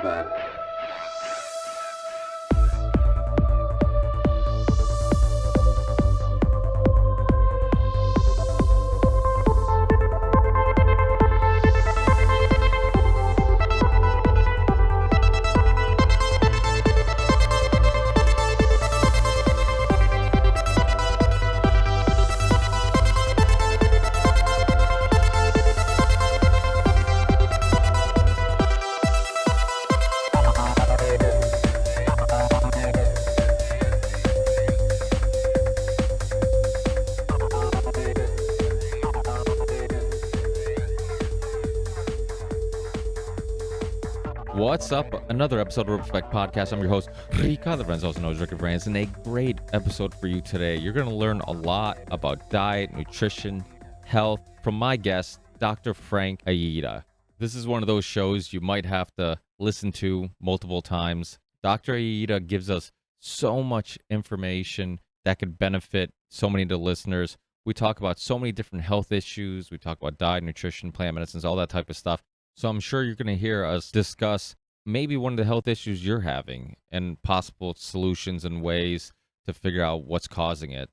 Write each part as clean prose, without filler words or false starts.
bad. What's up? Another episode of Ripple Effect Podcast. I'm your host, Rica, the friends also known as Ricky Brands, and a great episode for you today. You're going to learn a lot about diet, nutrition, health from my guest, Dr. Frank Aieta. This is one of those shows you might have to listen to multiple times. Dr. Aieta gives us so much information that could benefit so many of the listeners. We talk about so many different health issues. We talk about diet, nutrition, plant medicines, all that type of stuff. So I'm sure you're going to hear us discuss maybe one of the health issues you're having and possible solutions and ways to figure out what's causing it.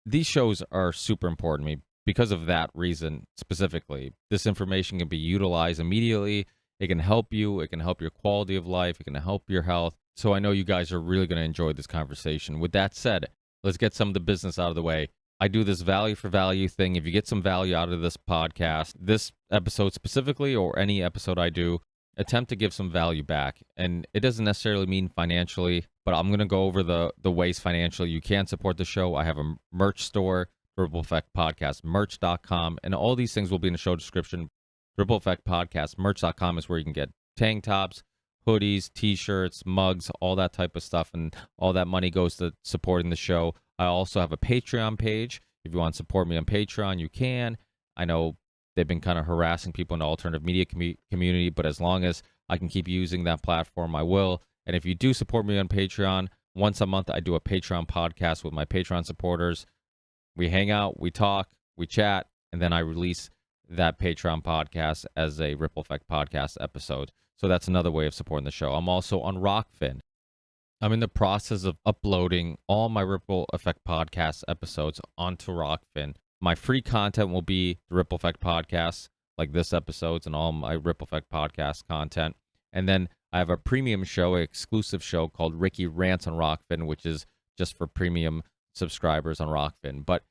These shows are super important to me because of that reason specifically. This information can be utilized immediately. It can help you. It can help your quality of life. It can help your health. So I know you guys are really going to enjoy this conversation. With that said, let's get some of the business out of the way. I do this value for value thing. If you get some value out of this podcast, this episode specifically, or any episode I do, attempt to give some value back. And it doesn't necessarily mean financially, but I'm going to go over the ways financially you can support the show. I have a merch store, Ripple Effect Podcast, merch.com, and all these things will be in the show description. Ripple Effect Podcast, merch.com is where you can get tank tops, hoodies, t-shirts, mugs, all that type of stuff, and all that money goes to supporting the show. I also have a Patreon page. If you want to support me on Patreon, you can. I know they've been kind of harassing people in the alternative media community, but as long as I can keep using that platform, I will. And if you do support me on Patreon, once a month I do a Patreon podcast with my Patreon supporters. We hang out, we talk, we chat, and then I release that Patreon podcast as a Ripple Effect Podcast episode. So that's another way of supporting the show. I'm also on Rockfin. I'm in the process of uploading all my Ripple Effect Podcast episodes onto Rockfin. My free content will be the Ripple Effect Podcast, like this episodes and all my Ripple Effect Podcast content. And then I have a premium show, an exclusive show called Ricky Rants on Rockfin, which is just for premium subscribers on Rockfin. But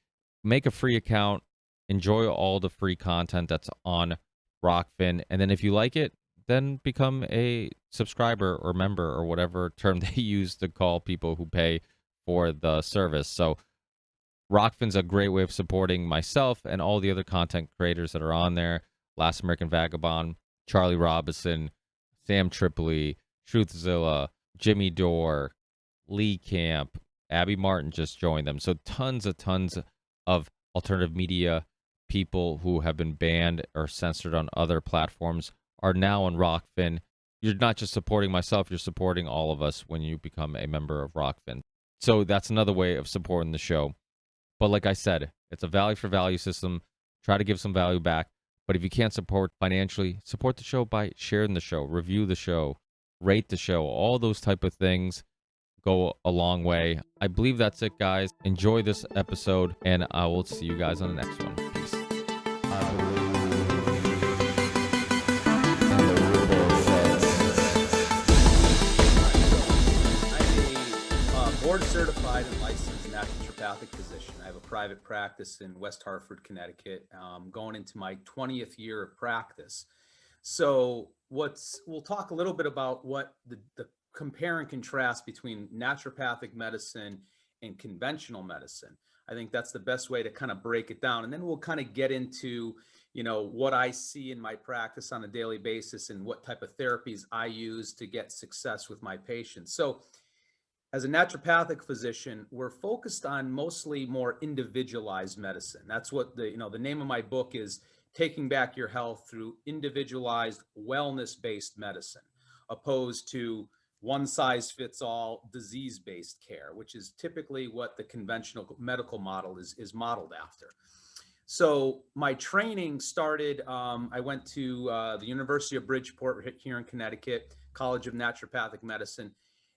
make a free account, enjoy all the free content that's on Rockfin, and then if you like it, then become a subscriber or member or whatever term they use to call people who pay for the service. So Rockfin's a great way of supporting myself and all the other content creators that are on there. Last American Vagabond, Charlie Robinson, Sam Tripoli, Truthzilla, Jimmy Dore, Lee Camp, Abby Martin just joined them. So tons of alternative media people who have been banned or censored on other platforms are now on Rockfin. You're not just supporting myself, you're supporting all of us when you become a member of Rockfin. So that's another way of supporting the show. But like I said, it's a value for value system. Try to give some value back. But if you can't support financially, support the show by sharing the show, review the show, rate the show. All those type of things go a long way. I believe that's it, guys. Enjoy this episode, and I will see you guys on the next one. Peace. Board certified and licensed naturopathic physician. I have a private practice in West Hartford, Connecticut, going into my 20th year of practice. So we'll talk a little bit about what the compare and contrast between naturopathic medicine and conventional medicine. I think that's the best way to kind of break it down. And then we'll kind of get into, what I see in my practice on a daily basis and what type of therapies I use to get success with my patients. So as a naturopathic physician, we're focused on mostly more individualized medicine. That's what the name of my book is, Taking Back Your Health Through Individualized Wellness-Based Medicine, opposed to one-size-fits-all disease-based care, which is typically what the conventional medical model is modeled after. So my training started, I went to the University of Bridgeport here in Connecticut, College of Naturopathic Medicine.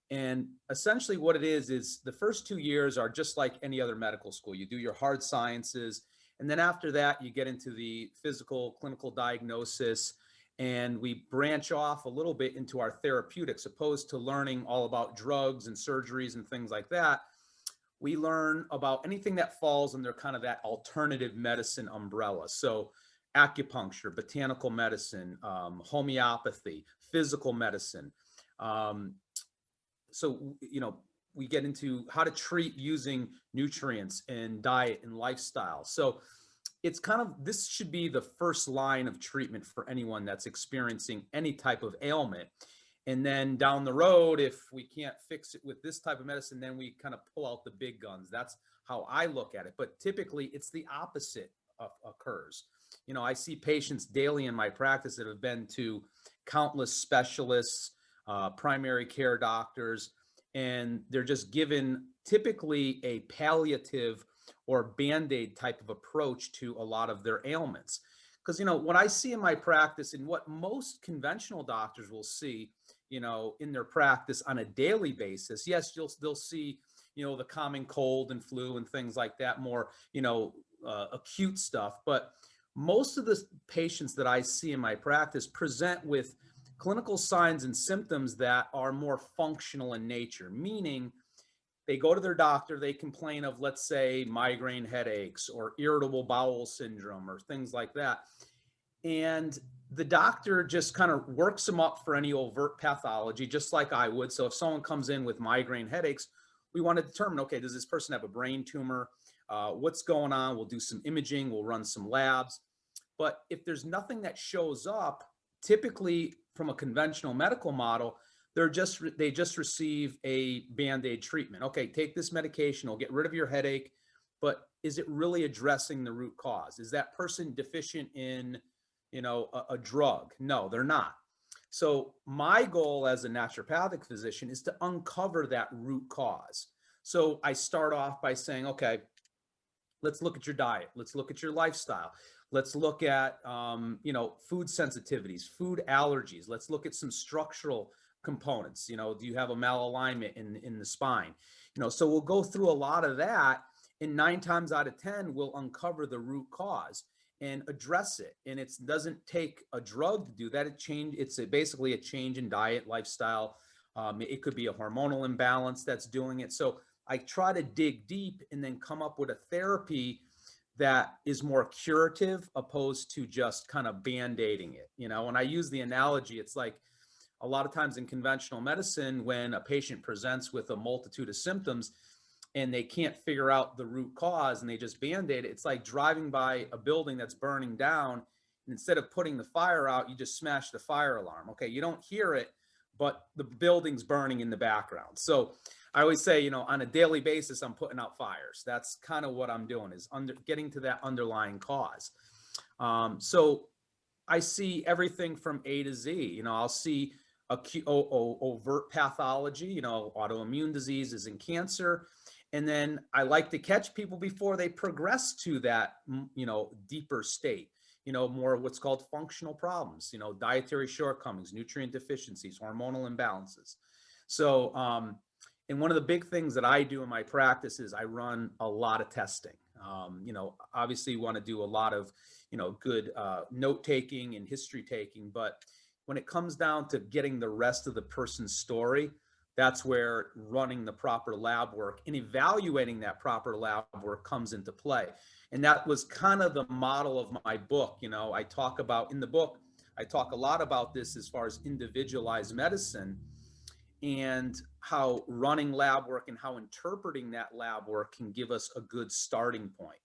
And essentially what it is the first 2 years are just like any other medical school. You do your hard sciences, and then after that, you get into the physical clinical diagnosis, and we branch off a little bit into our therapeutics, opposed to learning all about drugs and surgeries and things like that. We learn about anything that falls under kind of that alternative medicine umbrella. So acupuncture, botanical medicine, homeopathy, physical medicine. Um, so, we get into how to treat using nutrients and diet and lifestyle. So it's kind of, this should be the first line of treatment for anyone that's experiencing any type of ailment. And then down the road, if we can't fix it with this type of medicine, then we kind of pull out the big guns. That's how I look at it. But typically it's the opposite occurs. I see patients daily in my practice that have been to countless specialists, primary care doctors, and they're just given typically a palliative or band-aid type of approach to a lot of their ailments. Because, what I see in my practice and what most conventional doctors will see, in their practice on a daily basis, yes, they'll see, the common cold and flu and things like that, more, acute stuff. But most of the patients that I see in my practice present with clinical signs and symptoms that are more functional in nature, meaning they go to their doctor, they complain of, let's say, migraine headaches or irritable bowel syndrome or things like that. And the doctor just kind of works them up for any overt pathology, just like I would. So if someone comes in with migraine headaches, we want to determine, okay, does this person have a brain tumor? What's going on? We'll do some imaging, we'll run some labs. But if there's nothing that shows up, typically from a conventional medical model, they just receive a Band-Aid treatment. Okay, take this medication, it'll get rid of your headache, but is it really addressing the root cause? Is that person deficient in, a drug? No, they're not. So my goal as a naturopathic physician is to uncover that root cause. So I start off by saying, okay, let's look at your diet. Let's look at your lifestyle. Let's look at, food sensitivities, food allergies. Let's look at some structural components. Do you have a malalignment in the spine? So we'll go through a lot of that, and 9 times out of 10, we'll uncover the root cause and address it. And it doesn't take a drug to do that. It's basically a change in diet, lifestyle. It could be a hormonal imbalance that's doing it. So I try to dig deep and then come up with a therapy that is more curative, opposed to just kind of band-aiding it. When I use the analogy, it's like a lot of times in conventional medicine, when a patient presents with a multitude of symptoms and they can't figure out the root cause and they just band-aid it, it's like driving by a building that's burning down, and instead of putting the fire out, you just smash the fire alarm. Okay, you don't hear it, but the building's burning in the background. So I always say, on a daily basis, I'm putting out fires. That's kind of what I'm doing, is getting to that underlying cause. So I see everything from A to Z. I'll see overt pathology, autoimmune diseases and cancer. And then I like to catch people before they progress to that, deeper state, more what's called functional problems, dietary shortcomings, nutrient deficiencies, hormonal imbalances. So, and one of the big things that I do in my practice is I run a lot of testing. Obviously you want to do a lot of, good note taking and history taking, but when it comes down to getting the rest of the person's story, that's where running the proper lab work and evaluating that proper lab work comes into play. And that was kind of the model of my book. I talk about in the book, I talk a lot about this as far as individualized medicine and how running lab work and how interpreting that lab work can give us a good starting point.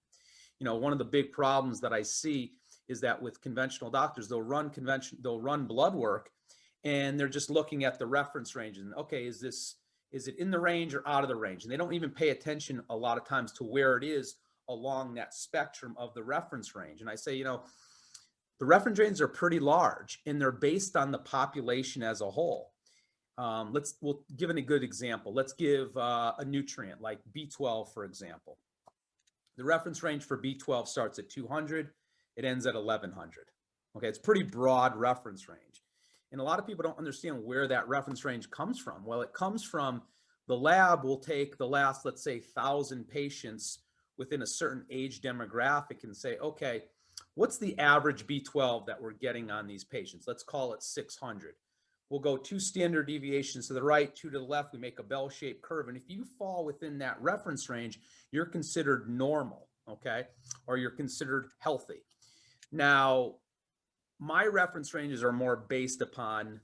One of the big problems that I see is that with conventional doctors, they'll run blood work, and they're just looking at the reference range and, okay, is it in the range or out of the range? And they don't even pay attention a lot of times to where it is along that spectrum of the reference range. And I say, the reference ranges are pretty large, and they're based on the population as a whole. We'll give a good example. Let's give a nutrient like B12, for example. The reference range for B12 starts at 200, it ends at 1100. Okay, it's pretty broad reference range. And a lot of people don't understand where that reference range comes from. Well, it comes from the lab will take the last, let's say, 1,000 patients within a certain age demographic and say, okay, what's the average B12 that we're getting on these patients? Let's call it 600. We'll go 2 standard deviations to the right, 2 to the left. We make a bell-shaped curve. And if you fall within that reference range, you're considered normal, okay? Or you're considered healthy. Now, my reference ranges are more based upon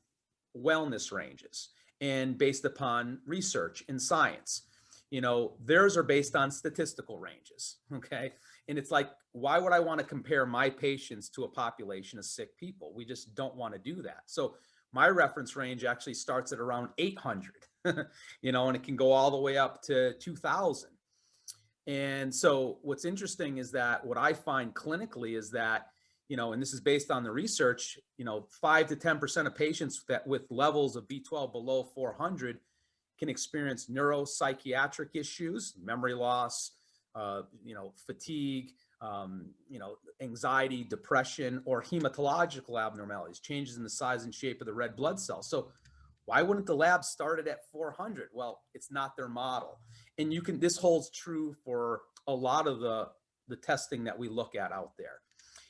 wellness ranges and based upon research and science. Theirs are based on statistical ranges, okay? And it's like, why would I want to compare my patients to a population of sick people? We just don't want to do that. So my reference range actually starts at around 800, and it can go all the way up to 2000. And so what's interesting is that what I find clinically is that, and this is based on the research, 5 to 10% of patients that with levels of B12 below 400 can experience neuropsychiatric issues, memory loss, fatigue, anxiety, depression, or hematological abnormalities, changes in the size and shape of the red blood cells. So why wouldn't the lab start it at 400? Well, it's not their model. And this holds true for a lot of the testing that we look at out there.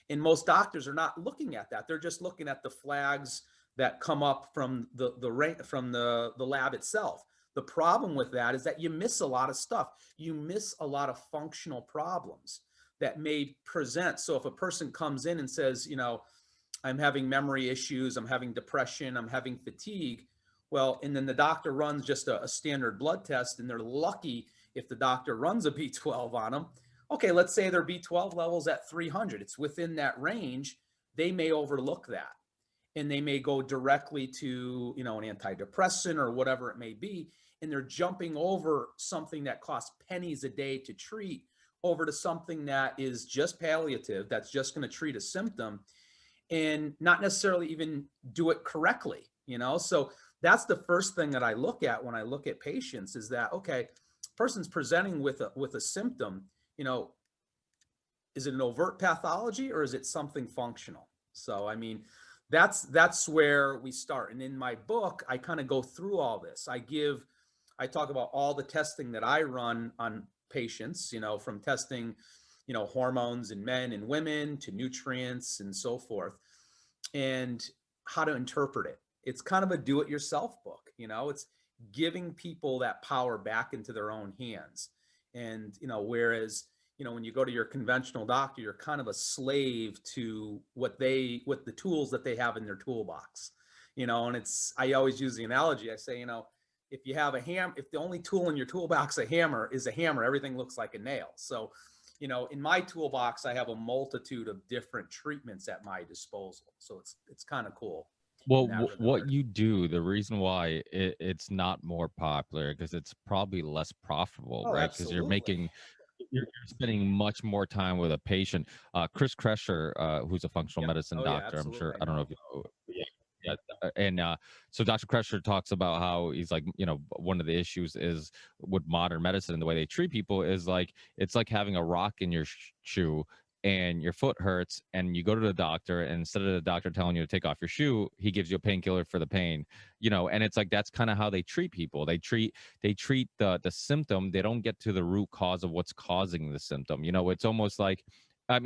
And most doctors are not looking at that. They're just looking at the flags that come up from the lab itself. The problem with that is that you miss a lot of stuff. You miss a lot of functional problems that may present. So if a person comes in and says, I'm having memory issues, I'm having depression, I'm having fatigue, well, and then the doctor runs just a standard blood test, and they're lucky if the doctor runs a B12 on them. Okay, let's say their B12 level's at 300. It's within that range. They may overlook that, and they may go directly to, an antidepressant or whatever it may be, and they're jumping over something that costs pennies a day to treat over to something that is just palliative, that's just going to treat a symptom and not necessarily even do it correctly, So that's the first thing that I look at when I look at patients is that, okay, person's presenting with a symptom, is it an overt pathology or is it something functional? So, that's where we start. And in my book, I kind of go through all this. I talk about all the testing that I run on patients, from testing, hormones in men and women to nutrients and so forth, and how to interpret it. It's kind of a do-it-yourself book, it's giving people that power back into their own hands. And, whereas, when you go to your conventional doctor, you're kind of a slave to what the tools that they have in their toolbox, and I always use the analogy. I say, if you have a hammer, if the only tool in your toolbox is a hammer, everything looks like a nail. So, in my toolbox, I have a multitude of different treatments at my disposal. So it's kind of cool. Well, what you do, the reason why it's not more popular, because it's probably less profitable, Oh, right? Because absolutely. you're spending much more time with a patient. Chris Kresher, who's a functional Yep. medicine Oh, yeah, doctor, I'm sure. absolutely. I I don't know know. if you know. Yeah. Yeah, and so Dr. Kresher talks about how he's like, one of the issues is with modern medicine and the way they treat people is like it's like having a rock in your shoe and your foot hurts and you go to the doctor, and instead of the doctor telling you to take off your shoe, he gives you a painkiller for the pain. And it's like that's kind of how they treat people. They treat the symptom. They don't get to the root cause of what's causing the symptom. It's almost like, I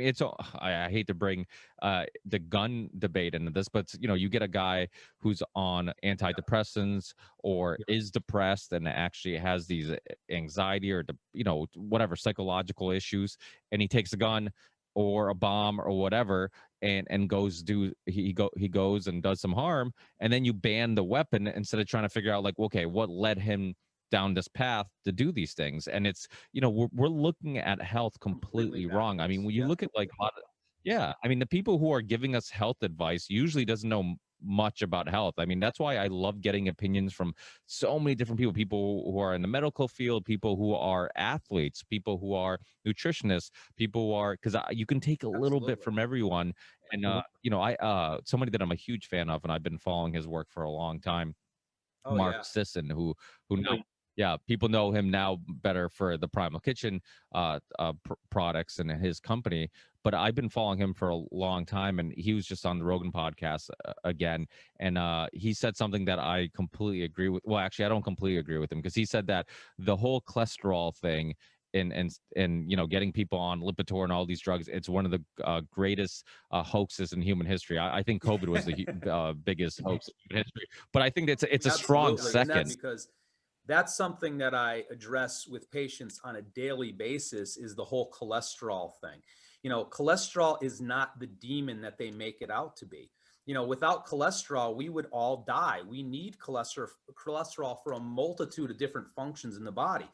hate to bring the gun debate into this, but you get a guy who's on antidepressants or is depressed and actually has these anxiety or whatever psychological issues, and he takes a gun or a bomb or whatever, and he goes and does some harm, and then you ban the weapon instead of trying to figure out, like, okay, what led him down this path to do these things. And it's, we're looking at health completely wrong. I mean, when you look at like yeah, I mean, the people who are giving us health advice usually doesn't know much about health. I mean, that's why I love getting opinions from so many different people who are in the medical field, people who are athletes, people who are nutritionists, people who are, because you can take a little bit from everyone. And I somebody that I'm a huge fan of, and I've been following his work for a long time, Oh, Mark yeah. Sisson, who now Yeah, people know him now better for the Primal Kitchen products and his company. But I've been following him for a long time, and he was just on the Rogan podcast again, and he said something that I completely agree with. Well, actually, I don't completely agree with him, because he said that the whole cholesterol thing and getting people on Lipitor and all these drugs, it's one of the greatest hoaxes in human history. I think COVID was the biggest hoax in human history, but I think it's a strong Absolutely. And that's second. because that's something that I address with patients on a daily basis, is the whole cholesterol thing. Cholesterol is not the demon that they make it out to be. Without cholesterol, we would all die. We need cholesterol for a multitude of different functions in the body.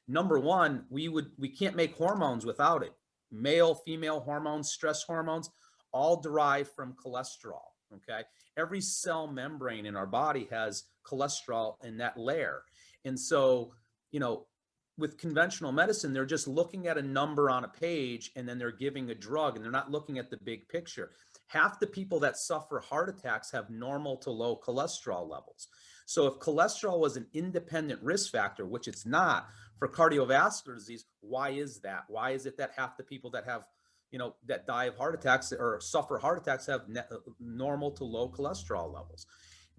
Number one, we can't make hormones without it. Male, female hormones, stress hormones, all derive from cholesterol. Okay. Every cell membrane in our body has cholesterol in that layer. And so, with conventional medicine, they're just looking at a number on a page and then they're giving a drug, and they're not looking at the big picture. Half the people that suffer heart attacks have normal to low cholesterol levels. So if cholesterol was an independent risk factor, which it's not, for cardiovascular disease, why is that? Why is it that half the people that have, that die of heart attacks or suffer heart attacks have normal to low cholesterol levels?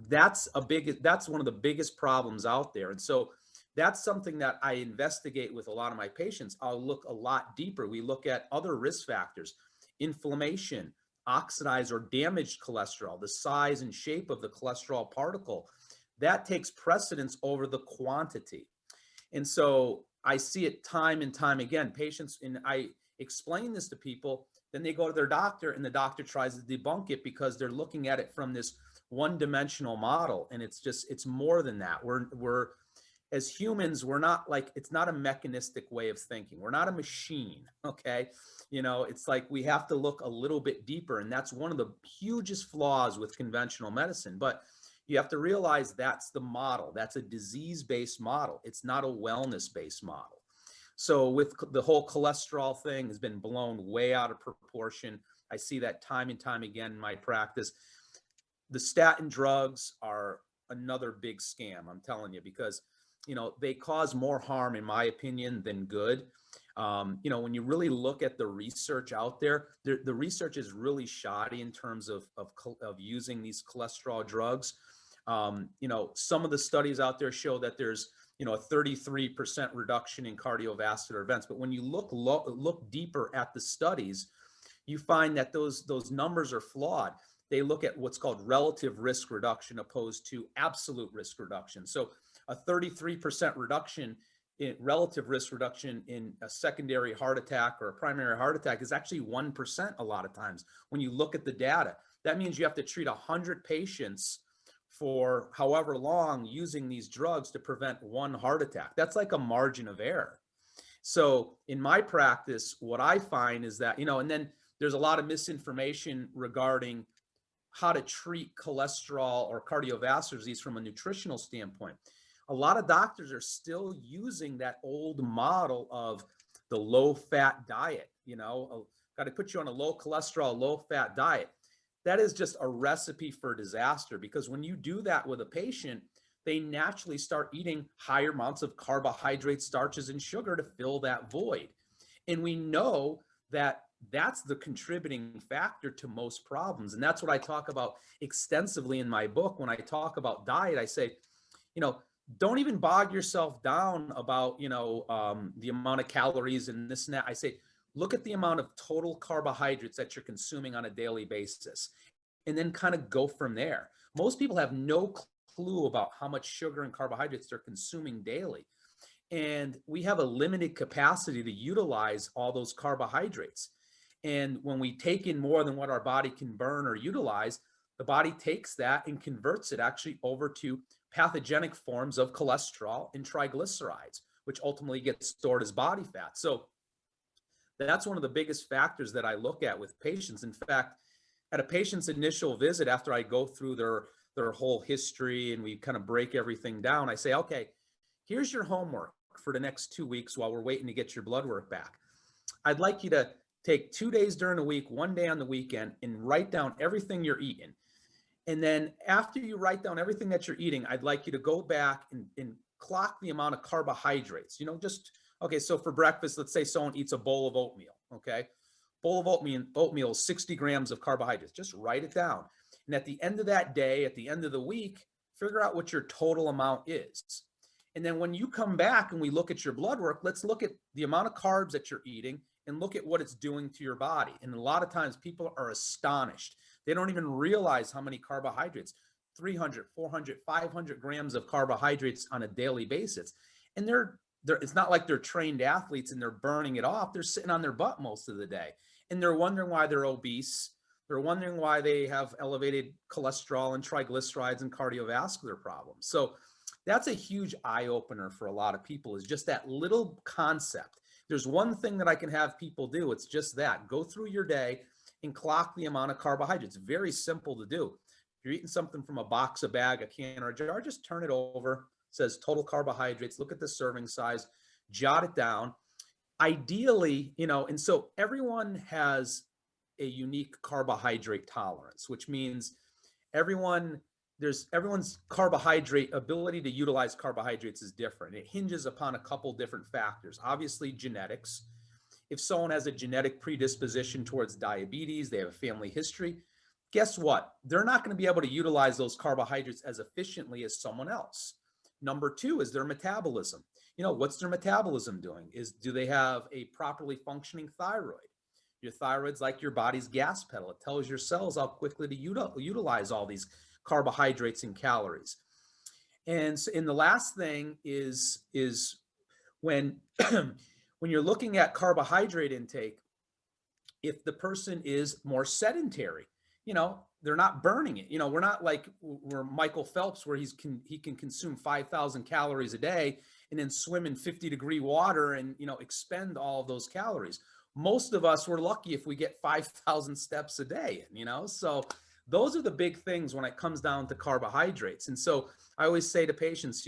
That's one of the biggest problems out there. And so that's something that I investigate with a lot of my patients. I'll look a lot deeper. We look at other risk factors: inflammation, oxidized or damaged cholesterol, the size and shape of the cholesterol particle. That takes precedence over the quantity. And so I see it time and time again. Patients, and I explain this to people, then they go to their doctor and the doctor tries to debunk it because they're looking at it from this one-dimensional model. And it's more than that. We're as humans, we're not like, it's not a mechanistic way of thinking. We're not a machine. Okay. It's like we have to look a little bit deeper. And that's one of the hugest flaws with conventional medicine. But you have to realize that's the model. That's a disease-based model. It's not a wellness-based model. So with the whole cholesterol thing has been blown way out of proportion. I see that time and time again in my practice. The statin drugs are another big scam, I'm telling you, because they cause more harm, in my opinion, than good. When you really look at the research out there, the research is really shoddy in terms of using these cholesterol drugs. Some of the studies out there show that there's a 33% reduction in cardiovascular events, but when you look deeper at the studies, you find that those numbers are flawed. They look at what's called relative risk reduction opposed to absolute risk reduction. So a 33% reduction in relative risk reduction in a secondary heart attack or a primary heart attack is actually 1% a lot of times when you look at the data. That means you have to treat 100 patients for however long using these drugs to prevent one heart attack. That's like a margin of error. So in my practice, what I find is that, and then there's a lot of misinformation regarding how to treat cholesterol or cardiovascular disease from a nutritional standpoint. A lot of doctors are still using that old model of the low-fat diet. Got to put you on a low cholesterol, low-fat diet. That is just a recipe for disaster, because when you do that with a patient, they naturally start eating higher amounts of carbohydrates, starches, and sugar to fill that void. And we know that that's the contributing factor to most problems. And that's what I talk about extensively in my book. When I talk about diet, I say, don't even bog yourself down about, the amount of calories and this and that. I say, look at the amount of total carbohydrates that you're consuming on a daily basis, and then kind of go from there. Most people have no clue about how much sugar and carbohydrates they're consuming daily. And we have a limited capacity to utilize all those carbohydrates. And when we take in more than what our body can burn or utilize, the body takes that and converts it actually over to pathogenic forms of cholesterol and triglycerides, which ultimately get stored as body fat. So that's one of the biggest factors that I look at with patients. In fact, at a patient's initial visit, after I go through their whole history and we kind of break everything down, I say, okay, here's your homework for the next 2 weeks while we're waiting to get your blood work back. I'd like you to take 2 days during the week, 1 day on the weekend, and write down everything you're eating. And then after you write down everything that you're eating, I'd like you to go back and clock the amount of carbohydrates, just, okay, so for breakfast, let's say someone eats a bowl of oatmeal, okay? Bowl of oatmeal is 60 grams of carbohydrates. Just write it down. And at the end of that day, at the end of the week, figure out what your total amount is. And then when you come back and we look at your blood work, let's look at the amount of carbs that you're eating and look at what it's doing to your body. And a lot of times people are astonished. They don't even realize how many carbohydrates, 300, 400, 500 grams of carbohydrates on a daily basis. And it's not like they're trained athletes and they're burning it off. They're sitting on their butt most of the day. And they're wondering why they're obese. They're wondering why they have elevated cholesterol and triglycerides and cardiovascular problems. So that's a huge eye opener for a lot of people, is just that little concept. There's one thing that I can have people do. It's just that. Go through your day and clock the amount of carbohydrates. Very simple to do. If you're eating something from a box, a bag, a can, or a jar, just turn it over. It says total carbohydrates. Look at the serving size. Jot it down. Ideally, and so everyone has a unique carbohydrate tolerance, which means everyone's carbohydrate ability to utilize carbohydrates is different. It hinges upon a couple different factors. Obviously, genetics. If someone has a genetic predisposition towards diabetes, they have a family history, guess what? They're not going to be able to utilize those carbohydrates as efficiently as someone else. Number two is their metabolism. What's their metabolism doing? Do they have a properly functioning thyroid? Your thyroid's like your body's gas pedal. It tells your cells how quickly to utilize all these carbohydrates and calories. And the last thing is when when you're looking at carbohydrate intake, if the person is more sedentary, they're not burning it. We're not like we're Michael Phelps, where he can consume 5,000 calories a day and then swim in 50-degree water and, expend all of those calories. Most of us, we're lucky if we get 5,000 steps a day, so those are the big things when it comes down to carbohydrates. And so I always say to patients,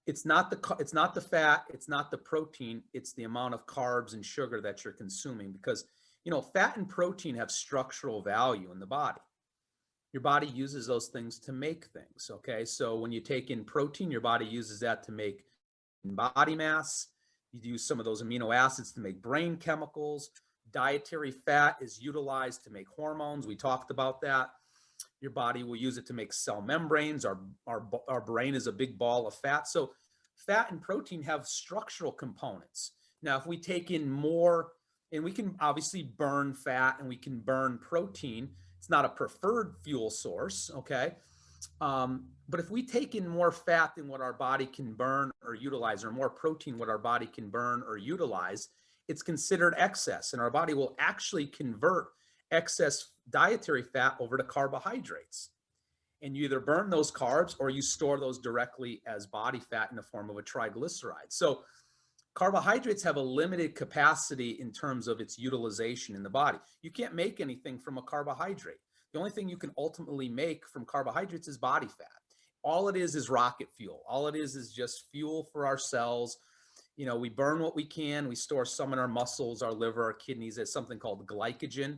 it's not the fat, it's not the protein, it's the amount of carbs and sugar that you're consuming, because fat and protein have structural value in the body. Your body uses those things to make things, okay? So when you take in protein, your body uses that to make body mass. You use some of those amino acids to make brain chemicals. Dietary fat is utilized to make hormones. We talked about that. Your body will use it to make cell membranes. Our brain is a big ball of fat. So fat and protein have structural components. Now, if we take in more, and we can obviously burn fat and we can burn protein, it's not a preferred fuel source, okay? But if we take in more fat than what our body can burn or utilize, or more protein what our body can burn or utilize, it's considered excess, and our body will actually convert excess dietary fat over to carbohydrates. And you either burn those carbs or you store those directly as body fat in the form of a triglyceride. So carbohydrates have a limited capacity in terms of its utilization in the body. You can't make anything from a carbohydrate. The only thing you can ultimately make from carbohydrates is body fat. All it is rocket fuel. All it is just fuel for our cells. We burn what we can. We store some in our muscles, our liver, our kidneys as something called glycogen.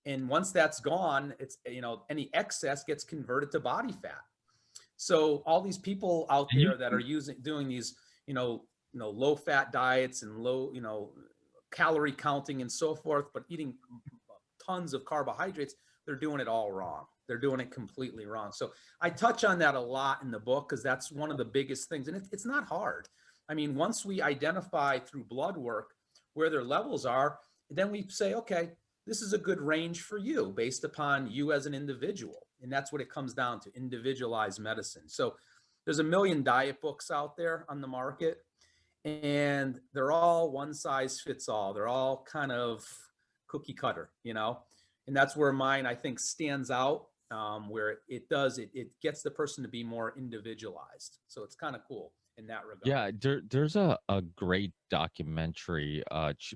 And once that's gone, it's, any excess gets converted to body fat. So all these people out there that are doing these, low fat diets and low, calorie counting and so forth, but eating tons of carbohydrates, they're doing it all wrong. They're doing it completely wrong. So I touch on that a lot in the book, because that's one of the biggest things. And it's not hard. I mean, once we identify through blood work where their levels are, then we say, okay, this is a good range for you based upon you as an individual. And that's what it comes down to, individualized medicine. So there's a million diet books out there on the market, and they're all one size fits all. They're all kind of cookie cutter, and that's where mine, I think, stands out, where it gets the person to be more individualized. So it's kind of cool in that regard. Yeah, there's a great documentary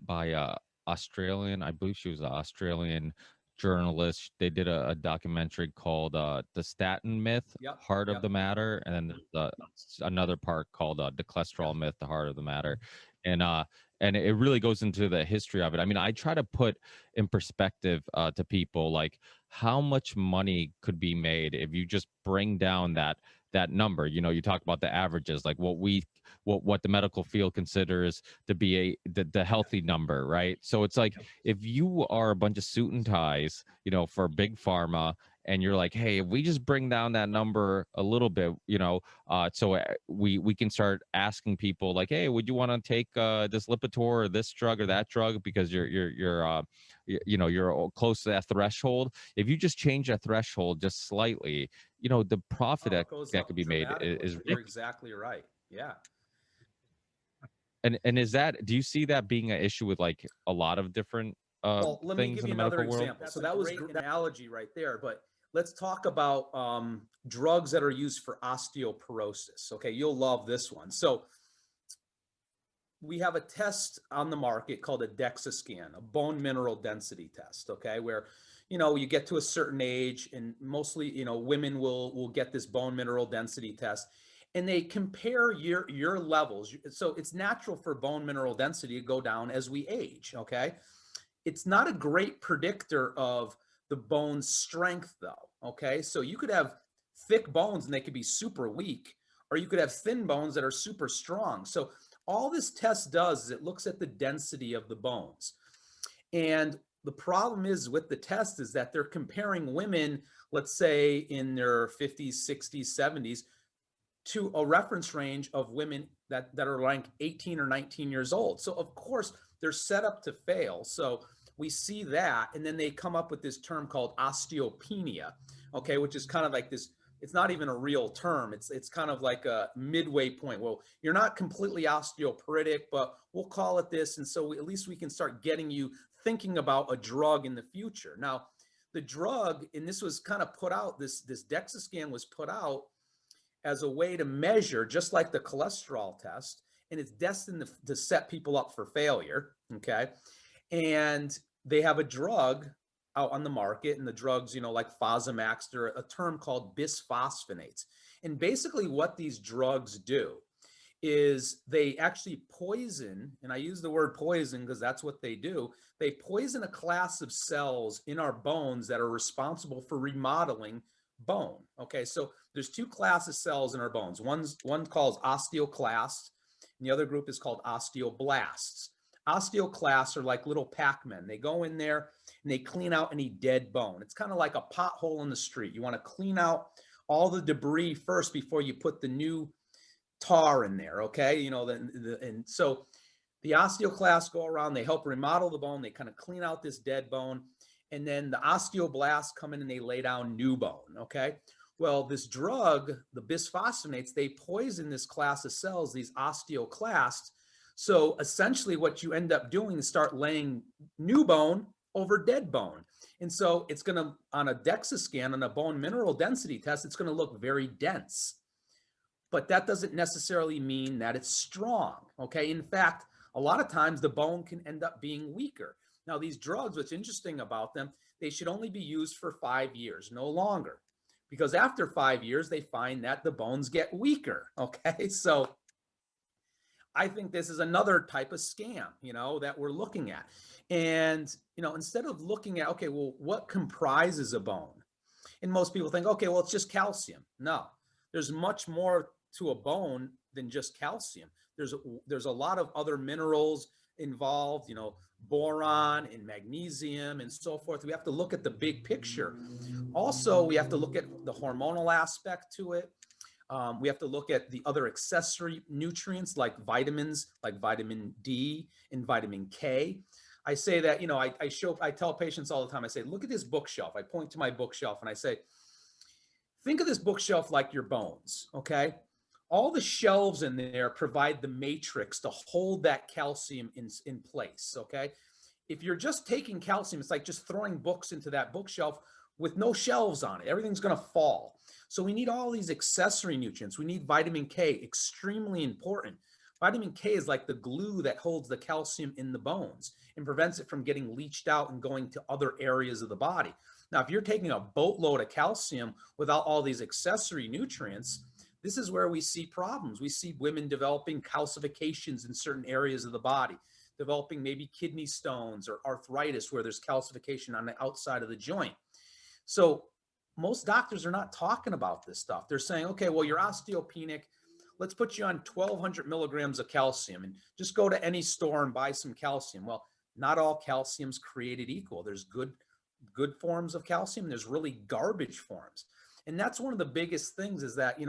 by Australian, I believe she was an Australian journalist. They did a documentary called The Statin Myth, Heart of the Matter, and then there's another part called The Cholesterol Myth, The Heart of the Matter. And it really goes into the history of it. I mean, I try to put in perspective to people, like, how much money could be made if you just bring down that that number. You know, you talk about the averages, like what the medical field considers to be the healthy number, right? So it's like if you are a bunch of suit and ties, you know, for big pharma, and you're like, hey, if we just bring down that number a little bit, you know, so we can start asking people like, hey, would you want to take this Lipitor or this drug or that drug because you know, you're close to that threshold. If you just change that threshold just slightly, you know, the profit Oh, it goes that could up be made dramatically. is You're ridiculous. exactly right. Yeah. And is that, do you see that being an issue with like a lot of different Well, let me things give in you the another medical world? example. So that was an analogy right there, but let's talk about drugs that are used for osteoporosis. Okay, you'll love this one. So we have a test on the market called a DEXA scan, a bone mineral density test. Okay, where you get to a certain age, and mostly women will get this bone mineral density test, and they compare your levels. So it's natural for bone mineral density to go down as we age. Okay, it's not a great predictor of the bone's strength, though. Okay, so you could have thick bones and they could be super weak, or you could have thin bones that are super strong. So all this test does is it looks at the density of the bones. And the problem is with the test is that they're comparing women, let's say in their 50s, 60s, 70s, to a reference range of women that are like 18 or 19 years old. So of course they're set up to fail. So we see that, and then they come up with this term called osteopenia, okay, which is kind of like this. It's not even a real term. It's kind of like a midway point. Well, you're not completely osteoporotic, but we'll call it this, and so at least we can start getting you thinking about a drug in the future. Now, the drug, and this was kind of put out. This DEXA scan was put out as a way to measure, just like the cholesterol test, and it's destined to set people up for failure. Okay, and they have a drug out on the market, and the drugs, like Fosamax, they're a term called bisphosphonates. And basically, what these drugs do is they actually poison, and I use the word poison because that's what they do. They poison a class of cells in our bones that are responsible for remodeling bone. Okay, so there's two classes of cells in our bones. One called osteoclasts, and the other group is called osteoblasts. Osteoclasts are like little Pac-Men. They go in there and they clean out any dead bone. It's kind of like a pothole in the street. You want to clean out all the debris first before you put the new tar in there. Okay, and so the osteoclasts go around, they help remodel the bone, they kind of clean out this dead bone, and then the osteoblasts come in and they lay down new bone. Okay, well, this drug, the bisphosphonates, they poison this class of cells, these osteoclasts. So essentially what you end up doing is start laying new bone over dead bone. And so it's going to, on a DEXA scan, on a bone mineral density test, it's going to look very dense. But that doesn't necessarily mean that it's strong. Okay, in fact, a lot of times the bone can end up being weaker. Now, these drugs, what's interesting about them, they should only be used for 5 years, no longer, because after 5 years, they find that the bones get weaker. Okay, so I think this is another type of scam, that we're looking at. And, instead of looking at, okay, well, what comprises a bone? And most people think, okay, well, it's just calcium. No, there's much more to a bone than just calcium. There's a lot of other minerals involved, boron and magnesium and so forth. We have to look at the big picture. Also, we have to look at the hormonal aspect to it. We have to look at the other accessory nutrients like vitamins, like vitamin D and vitamin K. I say that, I tell patients all the time, I say, look at this bookshelf. I point to my bookshelf and I say, think of this bookshelf like your bones, okay? All the shelves in there provide the matrix to hold that calcium in place, okay? If you're just taking calcium, it's like just throwing books into that bookshelf with no shelves on it. Everything's going to fall. So we need all these accessory nutrients. We need vitamin K, extremely important. Vitamin K is like the glue that holds the calcium in the bones and prevents it from getting leached out and going to other areas of the body. Now, if you're taking a boatload of calcium without all these accessory nutrients, this is where we see problems. We see women developing calcifications in certain areas of the body, developing maybe kidney stones or arthritis where there's calcification on the outside of the joint. So most doctors are not talking about this stuff. They're saying, okay, well, you're osteopenic. Let's put you on 1,200 milligrams of calcium and just go to any store and buy some calcium. Well, not all calcium's created equal. There's good forms of calcium. There's really garbage forms. And that's one of the biggest things is that,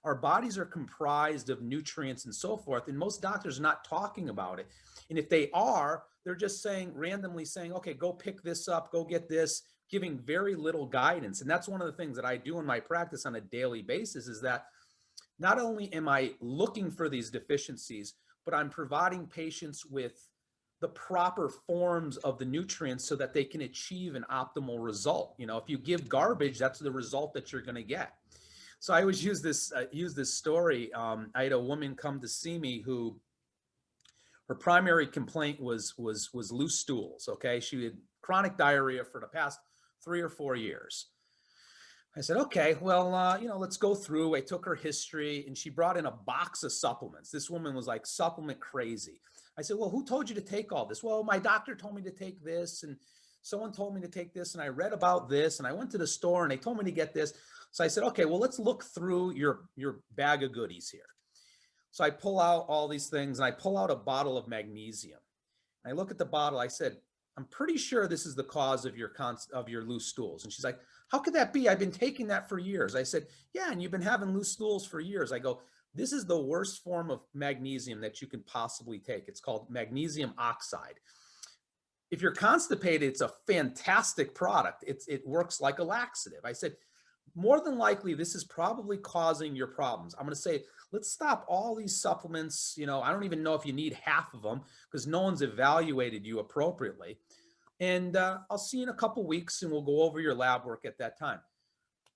our bodies are comprised of nutrients and so forth. And most doctors are not talking about it. And if they are, they're just randomly saying, okay, go pick this up, go get this, giving very little guidance. And that's one of the things that I do in my practice on a daily basis is that not only am I looking for these deficiencies, but I'm providing patients with the proper forms of the nutrients so that they can achieve an optimal result. If you give garbage, that's the result that you're going to get. So I always use this story. I had a woman come to see me who her primary complaint was loose stools. Okay, she had chronic diarrhea for the past 3 or 4 years. I said, okay, well, let's go through. I took her history and she brought in a box of supplements. This woman was like supplement crazy. I said, well, who told you to take all this? Well, my doctor told me to take this and someone told me to take this and I read about this and I went to the store and they told me to get this. So I said, okay, well, let's look through your bag of goodies here. So I pull out all these things and I pull out a bottle of magnesium. And I look at the bottle. I said, I'm pretty sure this is the cause of your loose stools. And she's like, how could that be? I've been taking that for years. I said, yeah, and you've been having loose stools for years. I go, this is the worst form of magnesium that you can possibly take. It's called magnesium oxide. If you're constipated, it's a fantastic product. It works like a laxative. I said, more than likely, this is probably causing your problems. I'm going to say, let's stop all these supplements. I don't even know if you need half of them because no one's evaluated you appropriately. And I'll see you in a couple weeks and we'll go over your lab work at that time.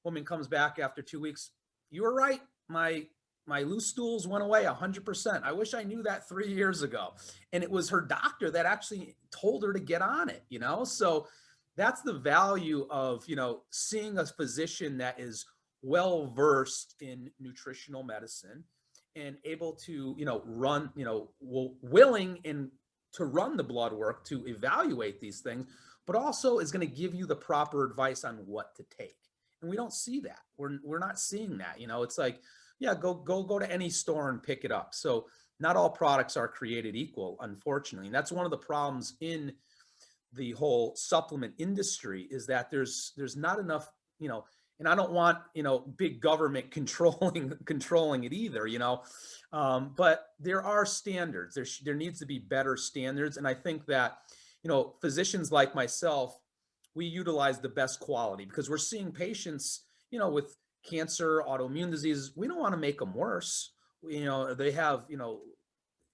Woman comes back after 2 weeks. You were right. My loose stools went away 100%. I wish I knew that 3 years ago. And it was her doctor that actually told her to get on it, So that's the value of, seeing a physician that is well-versed in nutritional medicine and able to, run, willing and to run the blood work to evaluate these things, but also is going to give you the proper advice on what to take. And we don't see that. We're not seeing that. It's like, yeah, go to any store and pick it up. So not all products are created equal, unfortunately. And that's one of the problems in the whole supplement industry is that there's not enough, and I don't want, big government controlling it either, but there are standards. There needs to be better standards. And I think that, physicians like myself, we utilize the best quality because we're seeing patients, with cancer, autoimmune diseases. We don't want to make them worse. They have,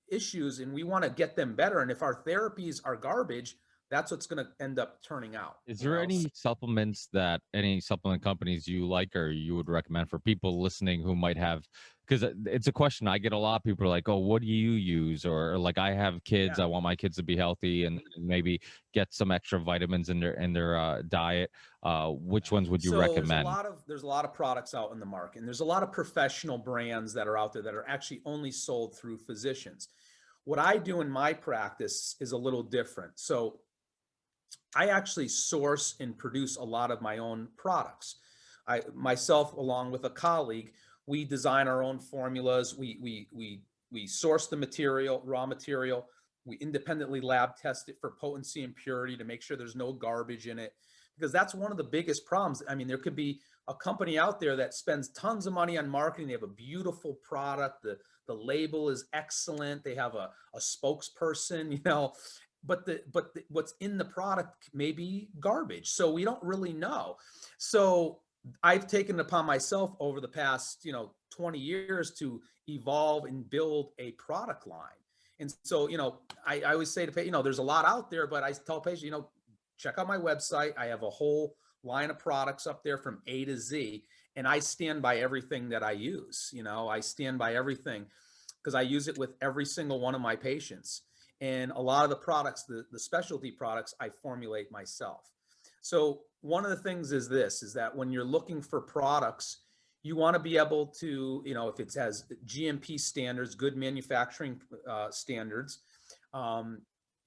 issues and we want to get them better. And if our therapies are garbage, that's what's going to end up turning out. Is there any supplements that any supplement companies you like or you would recommend for people listening who might have, because it's a question I get a lot of people are like, oh, what do you use? Or like, I have kids, Yeah. I want my kids to be healthy and maybe get some extra vitamins in their diet. Which ones would you recommend? There's a lot of products out in the market, and there's a lot of professional brands that are out there that are actually only sold through physicians. What I do in my practice is a little different. So I actually source and produce a lot of my own products. I myself, along with a colleague, we design our own formulas. We source the material, raw material. We independently lab test it for potency and purity to make sure there's no garbage in it, because that's one of the biggest problems. I mean, there could be a company out there that spends tons of money on marketing. They have a beautiful product. The label is excellent. They have a spokesperson, but what's in the product may be garbage. So we don't really know. So I've taken it upon myself over the past, 20 years to evolve and build a product line. And so, I always say to patients, there's a lot out there, but I tell patients, check out my website. I have a whole line of products up there from A to Z, and I stand by everything that I use. I stand by everything because I use it with every single one of my patients. And a lot of the products, the specialty products, I formulate myself. So one of the things is that when you're looking for products, you want to be able to, if it has GMP standards, good manufacturing standards,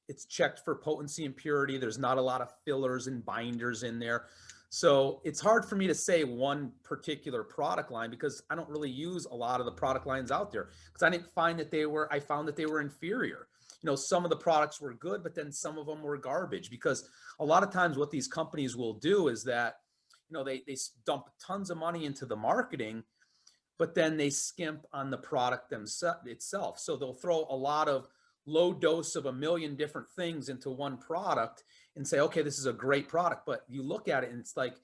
it's checked for potency and purity. There's not a lot of fillers and binders in there. So it's hard for me to say one particular product line because I don't really use a lot of the product lines out there because I didn't find that I found that they were inferior. Some of the products were good, but then some of them were garbage because a lot of times what these companies will do is that, they dump tons of money into the marketing, but then they skimp on the product itself. So they'll throw a lot of low dose of a million different things into one product and say, okay, this is a great product. But you look at it and it's like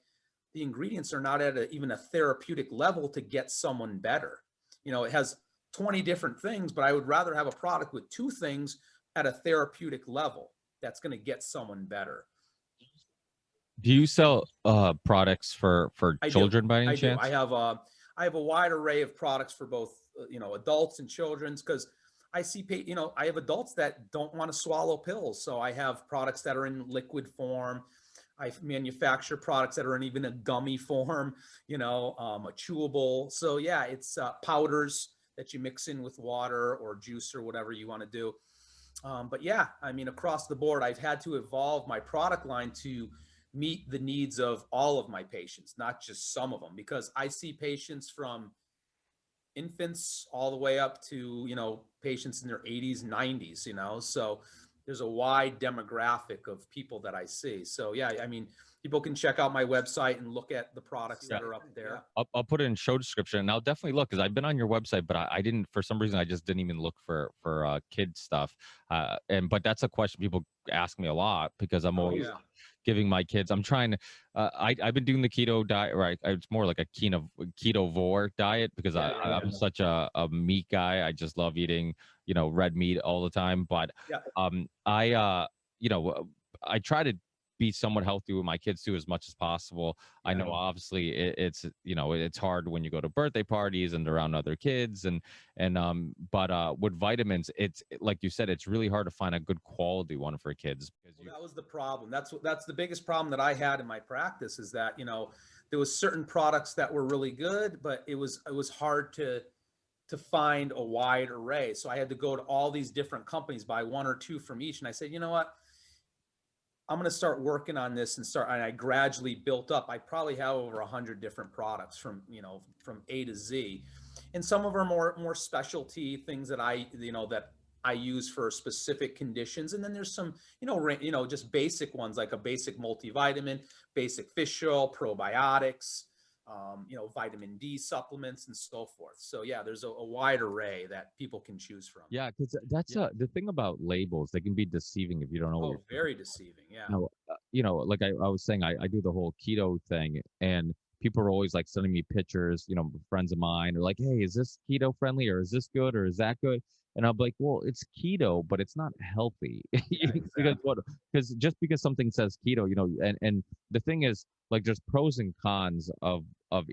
the ingredients are not at even a therapeutic level to get someone better. It has 20 different things, but I would rather have a product with two things at a therapeutic level that's going to get someone better. Do you sell products for I do. children by any I do. chance? I have a wide array of products for both, adults and children's because I have adults that don't want to swallow pills. So I have products that are in liquid form. I manufacture products that are in even a gummy form, a chewable. So yeah, it's powders that you mix in with water or juice or whatever you want to do. But yeah, I mean, across the board, I've had to evolve my product line to meet the needs of all of my patients, not just some of them, because I see patients from infants all the way up to, patients in their 80s, 90s, so there's a wide demographic of people that I see. So yeah, I mean, people can check out my website and look at the products that are up there. I'll put it in show description, and I'll definitely look because I've been on your website, but I didn't, for some reason I just didn't even look for kid stuff. But that's a question people ask me a lot because I'm always giving my kids. I'm trying to. I've been doing the keto diet, right? It's more like a ketovore diet because I'm such a meat guy. I just love eating red meat all the time. But I try to be somewhat healthy with my kids too as much as possible. I know obviously it's hard when you go to birthday parties and around other kids but with vitamins, it's like you said, it's really hard to find a good quality one for kids because that was the problem. That's the biggest problem that I had in my practice is that, there was certain products that were really good, but it was hard to find a wide array. So I had to go to all these different companies, buy one or two from each. And I said, you know what? I'm going to start working on this and I gradually built up. I probably have over 100 different products from A to Z. And some of them are more specialty things that I use for specific conditions. And then there's some, just basic ones like a basic multivitamin, basic fish oil, probiotics, vitamin D supplements and so forth. So yeah, there's a wide array that people can choose from. Yeah, because that's the thing about labels. They can be deceiving if you don't know. Oh, very deceiving. Yeah. Like I was saying, I do the whole keto thing, and people are always like sending me pictures. Friends of mine are like, "Hey, is this keto friendly, or is this good, or is that good?" And I'm like, "Well, it's keto, but it's not healthy." Yeah, exactly. Because just because something says keto, and the thing is, like, there's pros and cons of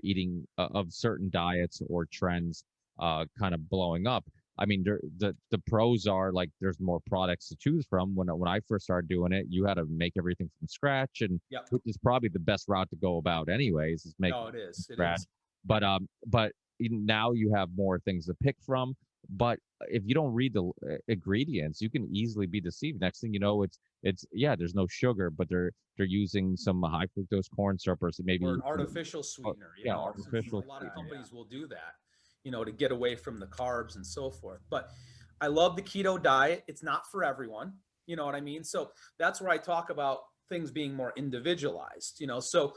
eating of certain diets or trends kind of blowing up. I mean, the pros are like there's more products to choose from. When I first started doing it, you had to make everything from scratch, and which is probably the best route to go about, anyways. Is make it is. It is. But now you have more things to pick from. But if you don't read the ingredients, you can easily be deceived. Next thing you know, it's there's no sugar, but they're using some high fructose corn syrup or maybe an artificial sweetener. Artificial. A lot of companies will do that, to get away from the carbs and so forth. But I love the keto diet. It's not for everyone. You know what I mean? So that's where I talk about things being more individualized. So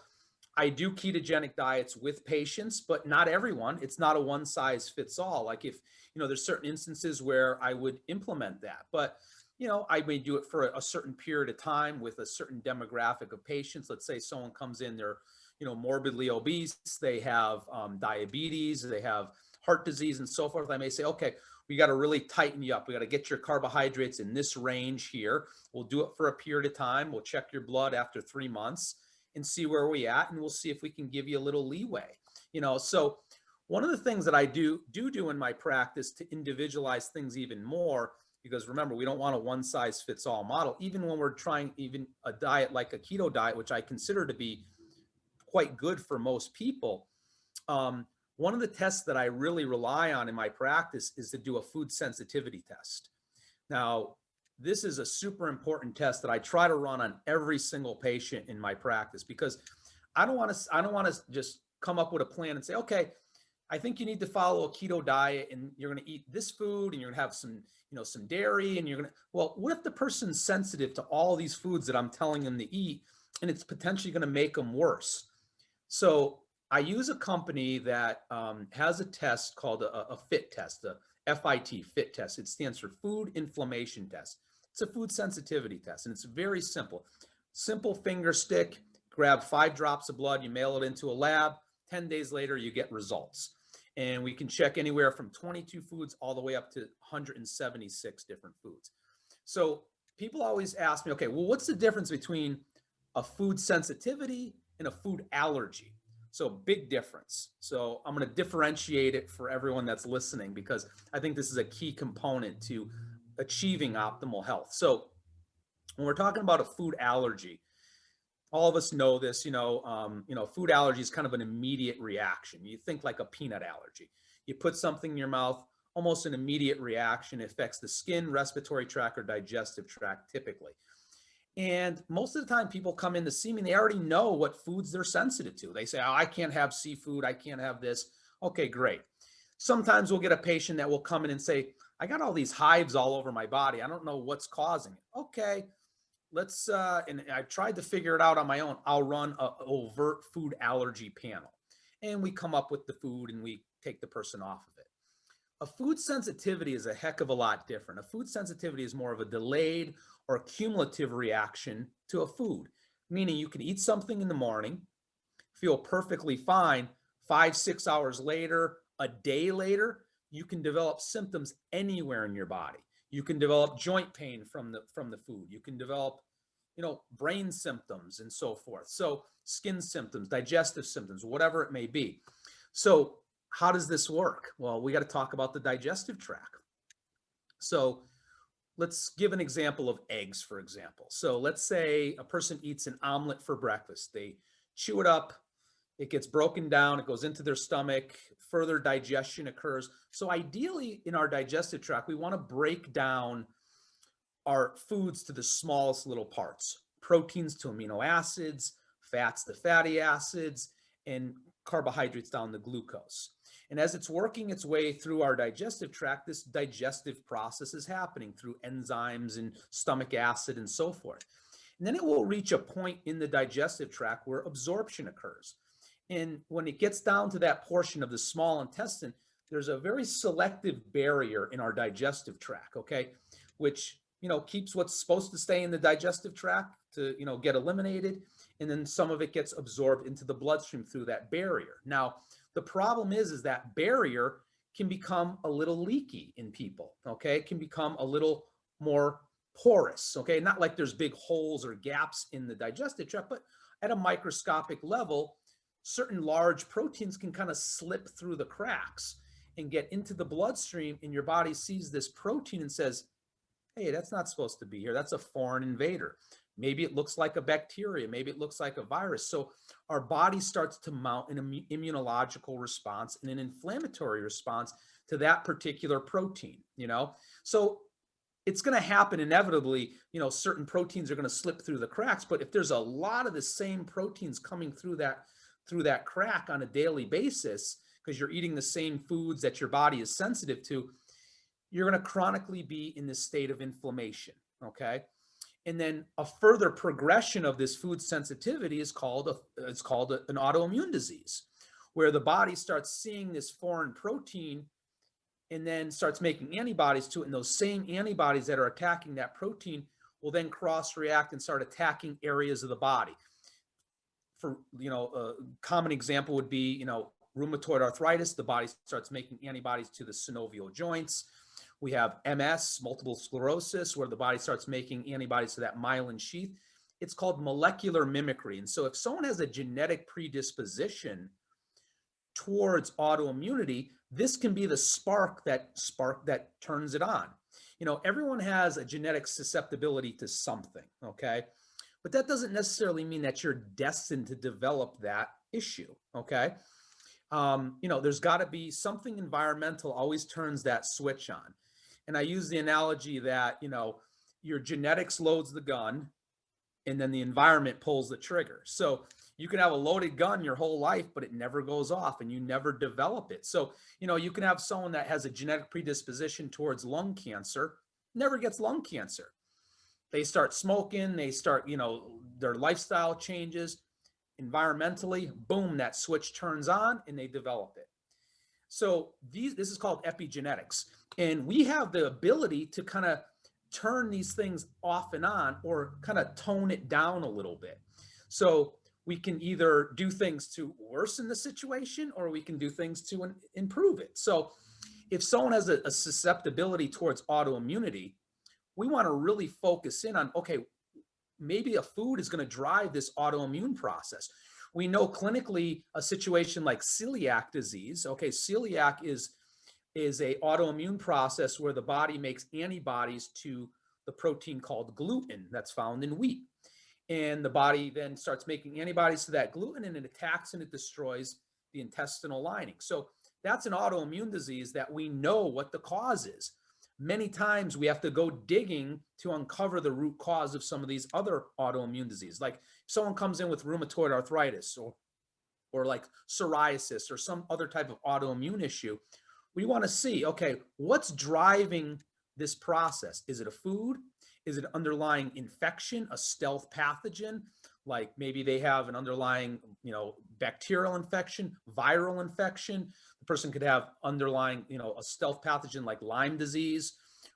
I do ketogenic diets with patients, but not everyone. It's not a one size fits all. Like if, there's certain instances where I would implement that, but I may do it for a certain period of time with a certain demographic of patients. Let's say someone comes in, they're, morbidly obese, they have diabetes, they have heart disease and so forth. I may say, okay, we got to really tighten you up. We got to get your carbohydrates in this range here. We'll do it for a period of time. We'll check your blood after 3 months and see where we at. And we'll see if we can give you a little leeway, So one of the things that I do in my practice to individualize things even more, because remember, we don't want a one size fits all model, even when we're trying even a diet like a keto diet, which I consider to be quite good for most people. One of the tests that I really rely on in my practice is to do a food sensitivity test. Now, this is a super important test that I try to run on every single patient in my practice because I don't want to just come up with a plan and say, okay, I think you need to follow a keto diet and you're going to eat this food and you're going to have some, some dairy and you're going to, well, what if the person's sensitive to all these foods that I'm telling them to eat and it's potentially going to make them worse? So I use a company that has a test called a FIT test, the FIT test. It stands for Food Inflammation Test. It's a food sensitivity test, and it's very simple. Simple finger stick, grab 5 drops of blood, you mail it into a lab. 10 days later, you get results. And we can check anywhere from 22 foods all the way up to 176 different foods. So people always ask me, okay, well, what's the difference between a food sensitivity and a food allergy? So big difference. So I'm going to differentiate it for everyone that's listening because I think this is a key component to achieving optimal health. So when we're talking about a food allergy, all of us know this, food allergy is kind of an immediate reaction. You think like a peanut allergy. You put something in your mouth, almost an immediate reaction. It affects the skin, respiratory tract, or digestive tract typically. And most of the time people come in to see me and they already know what foods they're sensitive to. They say, oh, I can't have seafood. I can't have this. Okay, great. Sometimes we'll get a patient that will come in and say, I got all these hives all over my body. I don't know what's causing it. Okay, let's, and I've tried to figure it out on my own. I'll run an overt food allergy panel. And we come up with the food and we take the person off of it. A food sensitivity is a heck of a lot different. A food sensitivity is more of a delayed or cumulative reaction to a food, meaning you can eat something in the morning, feel perfectly fine. 5-6 hours later, a day later, you can develop symptoms anywhere in your body. You can develop joint pain from the food. You can develop, brain symptoms and so forth. So skin symptoms, digestive symptoms, whatever it may be. So how does this work? Well, we got to talk about the digestive tract. So let's give an example of eggs, for example. So let's say a person eats an omelet for breakfast. They chew it up, it gets broken down, it goes into their stomach, further digestion occurs. So ideally in our digestive tract, we want to break down our foods to the smallest little parts, proteins to amino acids, fats to fatty acids, and carbohydrates down to glucose. And as it's working its way through our digestive tract, this digestive process is happening through enzymes and stomach acid and so forth. And then it will reach a point in the digestive tract where absorption occurs. And when it gets down to that portion of the small intestine, there's a very selective barrier in our digestive tract, okay, which, keeps what's supposed to stay in the digestive tract to, get eliminated. And then some of it gets absorbed into the bloodstream through that barrier. Now, the problem is that barrier can become a little leaky in people, okay? It can become a little more porous, okay? Not like there's big holes or gaps in the digestive tract, but at a microscopic level, certain large proteins can kind of slip through the cracks and get into the bloodstream, and your body sees this protein and says, hey, that's not supposed to be here. That's a foreign invader. Maybe it looks like a bacteria. Maybe it looks like a virus. So our body starts to mount an immunological response and an inflammatory response to that particular protein, So it's going to happen inevitably, certain proteins are going to slip through the cracks. But if there's a lot of the same proteins coming through that crack on a daily basis, because you're eating the same foods that your body is sensitive to, you're going to chronically be in this state of inflammation, okay? And then a further progression of this food sensitivity is called an autoimmune disease, where the body starts seeing this foreign protein and then starts making antibodies to it. And those same antibodies that are attacking that protein will then cross-react and start attacking areas of the body. For, a common example would be, rheumatoid arthritis. The body starts making antibodies to the synovial joints. We have MS, multiple sclerosis, where the body starts making antibodies to that myelin sheath. It's called molecular mimicry. And so if someone has a genetic predisposition towards autoimmunity, this can be the spark that turns it on. Everyone has a genetic susceptibility to something, okay? But that doesn't necessarily mean that you're destined to develop that issue, okay? There's got to be something environmental always turns that switch on. And I use the analogy that, your genetics loads the gun and then the environment pulls the trigger. So You can have a loaded gun your whole life, but it never goes off and you never develop it. So, you can have someone that has a genetic predisposition towards lung cancer, never gets lung cancer. They start smoking, they start, their lifestyle changes environmentally, boom, that switch turns on and they develop it. So this is called epigenetics. And we have the ability to kind of turn these things off and on or kind of tone it down a little bit. So we can either do things to worsen the situation or we can do things to improve it. So if someone has a susceptibility towards autoimmunity, we want to really focus in on, okay, maybe a food is going to drive this autoimmune process. We know clinically a situation like celiac disease. Okay, celiac is a autoimmune process where the body makes antibodies to the protein called gluten that's found in wheat. And the body then starts making antibodies to that gluten and it attacks and it destroys the intestinal lining. So that's an autoimmune disease that we know what the cause is. Many times we have to go digging to uncover the root cause of some of these other autoimmune diseases. Like if someone comes in with rheumatoid arthritis or like psoriasis or some other type of autoimmune issue, we want to see, okay, what's driving this process? Is it a food? Is it an underlying infection, a stealth pathogen? Like maybe they have an underlying, bacterial infection, viral infection. The person could have underlying, a stealth pathogen like Lyme disease,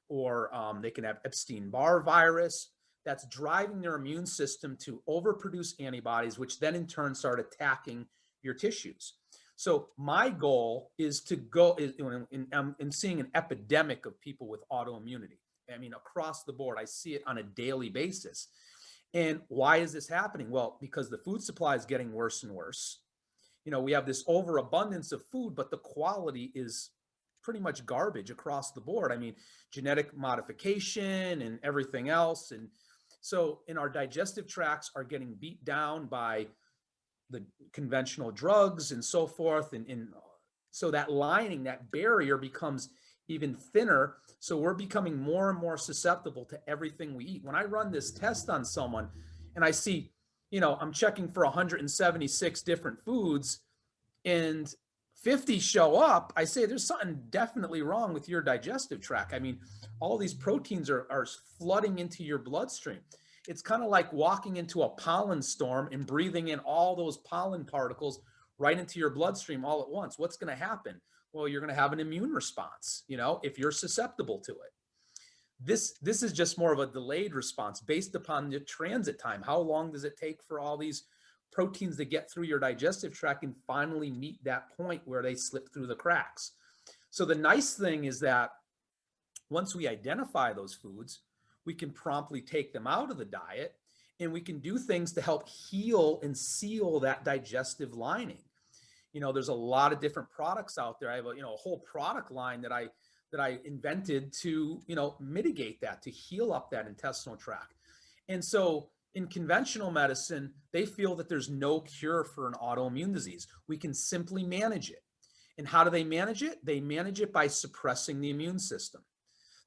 or they can have Epstein-Barr virus that's driving their immune system to overproduce antibodies, which then in turn start attacking your tissues. So my goal is to go in seeing an epidemic of people with autoimmunity. I mean, across the board, I see it on a daily basis. And why is this happening? Well, because the food supply is getting worse and worse. We have this overabundance of food, but the quality is pretty much garbage across the board. I mean, genetic modification and everything else. And so in our digestive tracts are getting beat down by the conventional drugs and so forth. And so that lining, that barrier becomes even thinner. So we're becoming more and more susceptible to everything we eat. When I run this test on someone and I see, I'm checking for 176 different foods and 50 show up, I say there's something definitely wrong with your digestive tract. I mean, all these proteins are flooding into your bloodstream. It's kind of like walking into a pollen storm and breathing in all those pollen particles right into your bloodstream all at once. What's going to happen? Well, you're going to have an immune response, if you're susceptible to it. This is just more of a delayed response based upon the transit time. How long does it take for all these proteins to get through your digestive tract and finally meet that point where they slip through the cracks? So the nice thing is that once we identify those foods, we can promptly take them out of the diet and we can do things to help heal and seal that digestive lining. There's a lot of different products out there. I have a whole product line that I invented to, mitigate that, to heal up that intestinal tract. And so in conventional medicine, they feel that there's no cure for an autoimmune disease. We can simply manage it. And how do they manage it? They manage it by suppressing the immune system.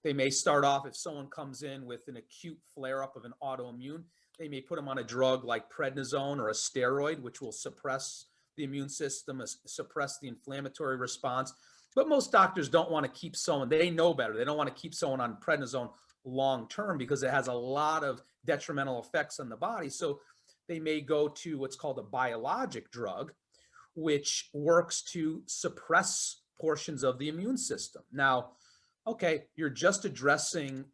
They may start off, if someone comes in with an acute flare-up of an autoimmune, they may put them on a drug like prednisone or a steroid, which will suppress the immune system, suppress the inflammatory response. But most doctors don't want to keep someone, they know better. They don't want to keep someone on prednisone long-term because it has a lot of detrimental effects on the body. So they may go to what's called a biologic drug, which works to suppress portions of the immune system. Now, okay, you're just addressing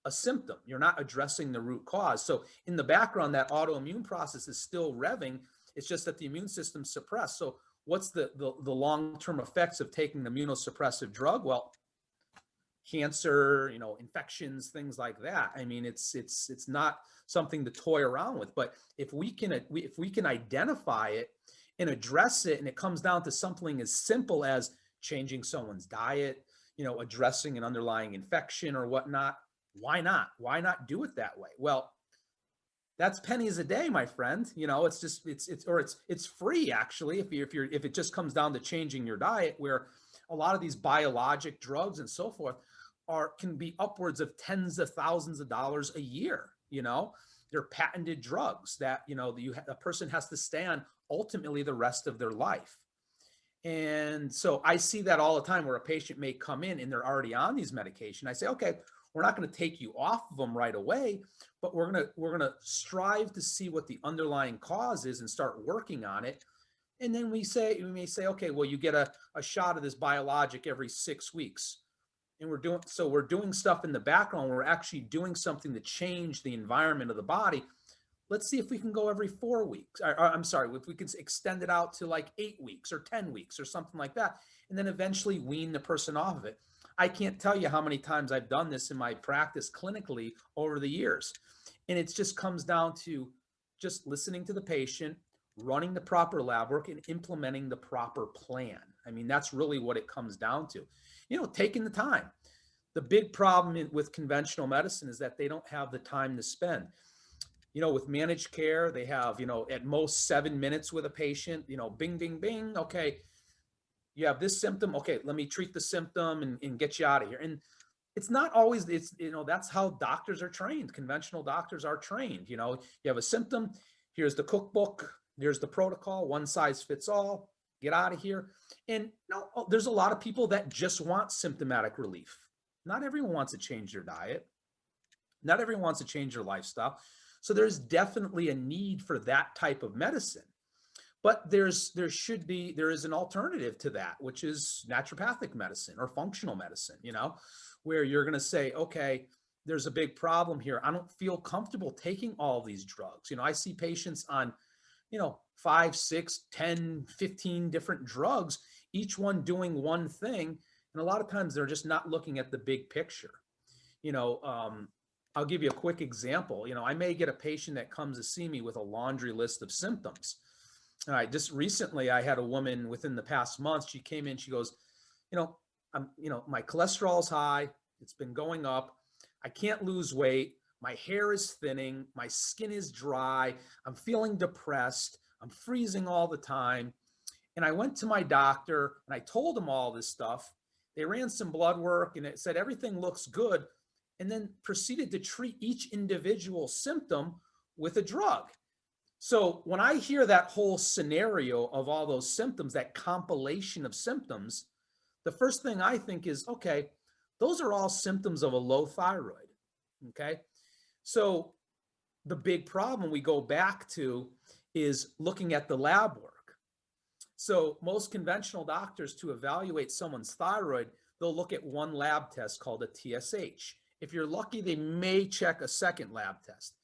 a symptom. You're not addressing the root cause. So in the background, that autoimmune process is still revving. It's just that the immune system's suppressed. So what's the long-term effects of taking the immunosuppressive drug? Well, cancer, infections, things like that. I mean, it's not something to toy around with. But if we can identify it and address it, and it comes down to something as simple as changing someone's diet, addressing an underlying infection or whatnot, why not? Why not do it that way? Well, that's pennies a day, my friend. It's free actually if it just comes down to changing your diet, where a lot of these biologic drugs and so forth can be upwards of tens of thousands of dollars a year. they're patented drugs that, a person has to stay on ultimately the rest of their life. And so I see that all the time where a patient may come in and they're already on these medication. I say, okay, we're not going to take you off of them right away, but we're going to strive to see what the underlying cause is and start working on it. And then we may say, okay, well, you get a shot of this biologic every 6 weeks. And we're doing stuff in the background. We're actually doing something to change the environment of the body. Let's see if we can go every 4 weeks. I'm sorry, if we can extend it out to like 8 weeks or 10 weeks or something like that, and then eventually wean the person off of it. I can't tell you how many times I've done this in my practice clinically over the years. And it just comes down to just listening to the patient, running the proper lab work, and implementing the proper plan. I mean, that's really what it comes down to. Taking the time. The big problem with conventional medicine is that they don't have the time to spend. With managed care, they have, at most 7 minutes with a patient, bing, bing, bing. Okay, you have this symptom. Okay, let me treat the symptom and get you out of here. And it's not always, that's how doctors are trained. Conventional doctors are trained. You have a symptom, here's the cookbook, here's the protocol, one size fits all, get out of here. And there's a lot of people that just want symptomatic relief. Not everyone wants to change their diet. Not everyone wants to change their lifestyle. So there's definitely a need for that type of medicine. But there is an alternative to that, which is naturopathic medicine or functional medicine, where you're going to say, okay, there's a big problem here. I don't feel comfortable taking all these drugs. I see patients on, 5, 6, 10, 15 different drugs, each one doing one thing. And a lot of times they're just not looking at the big picture. I'll give you a quick example. I may get a patient that comes to see me with a laundry list of symptoms. All right, just recently I had a woman within the past month. She came in, she goes, my cholesterol's high. It's been going up. I can't lose weight. My hair is thinning. My skin is dry. I'm feeling depressed. I'm freezing all the time. And I went to my doctor and I told him all this stuff. They ran some blood work and it said everything looks good, and then proceeded to treat each individual symptom with a drug. So when I hear that whole scenario of all those symptoms, that compilation of symptoms, the first thing I think is, okay, those are all symptoms of a low thyroid. Okay. So the big problem we go back to is looking at the lab work. So most conventional doctors, to evaluate someone's thyroid, they'll look at one lab test called a TSH. If you're lucky, they may check a second lab test.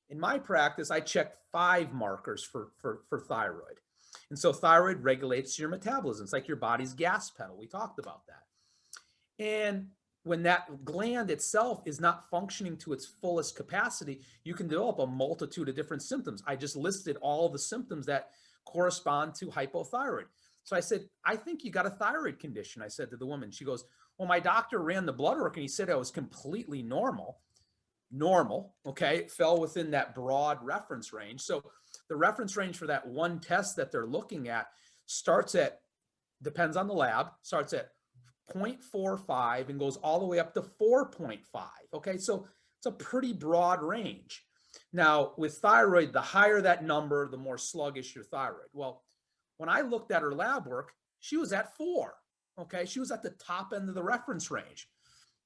In my practice, I check 5 markers for thyroid. And so thyroid regulates your metabolism. It's like your body's gas pedal. We talked about that. And when that gland itself is not functioning to its fullest capacity, you can develop a multitude of different symptoms. I just listed all the symptoms that correspond to hypothyroid. So I said, I think you got a thyroid condition. I said to the woman, she goes, well, my doctor ran the blood work and he said I was completely normal. Okay, it fell within that broad reference range. So the reference range for that one test that they're looking at depends on the lab, starts at 0.45 and goes all the way up to 4.5. Okay, so it's a pretty broad range. Now, with thyroid, the higher that number, the more sluggish your thyroid. Well, when I looked at her lab work, she was at 4. Okay, she was at the top end of the reference range,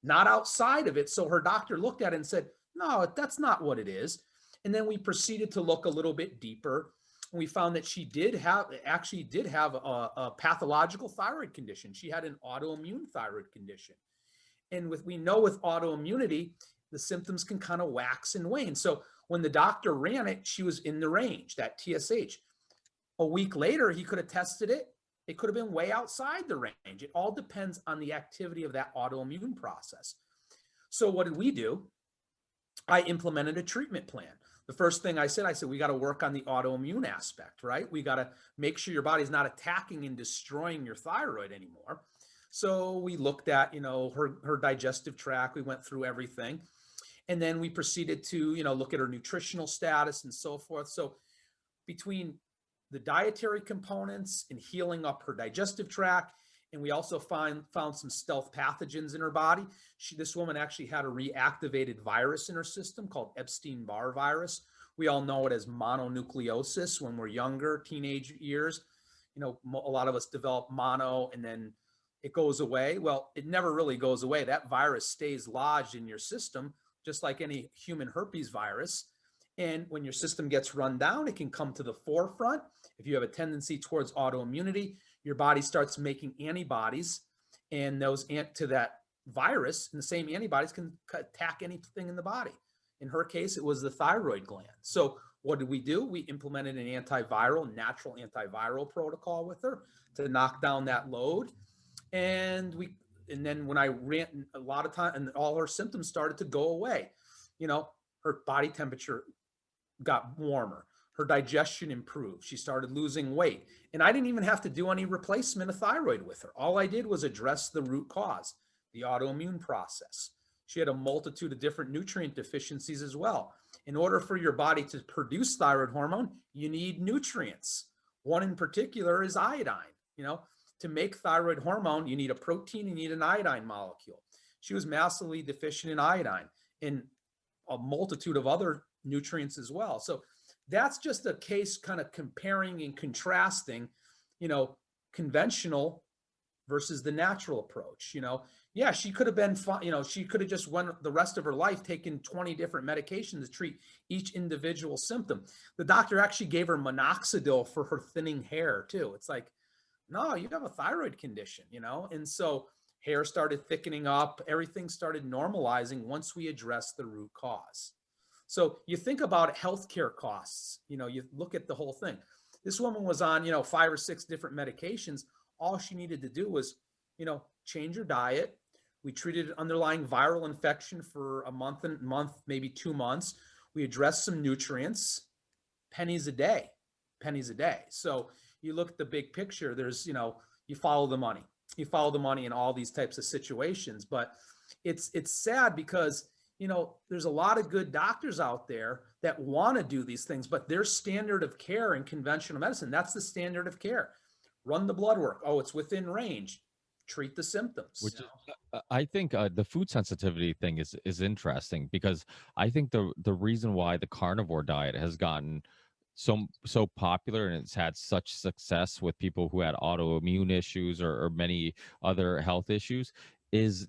not outside of it. So her doctor looked at it and said, no, that's not what it is. And then we proceeded to look a little bit deeper. And we found that she actually did have a pathological thyroid condition. She had an autoimmune thyroid condition. And we know with autoimmunity, the symptoms can kind of wax and wane. So when the doctor ran it, she was in the range, that TSH. A week later, he could have tested it. It could have been way outside the range. It all depends on the activity of that autoimmune process. So what did we do? I implemented a treatment plan. The first thing I said, we got to work on the autoimmune aspect, right? We got to make sure your body's not attacking and destroying your thyroid anymore. So we looked at, her digestive tract. We went through everything. And then we proceeded to, look at her nutritional status and so forth. So between the dietary components and healing up her digestive tract And we also found some stealth pathogens in her body. This woman actually had a reactivated virus in her system called Epstein-Barr virus. We all know it as mononucleosis when we're younger, teenage years. A lot of us develop mono and then it goes away. Well, it never really goes away. That virus stays lodged in your system, just like any human herpes virus. And when your system gets run down, it can come to the forefront. If you have a tendency towards autoimmunity, your body starts making antibodies, and those to that virus, and the same antibodies can attack anything in the body. In her case, it was the thyroid gland. So what did we do? We implemented an natural antiviral protocol with her to knock down that load. And then when I ran a lot of time, and all her symptoms started to go away. Her body temperature got warmer. Her digestion improved. She started losing weight. And I didn't even have to do any replacement of thyroid with her. All I did was address the root cause, the autoimmune process. She had a multitude of different nutrient deficiencies as well. In order for your body to produce thyroid hormone, you need nutrients. One in particular is iodine. To make thyroid hormone, you need a protein, you need an iodine molecule. She was massively deficient in iodine and a multitude of other nutrients as well. So that's just a case kind of comparing and contrasting, conventional versus the natural approach. Yeah, she could have been fine. She could have just went the rest of her life taking 20 different medications to treat each individual symptom. The doctor actually gave her minoxidil for her thinning hair too. It's like, no, you have a thyroid condition, and so hair started thickening up. Everything started normalizing once we addressed the root cause. So you think about healthcare costs, you look at the whole thing. This woman was on, 5 or 6 different medications. All she needed to do was, change her diet. We treated an underlying viral infection for a month, maybe 2 months. We addressed some nutrients, pennies a day. So you look at the big picture, there's, you follow the money in all these types of situations. But it's sad because, there's a lot of good doctors out there that want to do these things, but their standard of care in conventional medicine, that's the standard of care. Run the blood work. Oh, it's within range. Treat the symptoms. Which I think the food sensitivity thing is interesting, because I think the reason why the carnivore diet has gotten so popular and it's had such success with people who had autoimmune issues or many other health issues is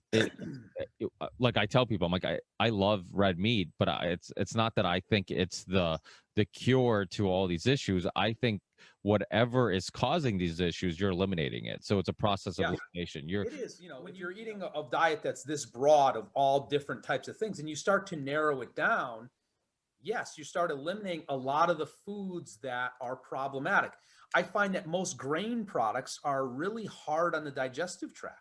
like I tell people, I'm like, I love red meat, but it's not that I think it's the cure to all these issues. I think whatever is causing these issues, you're eliminating it. So it's a process of elimination. It is, when you're eating a diet that's this broad of all different types of things, and you start to narrow it down, yes, you start eliminating a lot of the foods that are problematic. I find that most grain products are really hard on the digestive tract.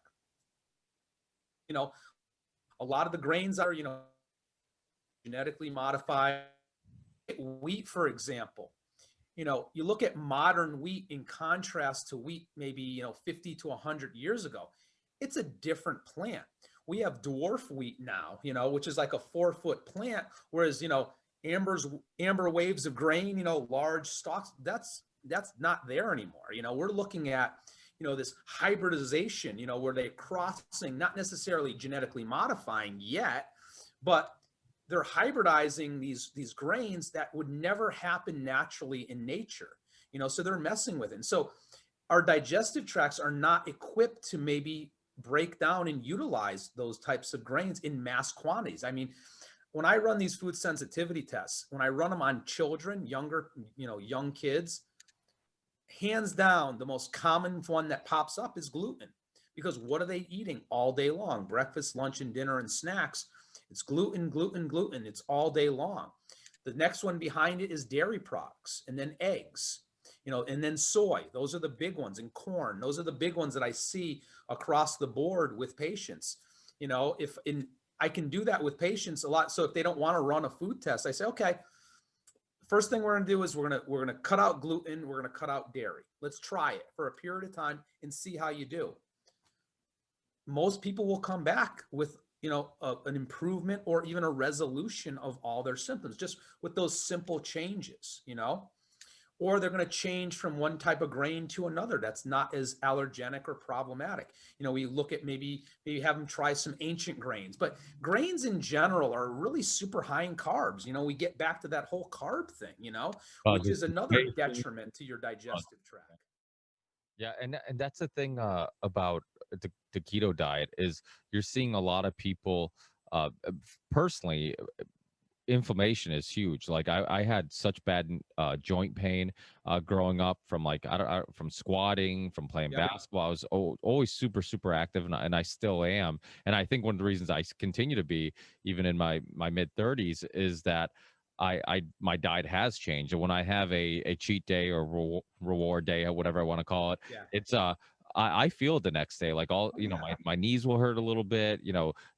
A lot of the grains are, genetically modified. Wheat, for example, you look at modern wheat in contrast to wheat maybe, 50 to 100 years ago. It's a different plant. We have dwarf wheat now, which is like a 4-foot plant, whereas, amber waves of grain, large stalks, that's not there anymore. We're looking at, this hybridization, where they're crossing, not necessarily genetically modifying yet, but they're hybridizing these grains that would never happen naturally in nature, so they're messing with it. And so our digestive tracts are not equipped to maybe break down and utilize those types of grains in mass quantities. I mean, when I run these food sensitivity tests, when I run them on children, young kids, hands down, the most common one that pops up is gluten. Because what are they eating all day long? Breakfast, lunch, and dinner and snacks. It's gluten, gluten, gluten. It's all day long. The next one behind it is dairy products, and then eggs, and then soy. Those are the big ones, and corn. Those are the big ones that I see across the board with patients. I can do that with patients a lot. So if they don't want to run a food test, I say, okay, first thing we're going to do is we're going to cut out gluten. We're going to cut out dairy. Let's try it for a period of time and see how you do. Most people will come back with, an improvement or even a resolution of all their symptoms, just with those simple changes, or they're going to change from one type of grain to another that's not as allergenic or problematic. We look at maybe have them try some ancient grains, but grains in general are really super high in carbs. We get back to that whole carb thing, which is Just another way too detriment to your much. digestive tract. Yeah, and that's the thing about the keto diet is you're seeing a lot of people personally inflammation is huge. Like I had such bad joint pain growing up from like from squatting, from playing Yep. basketball. I was always super active, and I still am. And I think one of the reasons I continue to be even in my mid 30s is that I my diet has changed. And when I have a cheat day or reward day or whatever I want to call it, Yeah. it's I feel it the next day. Like all, Oh, you know, yeah. my knees will hurt a little bit,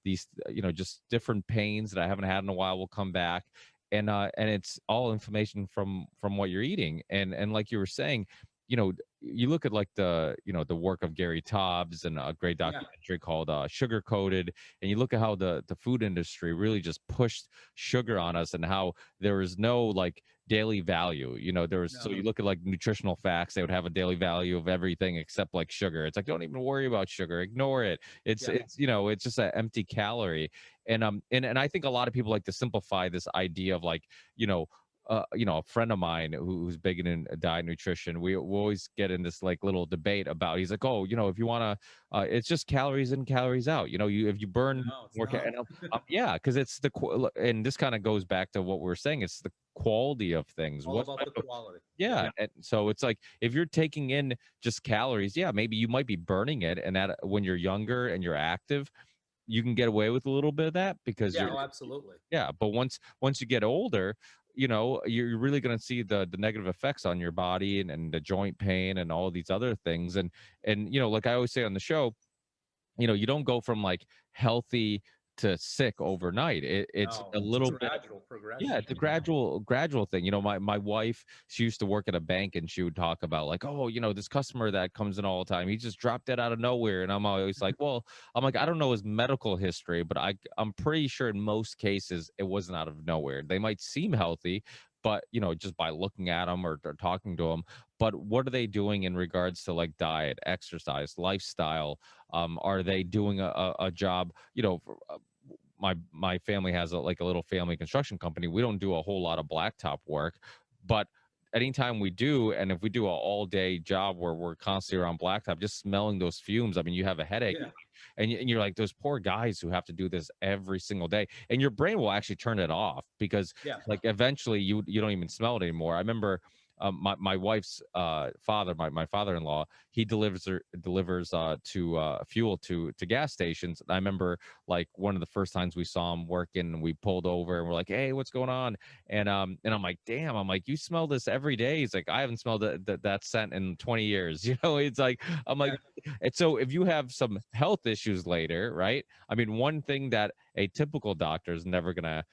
these, just different pains that I haven't had in a while will come back. And it's all inflammation from what you're eating. And like you were saying, you look at like the work of Gary Taubes and a great Yeah. documentary called Sugar Coated, and you look at how the food industry really just pushed sugar on us and how there is no like daily value. So No. you look at like nutritional facts, they would have a daily value of everything except like sugar. It's like, don't even worry about sugar, ignore it. It's Yeah. it's just an empty calorie. And I think a lot of people like to simplify this idea of like, a friend of mine who's big in diet nutrition, we always get in this like little debate about, he's like, oh, if you want to it's just calories in, calories out. If you burn No, it's more not. yeah, because it's and this kind of goes back to what we are saying, it's the quality of things. All What about type the of quality. Yep. Yeah, and so it's like if you're taking in just calories, yeah, maybe you might be burning it, and that when you're younger and you're active, you can get away with a little bit of that because Yeah. you're Oh, absolutely. yeah. But once you get older, you're really going to see the negative effects on your body and the joint pain and all these other things. And like I always say on the show, you don't go from like healthy to sick overnight. It's No, a it's a little bit. gradual Yeah, progression. it's a gradual thing. My wife, she used to work at a bank, and she would talk about like, oh, this customer that comes in all the time, he just dropped dead out of nowhere. And I'm always like, well, I'm like, I don't know his medical history, but I'm pretty sure in most cases it wasn't out of nowhere. They might seem healthy, but just by looking at them or talking to them. But what are they doing in regards to like diet, exercise, lifestyle? Are they doing a job? My family has like a little family construction company. We don't do a whole lot of blacktop work, but anytime we do, and if we do an all day job where we're constantly around blacktop, just smelling those fumes, I mean, you have a headache. Yeah. And you're like, those poor guys who have to do this every single day, and your brain will actually turn it off because Yeah. like eventually you don't even smell it anymore. I remember my wife's father, my father-in-law, he delivers to fuel to gas stations. I remember like one of the first times we saw him working, we pulled over and we're like, hey, what's going on? And I'm like, damn, I'm like, you smell this every day? He's like, I haven't smelled that scent in 20 years. It's like, I'm like, Yeah. and so if you have some health issues later, right? I mean, one thing that a typical doctor is never gonna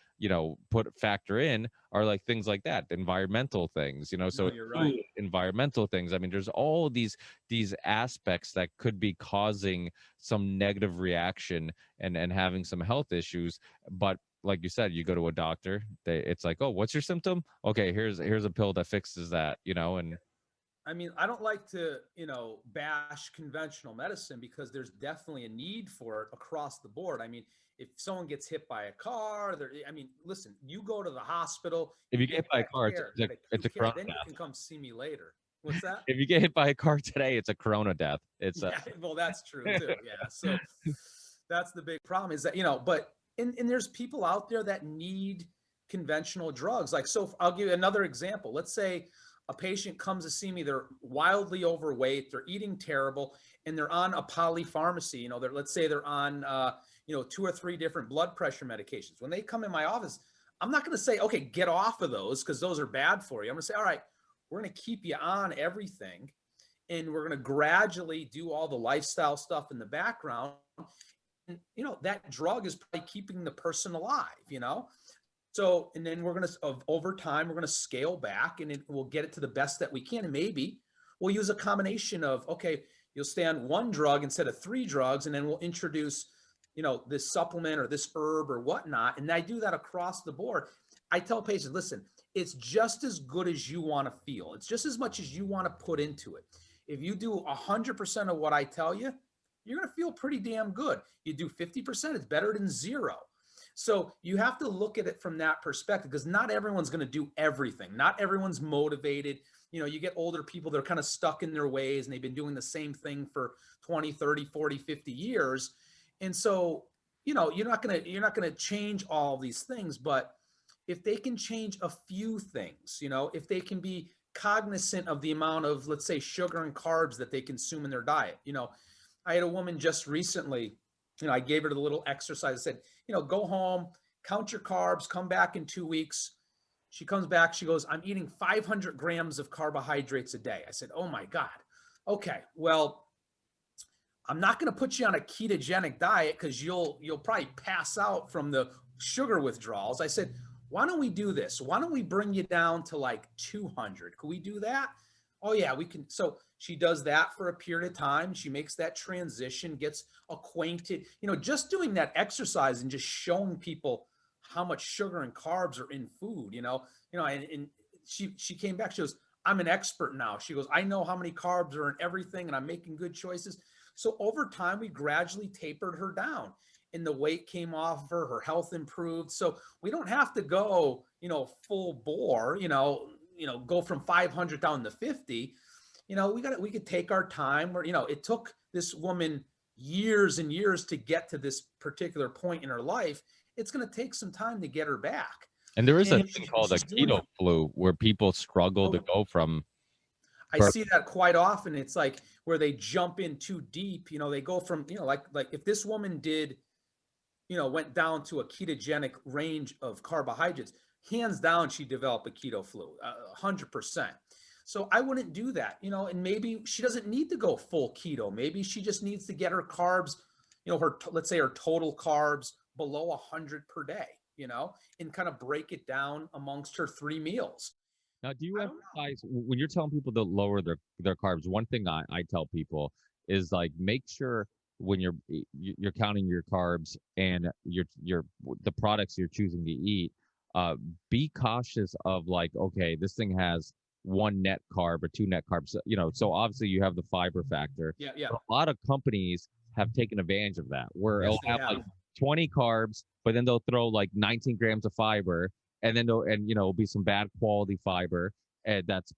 put factor in are like things like that, environmental things, No, so you're food, right. environmental things. I mean, there's all these aspects that could be causing some negative reaction and having some health issues. But like you said, you go to a doctor, it's like, oh, what's your symptom? Okay, here's a pill that fixes that, and I mean, I don't like to, bash conventional medicine because there's definitely a need for it across the board. I mean, if someone gets hit by a car, I mean, listen, you go to the hospital, if you you get hit get by a that car, care, that it's acute a care, corona then you can death. come see me later. What's that? If you get hit by a car today, it's a corona death. It's Yeah, well, that's true too. Yeah. So that's the big problem is that, but and there's people out there that need conventional drugs. Like, so I'll give you another example. Let's say a patient comes to see me, they're wildly overweight, they're eating terrible, and they're on a polypharmacy. Let's say they're on, 2 or 3 different blood pressure medications. When they come in my office, I'm not going to say, okay, get off of those because those are bad for you. I'm going to say, all right, we're going to keep you on everything, and we're going to gradually do all the lifestyle stuff in the background. And, that drug is probably keeping the person alive. So, and then we're going to, over time, we're going to scale back, and we'll get it to the best that we can. And maybe we'll use a combination of, okay, you'll stay on one drug instead of 3 drugs, and then we'll introduce, this supplement or this herb or whatnot. And I do that across the board. I tell patients, listen, it's just as good as you want to feel. It's just as much as you want to put into it. If you do 100% of what I tell you, you're going to feel pretty damn good. You do 50%, it's better than zero. So you have to look at it from that perspective, because not everyone's going to do everything. Not everyone's motivated. You know, you get older people that are kind of stuck in their ways and they've been doing the same thing for 20, 30, 40, 50 years. And so, you know, you're not going to change all these things, but if they can change a few things, you know, if they can be cognizant of the amount of, let's say, sugar and carbs that they consume in their diet. You know, I had a woman just recently, you know, I gave her the little exercise. I said, you know, go home, count your carbs, come back in 2 weeks. She comes back, she goes, I'm eating 500 grams of carbohydrates a day. I said, oh my God. Okay, well, I'm not going to put you on a ketogenic diet because you'll probably pass out from the sugar withdrawals. I said, why don't we do this? Why don't we bring you down to like 200? Could we do that? Oh yeah, we can. So she does that for a period of time. She makes that transition, gets acquainted, you know, just doing that exercise and just showing people how much sugar and carbs are in food, and she came back. She goes, I'm an expert now. She goes, I know how many carbs are in everything and I'm making good choices. So over time, we gradually tapered her down and the weight came off of her health improved. So we don't have to go, full bore, go from 500 down to 50. We could take our time where, it took this woman years and years to get to this particular point in her life. It's going to take some time to get her back. And there is a thing called a keto flu where people struggle to go from. I see that quite often. It's like where they jump in too deep, they go from, like if this woman went down to a ketogenic range of carbohydrates, hands down, she developed a keto flu, 100%. So I wouldn't do that, and maybe she doesn't need to go full keto. Maybe she just needs to get her carbs, let's say her total carbs below 100 per day, and kind of break it down amongst her 3 meals. Now, do you emphasize when you're telling people to lower their carbs? One thing I tell people is like, make sure when you're counting your carbs and the products you're choosing to eat, be cautious of like, okay, this thing has 1 net carb or 2 net carbs, so obviously you have the fiber factor. Yeah. But a lot of companies have taken advantage of that, where it'll have like 20 carbs, but then they'll throw like 19 grams of fiber, and then it'll be some bad quality fiber, and that's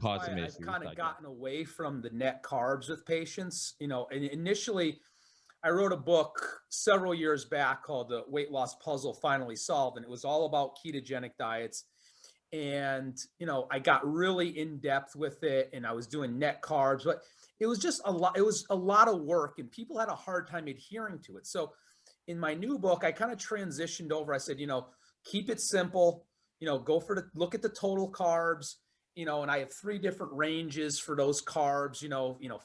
cause some issues. I've kind of gotten away from the net carbs with patients. And initially, I wrote a book several years back called The Weight Loss Puzzle Finally Solved, and it was all about ketogenic diets. And I got really in depth with it, and I was doing net carbs, but it was just a lot. It was a lot of work, and people had a hard time adhering to it. So in my new book, I kind of transitioned over. I said, keep it simple, look at the total carbs, and I have 3 different ranges for those carbs,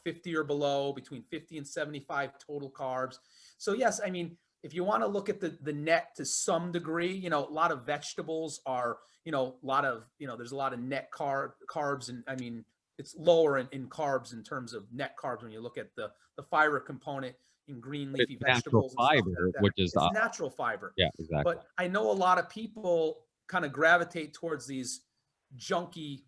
50 or below, between 50 and 75 total carbs. So yes, I mean, if you want to look at the net to some degree, a lot of vegetables are, there's a lot of net carbs. And I mean, it's lower in carbs in terms of net carbs when you look at the fiber component in green leafy vegetables. Fiber, like which is natural fiber. Yeah, exactly. But I know a lot of people kind of gravitate towards these junky,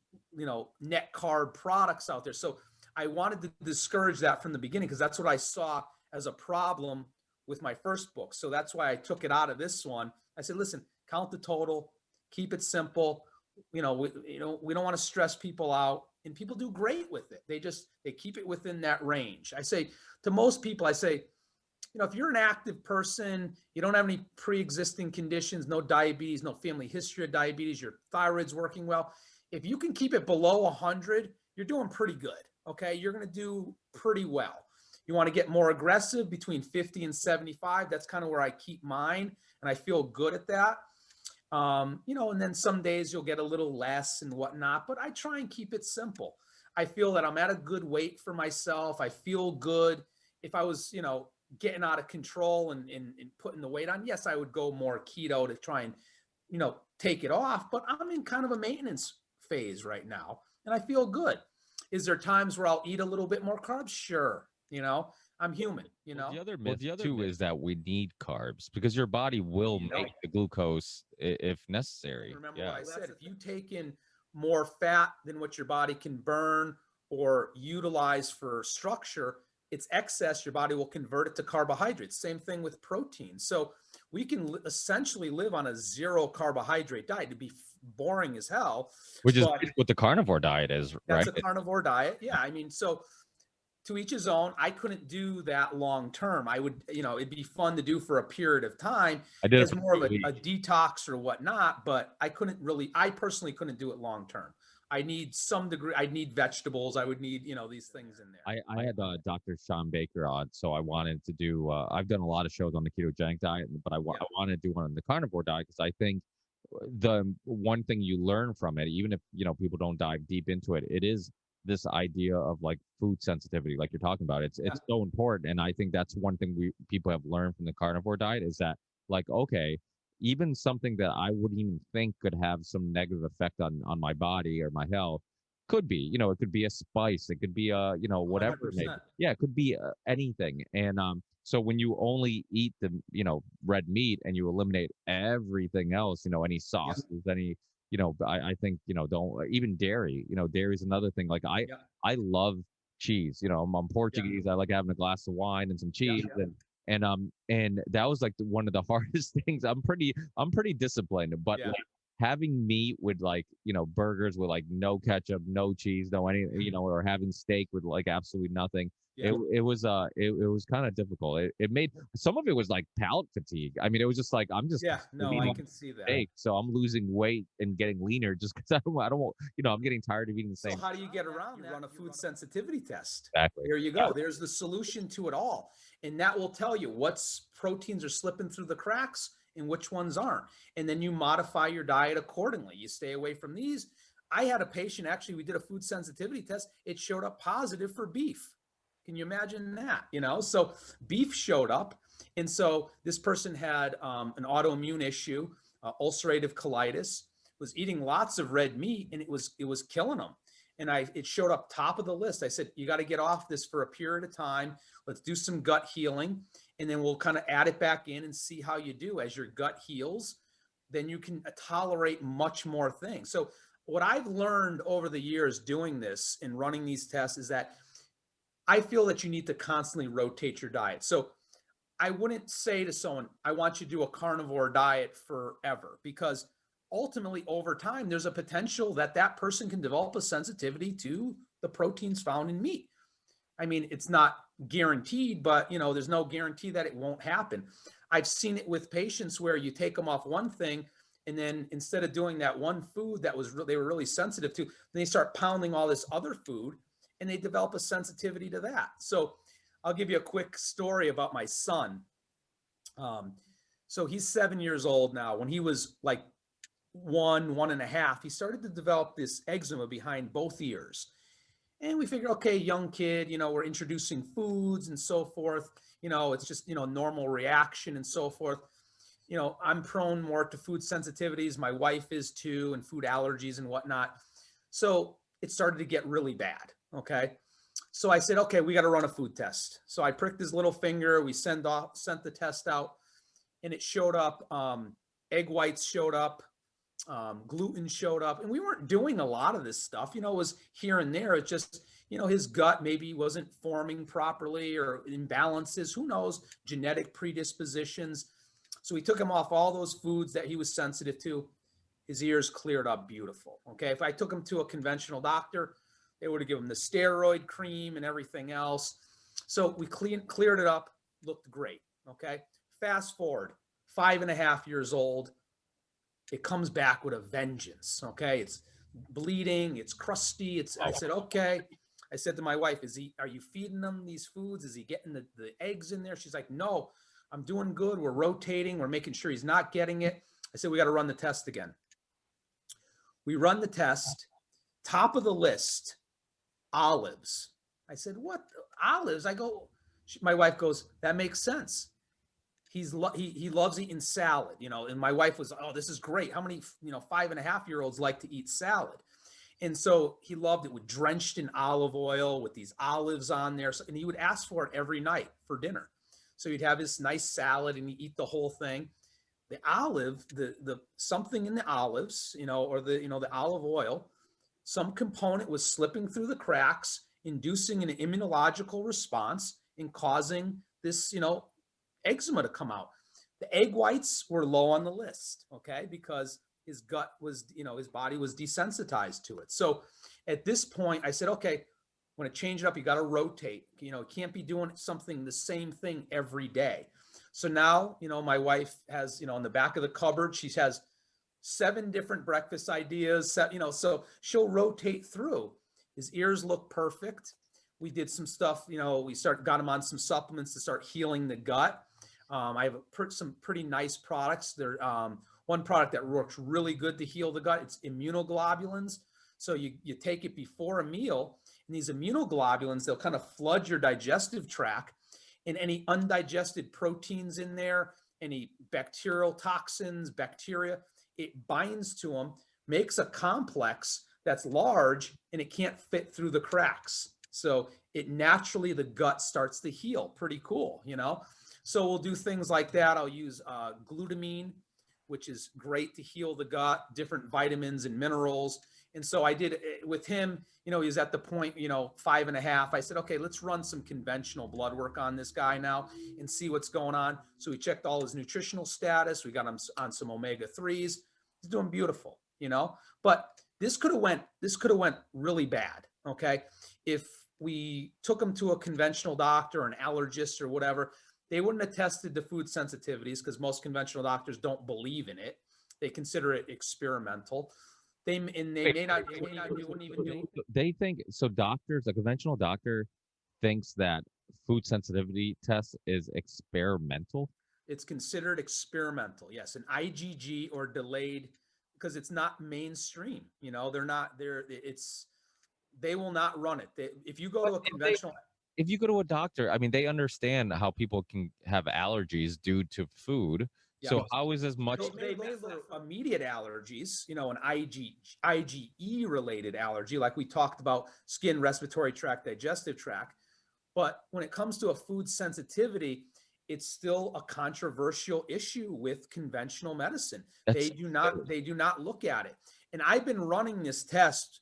net carb products out there. So I wanted to discourage that from the beginning, because that's what I saw as a problem with my first book. So that's why I took it out of this one. I said, listen, count the total, keep it simple. We don't want to stress people out, and people do great with it. They keep it within that range. I say to most people, if you're an active person, you don't have any pre-existing conditions, no diabetes, no family history of diabetes, your thyroid's working well. If you can keep it below 100, you're doing pretty good. Okay. You're going to do pretty well. You want to get more aggressive between 50 and 75. That's kind of where I keep mine, and I feel good at that. And then some days you'll get a little less and whatnot, but I try and keep it simple. I feel that I'm at a good weight for myself. I feel good. If I was, getting out of control and putting the weight on, yes, I would go more keto to try and, take it off, but I'm in kind of a maintenance phase right now, and I feel good. Is there times where I'll eat a little bit more carbs? Sure. I'm human, Well, the other myth too is myth, that we need carbs because your body will you make don't. the glucose if necessary. Remember what Yeah. I said. If you take in more fat than what your body can burn or utilize for structure, it's excess. Your body will convert it to carbohydrates. Same thing with protein. So we can essentially live on a zero carbohydrate diet. It'd be boring as hell, Which is but what the carnivore diet is, that's right? a carnivore diet. Yeah. I mean, so to each his own. I couldn't do that long term. I would, it'd be fun to do for a period of time I did it as for more of 2 weeks. a detox or whatnot, but I personally couldn't do it long term. I need some degree, I need vegetables. I would need, these things in there. I had Dr. Sean Baker on, so I wanted to do. I've done a lot of shows on the ketogenic diet, but Yeah. I wanted to do one on the carnivore diet because I think the one thing you learn from it, even if people don't dive deep into it, it is this idea of like food sensitivity, like you're talking about. It's so important, and I think that's one thing we people have learned from the carnivore diet is that like okay, even something that I wouldn't even think could have some negative effect on my body or my health could be, it could be a spice, it could be a, whatever it may be. 100%. Yeah, it could be anything. And so when you only eat the, red meat and you eliminate everything else, any sauces, any, I think, don't even dairy, dairy is another thing. Like Yeah. I love cheese, I'm Portuguese. I like having a glass of wine and some cheese and that was like one of the hardest things. I'm pretty disciplined, but Yeah. like, having meat with like burgers with like no ketchup, no cheese, no any or having steak with like absolutely nothing. Yeah. It was kind of difficult. It made some of it was like palate fatigue. I mean, it was just like I'm just Yeah. No, I eating can see that. steak, so I'm losing weight and getting leaner just because I don't want I'm getting tired of eating the So same. how do you get around that? Run a food sensitivity test. Exactly. There you go. There's the solution to it all. And that will tell you what's proteins are slipping through the cracks and which ones aren't. And then you modify your diet accordingly. You stay away from these. I had a patient, actually, we did a food sensitivity test. It showed up positive for beef. Can you imagine that? So beef showed up. And so this person had an autoimmune issue, ulcerative colitis, was eating lots of red meat, and it was killing them. And it showed up top of the list. I said, you got to get off this for a period of time. Let's do some gut healing, and then we'll kind of add it back in and see how you do. As your gut heals, then you can tolerate much more things. So what I've learned over the years doing this and running these tests is that I feel that you need to constantly rotate your diet. So I wouldn't say to someone, I want you to do a carnivore diet forever, because ultimately over time, there's a potential that that person can develop a sensitivity to the proteins found in meat. I mean, it's not guaranteed, but there's no guarantee that it won't happen. I've seen it with patients where you take them off one thing, and then instead of doing that one food that they were really sensitive to, then they start pounding all this other food, and they develop a sensitivity to that. So I'll give you a quick story about my son. So he's 7 years old now. When he was like 1.5, he started to develop this eczema behind both ears. And we figured, okay, young kid, we're introducing foods and so forth. It's just, normal reaction and so forth. I'm prone more to food sensitivities. My wife is too, and food allergies and whatnot. So it started to get really bad. Okay. So I said, okay, we got to run a food test. So I pricked his little finger. We sent the test out, and it showed up. Egg whites showed up. Gluten showed up, and we weren't doing a lot of this stuff. It was here and there. It just, his gut maybe wasn't forming properly, or imbalances, who knows, genetic predispositions. So we took him off all those foods that he was sensitive to. His ears cleared up beautiful. Okay. If I took him to a conventional doctor, they would have given him the steroid cream and everything else. So we cleared it up, looked great. Okay. Fast forward, 5.5 years old. It comes back with a vengeance. Okay. It's bleeding. It's crusty. I said, okay. I said to my wife, are you feeding him these foods? Is he getting the eggs in there? She's like, no, I'm doing good. We're rotating. We're making sure he's not getting it. I said, we got to run the test again. We run the test. Top of the list, olives. I said, what? Olives? My wife goes, that makes sense. He loves eating salad, and my wife was, oh, this is great. How many, 5.5-year-olds like to eat salad? And so he loved it, with drenched in olive oil with these olives on there. And he would ask for it every night for dinner. So he'd have his nice salad and he'd eat the whole thing. The olive, the something in the olives, or the olive oil, some component was slipping through the cracks, inducing an immunological response and causing this, eczema to come out. The egg whites were low on the list, okay, because his gut was, his body was desensitized to it. So at this point, I said, okay, I'm going to change it up. You got to rotate. You can't be doing something, the same thing every day. So now, my wife has, in the back of the cupboard, she has 7 different breakfast ideas, so she'll rotate through. His ears look perfect. We did some stuff, got him on some supplements to start healing the gut. I have some pretty nice products. There, one product that works really good to heal the gut, it's immunoglobulins. So you take it before a meal, and these immunoglobulins, they'll kind of flood your digestive tract, and any undigested proteins in there, any bacterial toxins, bacteria, it binds to them, makes a complex that's large, and it can't fit through the cracks. So it naturally, the gut starts to heal. Pretty cool, So we'll do things like that. I'll use glutamine, which is great to heal the gut, different vitamins and minerals. And so I did it with him. He's at the point, 5.5. I said, okay, let's run some conventional blood work on this guy now and see what's going on. So we checked all his nutritional status. We got him on some omega-3s. He's doing beautiful, but this could have went really bad. Okay. If we took him to a conventional doctor or an allergist or whatever, they wouldn't have tested the food sensitivities, because most conventional doctors don't believe in it. They consider it experimental. They wouldn't even do. They think so. Doctors, a conventional doctor, thinks that food sensitivity test is experimental. It's considered experimental, yes, an IgG or delayed, because it's not mainstream. They will not run it. If you go to a conventional. If you go to a doctor, I mean, they understand how people can have allergies due to food. Yeah. So how is as much? They look for immediate allergies, an IgE related allergy, like we talked about, skin, respiratory tract, digestive tract. But when it comes to a food sensitivity, it's still a controversial issue with conventional medicine. They do not look at it. And I've been running this test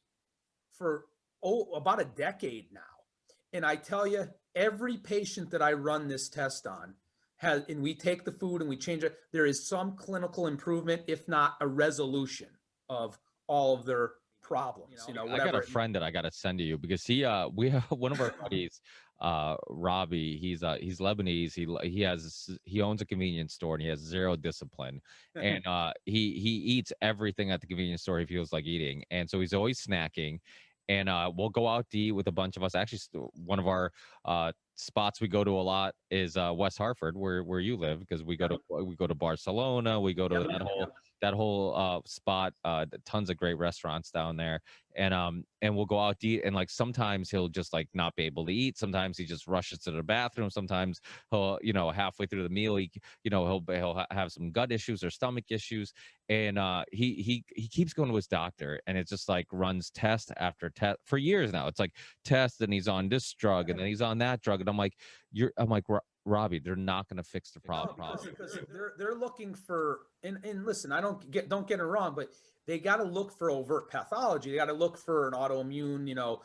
for about a decade now. And I tell you, every patient that I run this test on and we take the food and we change it, there is some clinical improvement, if not a resolution of all of their problems. I got a friend that I got to send to you, because we have one of our buddies, Robbie. He's Lebanese. He owns a convenience store, and he has zero discipline, and he eats everything at the convenience store he feels like eating, and so he's always snacking. And we'll go out to eat with a bunch of us. Actually, one of our spots we go to a lot is West Hartford, where you live, because we go to Barcelona. We go to that whole spot. Tons of great restaurants down there, and we'll go out to eat. And like sometimes he'll just like not be able to eat. Sometimes he just rushes to the bathroom. Sometimes he'll halfway through the meal he'll have some gut issues or stomach issues. And he keeps going to his doctor, and it just like runs test after test for years now. It's like test, and he's on this drug, and then he's on that drug, and I'm like, Robbie, they're not going to fix the problem. Because they're looking for, and listen, don't get it wrong, but they got to look for overt pathology. They got to look for an autoimmune,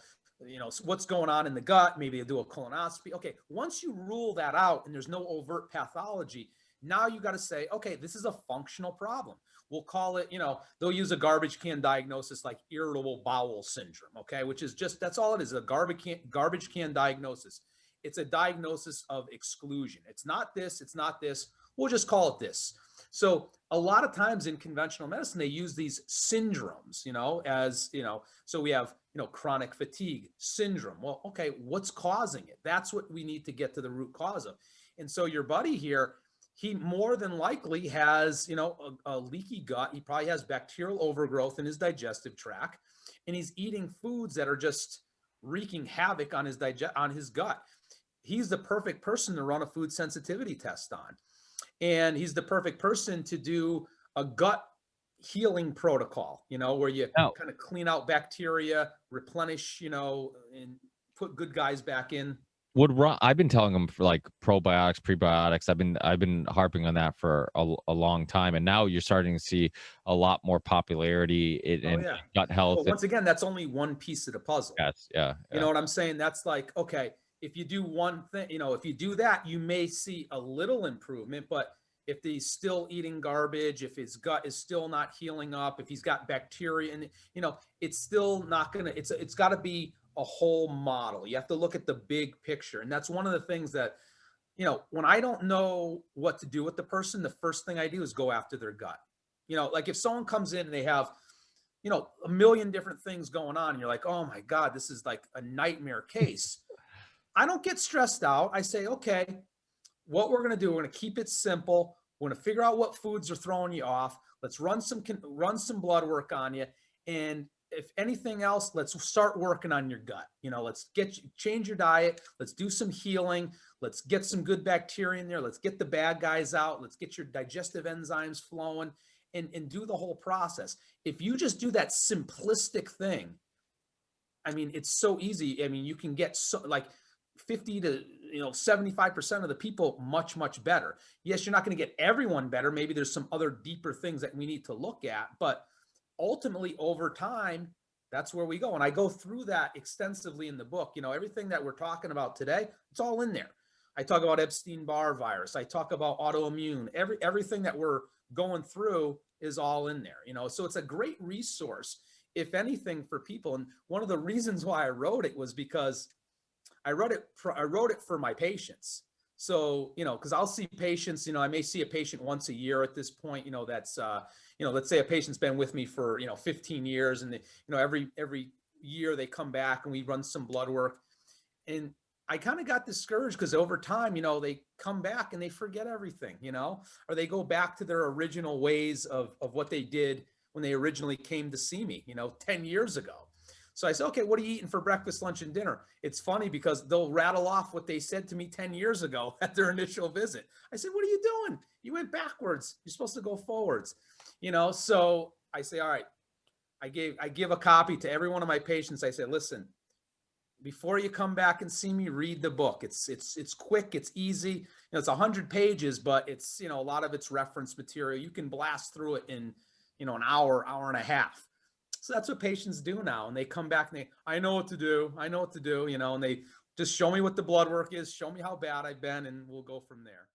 what's going on in the gut. Maybe they do a colonoscopy. Okay, once you rule that out and there's no overt pathology, now you got to say, okay, this is a functional problem. We'll call it, they'll use a garbage can diagnosis like irritable bowel syndrome, okay, which is that's all it is, a garbage can diagnosis. It's a diagnosis of exclusion. It's not this, we'll just call it this. So a lot of times in conventional medicine, they use these syndromes, so we have, chronic fatigue syndrome. Well, okay, what's causing it? That's what we need to get to the root cause of. And so your buddy here, he more than likely has, a leaky gut. He probably has bacterial overgrowth in his digestive tract, and he's eating foods that are just wreaking havoc on his gut. He's the perfect person to run a food sensitivity test on. And he's the perfect person to do a gut healing protocol, where you Now, kind of clean out bacteria, replenish, and put good guys back in. I've been telling them for like probiotics, prebiotics. I've been harping on that for a long time, and now you're starting to see a lot more popularity Oh in yeah. gut health. But once again, that's only one piece of the puzzle. Yes, yeah, You yeah. know what I'm saying? That's like, okay, if you do one thing, if you do that, you may see a little improvement, but if he's still eating garbage, if his gut is still not healing up, if he's got bacteria and it's still not gonna, it's gotta be a whole model. You have to look at the big picture. And that's one of the things that, when I don't know what to do with the person, the first thing I do is go after their gut. Like if someone comes in and they have a million different things going on. And you're like, oh my God, this is like a nightmare case. I don't get stressed out. I say, okay, what we're going to do, we're going to keep it simple. We're going to figure out what foods are throwing you off. Let's run some blood work on you. And if anything else, let's start working on your gut. Let's change your diet. Let's do some healing. Let's get some good bacteria in there. Let's get the bad guys out. Let's get your digestive enzymes flowing and do the whole process. If you just do that simplistic thing, I mean, it's so easy. I mean, you can get like 50 to 75% of the people much, much better. Yes, you're not going to get everyone better. Maybe there's some other deeper things that we need to look at, but ultimately over time, that's where we go. And I go through that extensively in the book. Everything that we're talking about today, it's all in there. I talk about Epstein-Barr virus. I talk about autoimmune. Everything that we're going through is all in there. So it's a great resource, if anything, for people. And one of the reasons why I wrote it was because I wrote it for my patients. So, because I'll see patients, I may see a patient once a year at this point, that's, let's say a patient's been with me for, 15 years and, every year they come back and we run some blood work. And I kind of got discouraged because over time, they come back and they forget everything, or they go back to their original ways of what they did when they originally came to see me, 10 years ago. So I said, okay, what are you eating for breakfast, lunch, and dinner? It's funny because they'll rattle off what they said to me 10 years ago at their initial visit. I said, what are you doing? You went backwards. You're supposed to go forwards. So I say, all right, I give a copy to every one of my patients. I say, listen, before you come back and see me, read the book. It's quick, it's easy. It's 100 pages, but it's, a lot of it's reference material. You can blast through it in, an hour and a half. So that's what patients do now. And they come back and I know what to do, and they just show me what the blood work is, show me how bad I've been, and we'll go from there.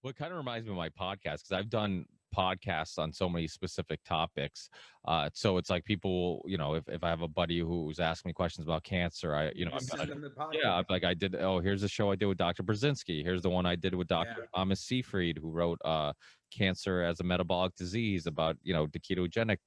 Well, it kind of reminds me of my podcast because I've done podcasts on so many specific topics. So it's like people, if I have a buddy who's asking me questions about cancer, You just send them the podcast. yeah, like I did. Oh, here's a show I did with Dr. Brzezinski. Here's the one I did with Dr. Yeah. Thomas Seyfried, who wrote Cancer as a Metabolic Disease, about, the ketogenic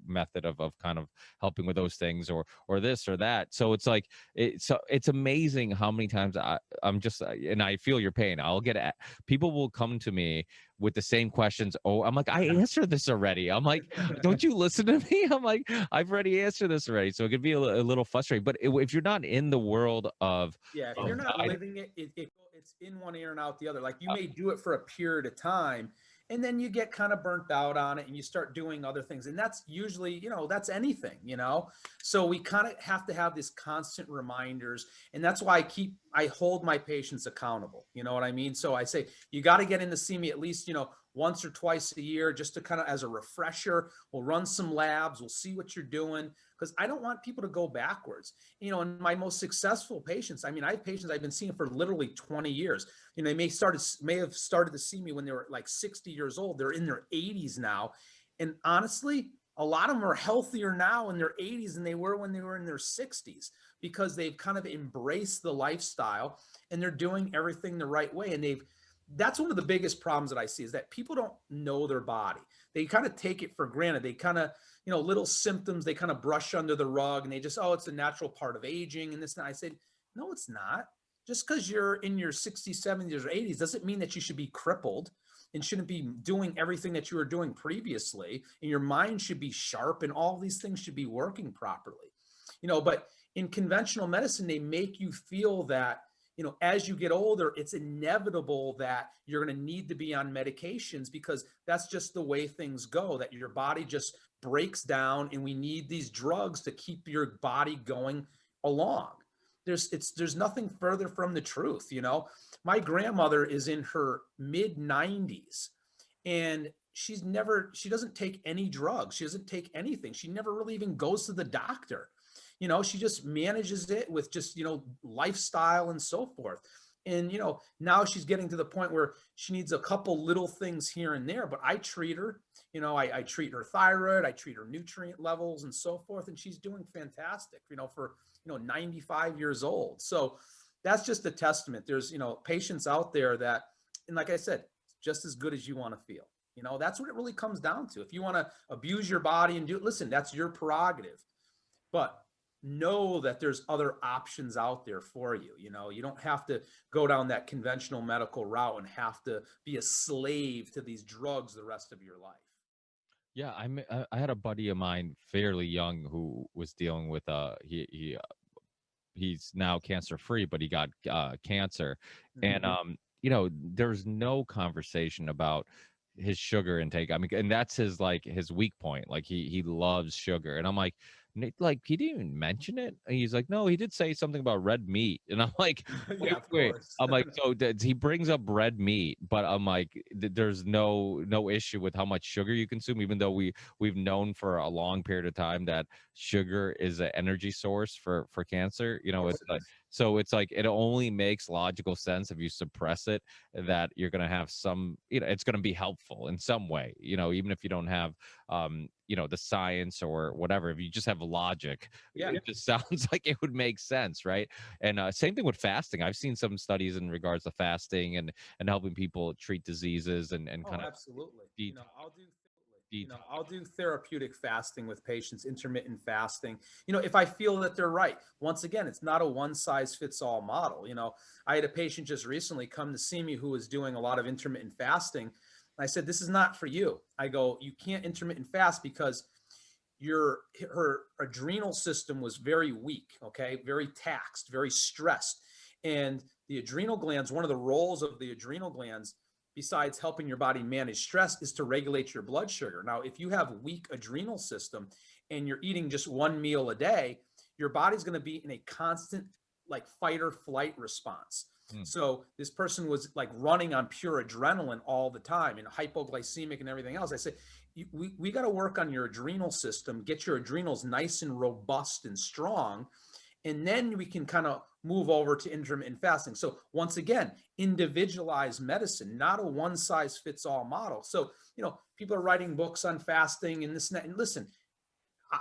method of kind of helping with those things, or this or that. So it's like, it's amazing how many times I'm just, and I feel your pain. I'll get people will come to me with the same questions. Oh, I'm like, I answered this already. I'm like, don't you listen to me? I'm like, I've already answered this already. So it could be a little frustrating. But if you're not in the world of, if you're not living it, it's in one ear and out the other. Like you may do it for a period of time, and then you get kind of burnt out on it and you start doing other things. And that's usually, that's anything, so we kind of have to have this constant reminders. And that's why I hold my patients accountable. You know what I mean? So I say, you got to get in to see me at least, once or twice a year, just to kind of as a refresher. We'll run some labs. We'll see what you're doing, because I don't want people to go backwards. And my most successful patients, I mean, I have patients I've been seeing for literally 20 years. They may have started to see me when they were like 60 years old. They're in their 80s now. And honestly, a lot of them are healthier now in their 80s than they were when they were in their 60s, because they've kind of embraced the lifestyle and they're doing everything the right way. And that's one of the biggest problems that I see, is that people don't know their body. They kind of take it for granted. They kind of, little symptoms, they kind of brush under the rug and they just, oh, it's a natural part of aging and this. And I said, no, it's not. Just because you're in your 60s, 70s, or 80s doesn't mean that you should be crippled and shouldn't be doing everything that you were doing previously. And your mind should be sharp and all these things should be working properly. But in conventional medicine, they make you feel that, as you get older, it's inevitable that you're going to need to be on medications, because that's just the way things go, that your body just breaks down, and we need these drugs to keep your body going along. There's nothing further from the truth. My grandmother is in her mid 90s, and she doesn't take any drugs. She doesn't take anything. She never really even goes to the doctor. She just manages it with just, lifestyle and so forth. And, now she's getting to the point where she needs a couple little things here and there, but I treat her, I treat her thyroid, I treat her nutrient levels and so forth. And she's doing fantastic, for, 95 years old. So that's just a testament. There's, patients out there that, and like I said, just as good as you want to feel. That's what it really comes down to. If you want to abuse your body and listen, that's your prerogative. But know that there's other options out there for you. You don't have to go down that conventional medical route and have to be a slave to these drugs the rest of your life. Yeah, I had a buddy of mine fairly young who was dealing with he's now cancer free, but he got cancer. And there's no conversation about his sugar intake. I mean, and that's his weak point. Like he loves sugar. And I'm like he didn't even mention it. And he's like, no, he did say something about red meat. And I'm like, Yeah, of wait. course. I'm like, so he brings up red meat, but I'm like, there's no issue with how much sugar you consume, even though we've known for a long period of time that sugar is an energy source for cancer. It's like, so it's like it only makes logical sense if you suppress it, that you're going to have some, it's going to be helpful in some way, even if you don't have the science or whatever. If you just have logic, it just sounds like it would make sense, right? And same thing with fasting. I've seen some studies in regards to fasting and helping people treat diseases and kind of absolutely. I'll do therapeutic fasting with patients, intermittent fasting, if I feel that they're right. Once again, it's not a one size fits all model. I had a patient just recently come to see me who was doing a lot of intermittent fasting. I said, this is not for you. I go, you can't intermittent fast because her adrenal system was very weak, okay, very taxed, very stressed. And the adrenal glands, one of the roles of the adrenal glands, besides helping your body manage stress, is to regulate your blood sugar. Now, if you have weak adrenal system and you're eating just one meal a day, your body's going to be in a constant fight or flight response. So this person was running on pure adrenaline all the time and hypoglycemic and everything else. I said, we got to work on your adrenal system, get your adrenals nice and robust and strong. And then we can kind of move over to intermittent fasting. So once again, individualized medicine, not a one size fits all model. So, people are writing books on fasting and this and that. And listen,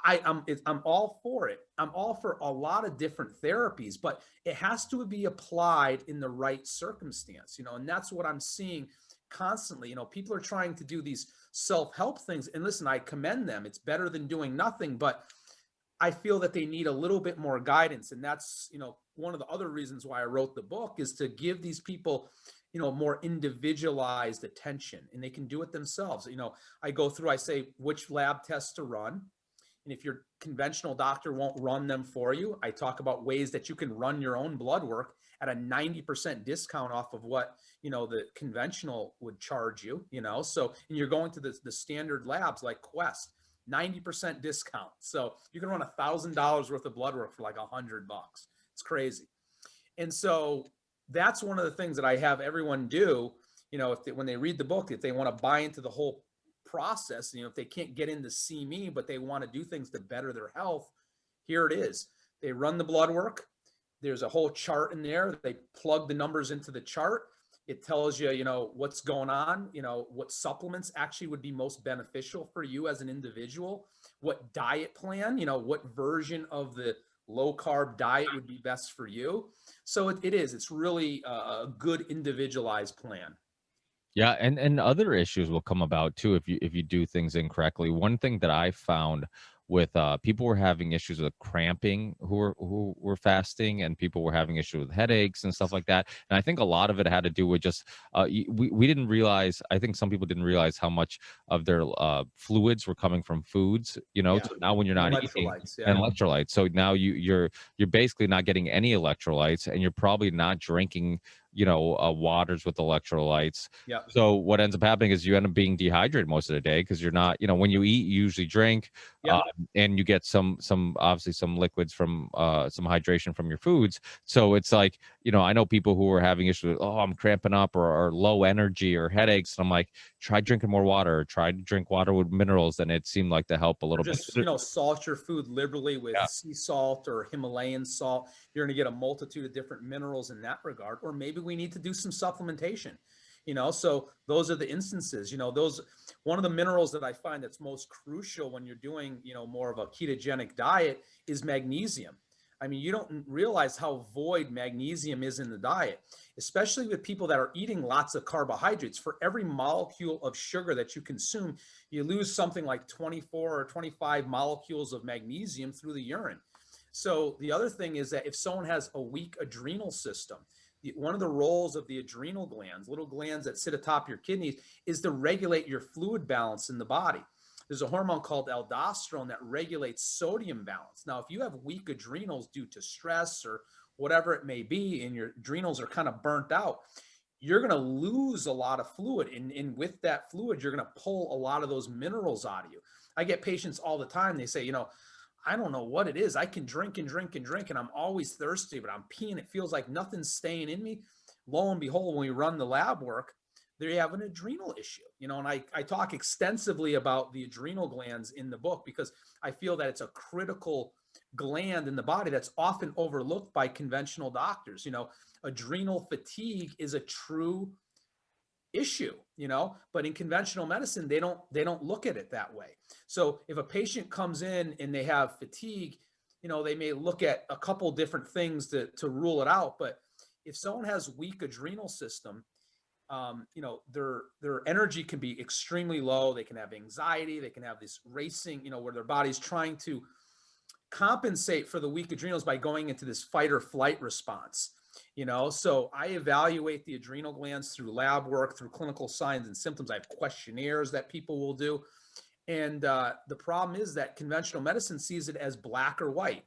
I'm all for it. I'm all for a lot of different therapies, but it has to be applied in the right circumstance, and that's what I'm seeing constantly. People are trying to do these self-help things, and listen, I commend them. It's better than doing nothing, but I feel that they need a little bit more guidance. And that's, one of the other reasons why I wrote the book, is to give these people, more individualized attention, and they can do it themselves. I go through, I say which lab tests to run. And if your conventional doctor won't run them for you, I talk about ways that you can run your own blood work at a 90% discount off of what, the conventional would charge you, So, and you're going to the standard labs like Quest, 90% discount. So you can run $1,000 worth of blood work for $100. It's crazy. And so that's one of the things that I have everyone do, when they read the book, if they want to buy into the whole process, if they can't get in to see me, but they want to do things to better their health, here it is. They run the blood work. There's a whole chart in there. They plug the numbers into the chart. It tells you, what's going on, what supplements actually would be most beneficial for you as an individual, what diet plan, what version of the low carb diet would be best for you. So it's really a good individualized plan. Yeah, and other issues will come about too if you do things incorrectly. One thing that I found with people were having issues with cramping who were fasting, and people were having issues with headaches and stuff like that. And I think a lot of it had to do with just we didn't realize. I think some people didn't realize how much of their fluids were coming from foods. Yeah. So now when you're And not eating, electrolytes. Yeah. and electrolytes, so now you're basically not getting any electrolytes, and you're probably not drinking waters with electrolytes. Yeah. So what ends up happening is you end up being dehydrated most of the day because you're not, when you eat, you usually drink, Yeah. and you get some obviously some liquids from some hydration from your foods. So it's like, I know people who are having issues with, oh, I'm cramping up, or low energy or headaches. And I'm like, try drinking more water, or try to drink water with minerals, and it seemed like to help a Or little bit. just, salt your food liberally with Yeah. sea salt or Himalayan salt. You're going to get a multitude of different minerals in that regard. Or maybe we need to do some supplementation. So those are the instances. One of the minerals that I find that's most crucial when you're doing, more of a ketogenic diet is magnesium. I mean, you don't realize how void magnesium is in the diet, especially with people that are eating lots of carbohydrates. For every molecule of sugar that you consume, you lose something like 24 or 25 molecules of magnesium through the urine. So the other thing is that if someone has a weak adrenal system, one of the roles of the adrenal glands, little glands that sit atop your kidneys, is to regulate your fluid balance in the body. There's a hormone called aldosterone that regulates sodium balance. Now, if you have weak adrenals due to stress or whatever it may be, and your adrenals are kind of burnt out, you're going to lose a lot of fluid. And with that fluid, you're going to pull a lot of those minerals out of you. I get patients all the time. They say, I don't know what it is. I can drink and drink and drink, and I'm always thirsty, but I'm peeing. It feels like nothing's staying in me. Lo and behold, when we run the lab work, they have an adrenal issue, and I talk extensively about the adrenal glands in the book because I feel that it's a critical gland in the body that's often overlooked by conventional doctors. Adrenal fatigue is a true issue, but in conventional medicine, they don't look at it that way. So if a patient comes in and they have fatigue, they may look at a couple different things to rule it out. But if someone has weak adrenal system, their energy can be extremely low. They can have anxiety. They can have this racing, where their body's trying to compensate for the weak adrenals by going into this fight or flight response. So I evaluate the adrenal glands through lab work, through clinical signs and symptoms. I have questionnaires that people will do. And the problem is that conventional medicine sees it as black or white.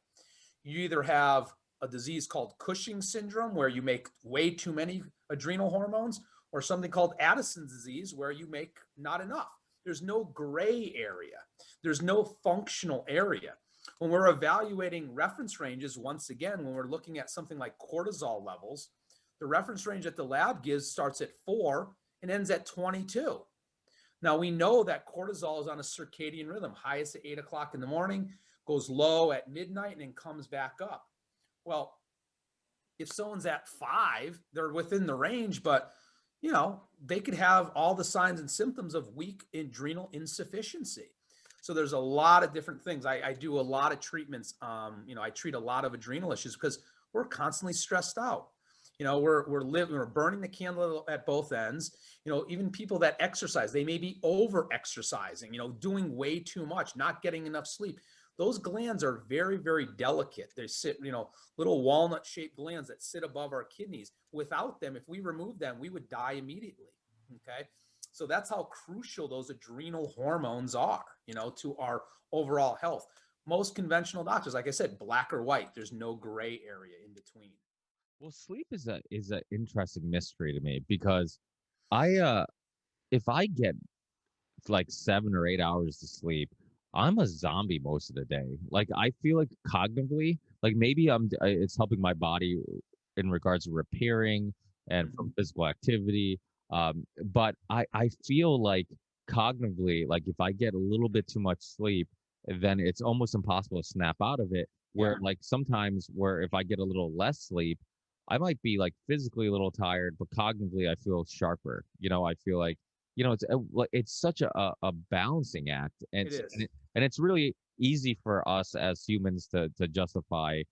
You either have a disease called Cushing's syndrome, where you make way too many adrenal hormones, or something called Addison's disease, where you make not enough. There's no gray area. There's no functional area. When we're evaluating reference ranges, once again, when we're looking at something like cortisol levels, the reference range that the lab gives starts at 4 and ends at 22. Now, we know that cortisol is on a circadian rhythm, highest at 8 o'clock in the morning, goes low at midnight, and then comes back up. Well, if someone's at 5, they're within the range, but they could have all the signs and symptoms of weak adrenal insufficiency. So there's a lot of different things. I do a lot of treatments. I treat a lot of adrenal issues because we're constantly stressed out. We're burning the candle at both ends. Even people that exercise, they may be over exercising, doing way too much, not getting enough sleep. Those glands are very, very delicate. They sit, little walnut-shaped glands that sit above our kidneys. Without them, if we remove them, we would die immediately. Okay. So that's how crucial those adrenal hormones are, to our overall health. Most conventional doctors, like I said, black or white. There's no gray area in between. Well, sleep is a interesting mystery to me because if I get like 7 or 8 hours to sleep, I'm a zombie most of the day. Like I feel like cognitively, like maybe it's helping my body in regards to repairing and from physical activity. But I feel like cognitively, like if I get a little bit too much sleep, then it's almost impossible to snap out of it. Where like sometimes where if I get a little less sleep, I might be like physically a little tired, but cognitively I feel sharper. I feel like it's such a balancing act, and It is. and it's really easy for us as humans to justify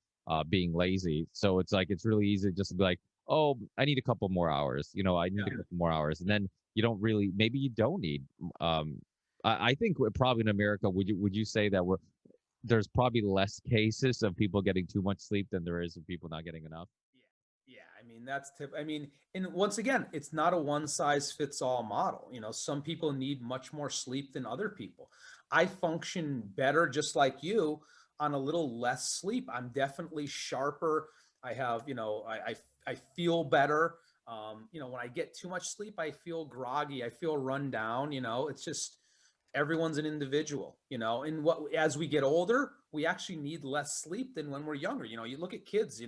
being lazy. So it's like it's really easy just to be like, oh, I need a couple more hours. I need a couple more hours, and then you don't really. Maybe you don't need. I think probably in America, would you say that there's probably less cases of people getting too much sleep than there is of people not getting enough. Yeah, I mean I mean, and once again, it's not a one size fits all model. You know, some people need much more sleep than other people. I function better, just like you, on a little less sleep. I'm definitely sharper. I have, I feel better. When I get too much sleep, I feel groggy. I feel run down. It's just everyone's an individual. And as we get older, we actually need less sleep than when we're younger. You look at kids,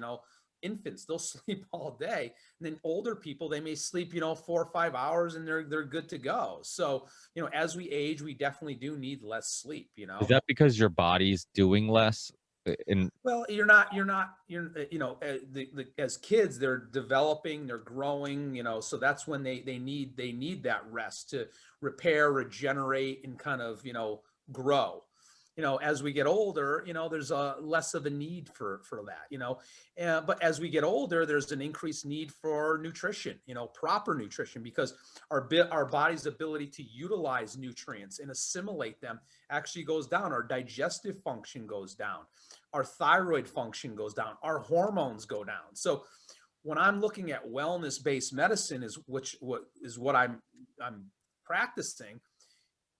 infants, they'll sleep all day. And then older people, they may sleep, 4 or 5 hours and they're good to go. So, as we age, we definitely do need less sleep, Is that because your body's doing less? In Well, as kids, they're developing, they're growing, so that's when they need that rest to repair, regenerate, and kind of, grow. As we get older, there's a less of a need for that, but as we get older, there's an increased need for nutrition, proper nutrition, because our body's ability to utilize nutrients and assimilate them actually goes down. Our digestive function goes down, our thyroid function goes down, our hormones go down. So when I'm looking at wellness-based medicine, what I'm practicing,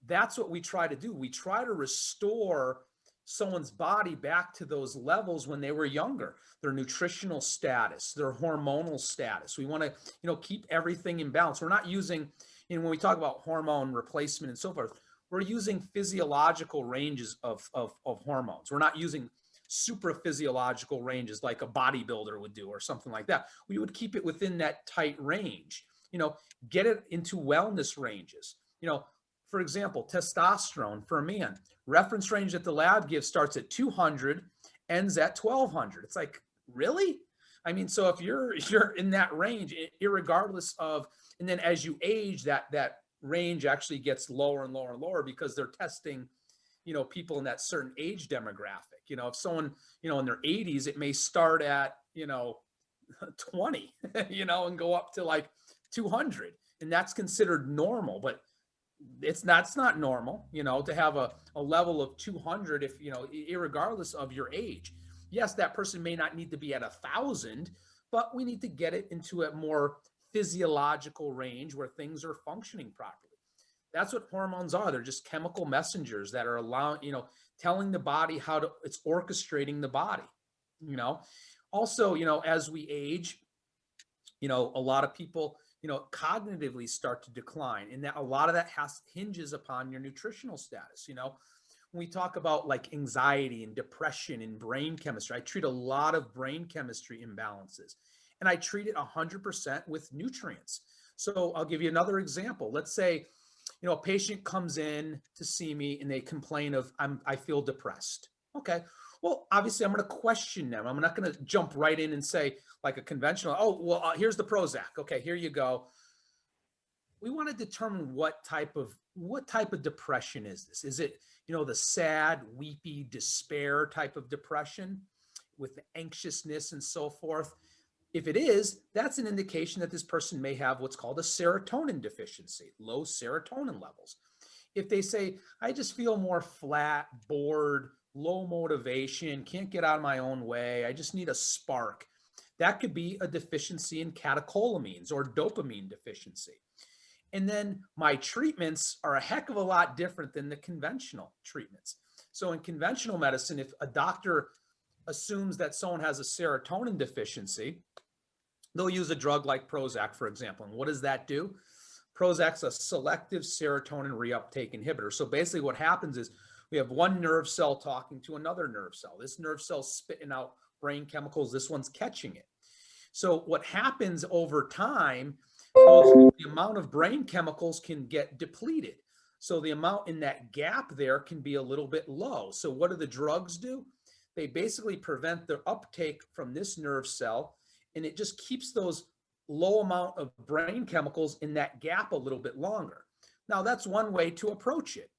that's what we try to do. We try to restore someone's body back to those levels when they were younger, their nutritional status, their hormonal status. We want to, keep everything in balance. We're not using, when we talk about hormone replacement and so forth, we're using physiological ranges of hormones. We're not using super physiological ranges like a bodybuilder would do or something like that. We would keep it within that tight range, get it into wellness ranges. For example, testosterone for a man, reference range that the lab gives starts at 200, ends at 1200. It's like, really? I mean, so if you're in that range, irregardless of, and then as you age, that range actually gets lower and lower and lower because they're testing, people in that certain age demographic. If someone, in their 80s, it may start at, 20, and go up to like 200. And that's considered normal, but it's not normal, to have a level of 200 if, irregardless of your age. Yes, that person may not need to be at 1,000, but we need to get it into a more physiological range where things are functioning properly. That's what hormones are. They're just chemical messengers that are telling the body it's orchestrating the body, Also, as we age, a lot of people, cognitively start to decline. And that a lot of that hinges upon your nutritional status. When we talk about like anxiety and depression and brain chemistry, I treat a lot of brain chemistry imbalances, and I treat it 100% with nutrients. So I'll give you another example. Let's say, a patient comes in to see me and they complain of, I feel depressed. Okay. Well, obviously I'm going to question them. I'm not going to jump right in and say like a conventional, oh, well, here's the Prozac. Okay, here you go. We want to determine what type of depression is this? Is it, the sad, weepy, despair type of depression with anxiousness and so forth? If it is, that's an indication that this person may have what's called a serotonin deficiency, low serotonin levels. If they say, I just feel more flat, bored, low motivation, can't get out of my own way, I just need a spark, that could be a deficiency in catecholamines or dopamine deficiency. And then my treatments are a heck of a lot different than the conventional treatments. So in conventional medicine, if a doctor assumes that someone has a serotonin deficiency, they'll use a drug like Prozac, for example. And what does that do? Prozac's a selective serotonin reuptake inhibitor. So basically what happens is we have one nerve cell talking to another nerve cell. This nerve cell's spitting out brain chemicals. This one's catching it. So what happens over time, the amount of brain chemicals can get depleted. So the amount in that gap there can be a little bit low. So what do the drugs do? They basically prevent the uptake from this nerve cell, and it just keeps those low amount of brain chemicals in that gap a little bit longer. Now, that's one way to approach it.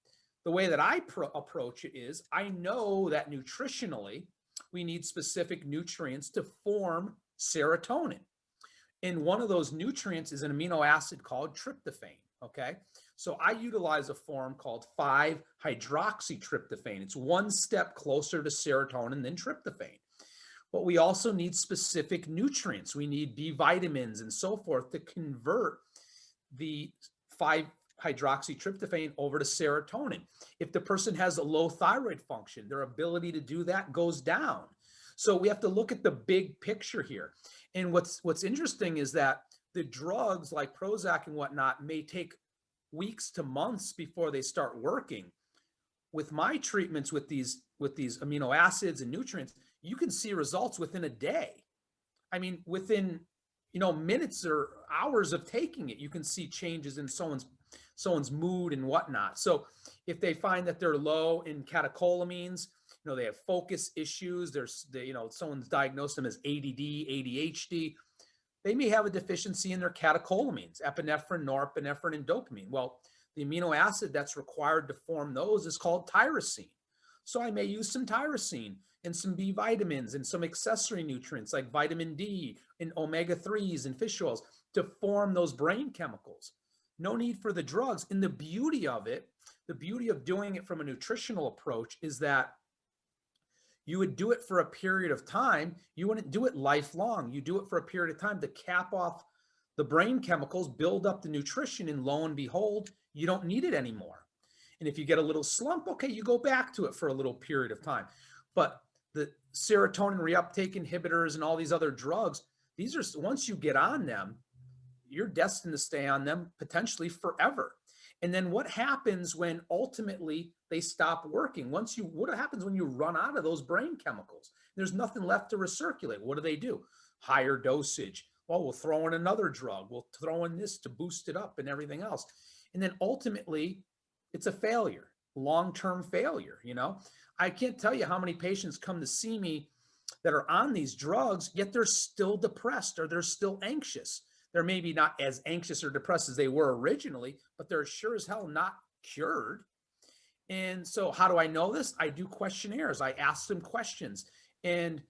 The way that I approach it is I know that nutritionally, we need specific nutrients to form serotonin. And one of those nutrients is an amino acid called tryptophan. Okay. So I utilize a form called 5-hydroxytryptophan. It's one step closer to serotonin than tryptophan. But we also need specific nutrients. We need B vitamins and so forth to convert the 5-hydroxytryptophan over to serotonin. If the person has a low thyroid function, their ability to do that goes down. So we have to look at the big picture here. And what's interesting is that the drugs like Prozac and whatnot may take weeks to months before they start working. With my treatments with these amino acids and nutrients, you can see results within a day. I mean, within minutes or hours of taking it, you can see changes in someone's mood and whatnot. So if they find that they're low in catecholamines, they have focus issues, someone's diagnosed them as ADD, ADHD, they may have a deficiency in their catecholamines, epinephrine, norepinephrine, and dopamine. Well, the amino acid that's required to form those is called tyrosine. So I may use some tyrosine and some B vitamins and some accessory nutrients like vitamin D and omega-3s and fish oils to form those brain chemicals. No need for the drugs. And the beauty of doing it from a nutritional approach is that you would do it for a period of time. You wouldn't do it lifelong. You do it for a period of time to cap off the brain chemicals, build up the nutrition, and lo and behold, you don't need it anymore. And if you get a little slump, okay, you go back to it for a little period of time. But the serotonin reuptake inhibitors and all these other drugs, these are, once you get on them, you're destined to stay on them potentially forever. And then what happens when ultimately they stop working? What happens when you run out of those brain chemicals? There's nothing left to recirculate. What do? Higher dosage. Well, we'll throw in another drug. We'll throw in this to boost it up and everything else. And then ultimately, it's a failure, long-term failure. I can't tell you how many patients come to see me that are on these drugs, yet they're still depressed or they're still anxious. They're maybe not as anxious or depressed as they were originally, but they're sure as hell not cured. And so how do I know this? I do questionnaires. I ask them questions. And,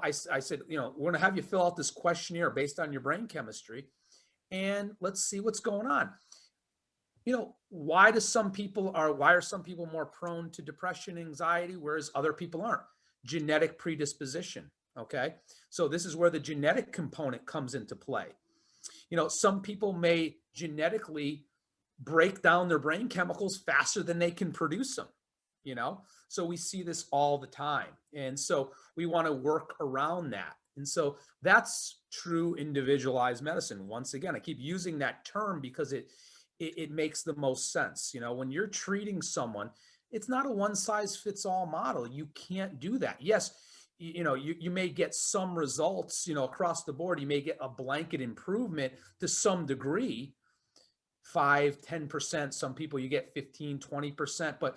I said, we're going to have you fill out this questionnaire based on your brain chemistry. And let's see what's going on. Why are some people more prone to depression, anxiety, whereas other people aren't? Genetic predisposition. Okay. So this is where the genetic component comes into play. Some people may genetically break down their brain chemicals faster than they can produce them, so we see this all the time. And so we want to work around that. And so that's true individualized medicine. Once again, I keep using that term because it makes the most sense. When you're treating someone, it's not a one size fits all model. You can't do that. Yes, you may get some results, across the board. You may get a blanket improvement to some degree, 5-10%. Some people you get 15-20%, but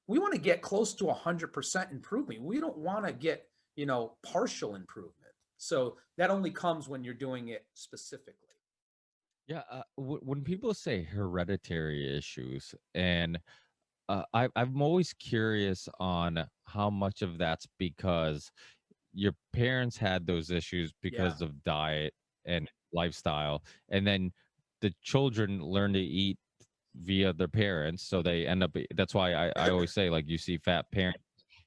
we want to get close to 100% improvement. We don't want to get, partial improvement. So that only comes when you're doing it specifically. Yeah, when people say hereditary issues, and I'm always curious on how much of that's because your parents had those issues Yeah. because of diet and lifestyle, and then the children learn to eat via their parents, so they end up. That's why I always say, like, you see fat parents.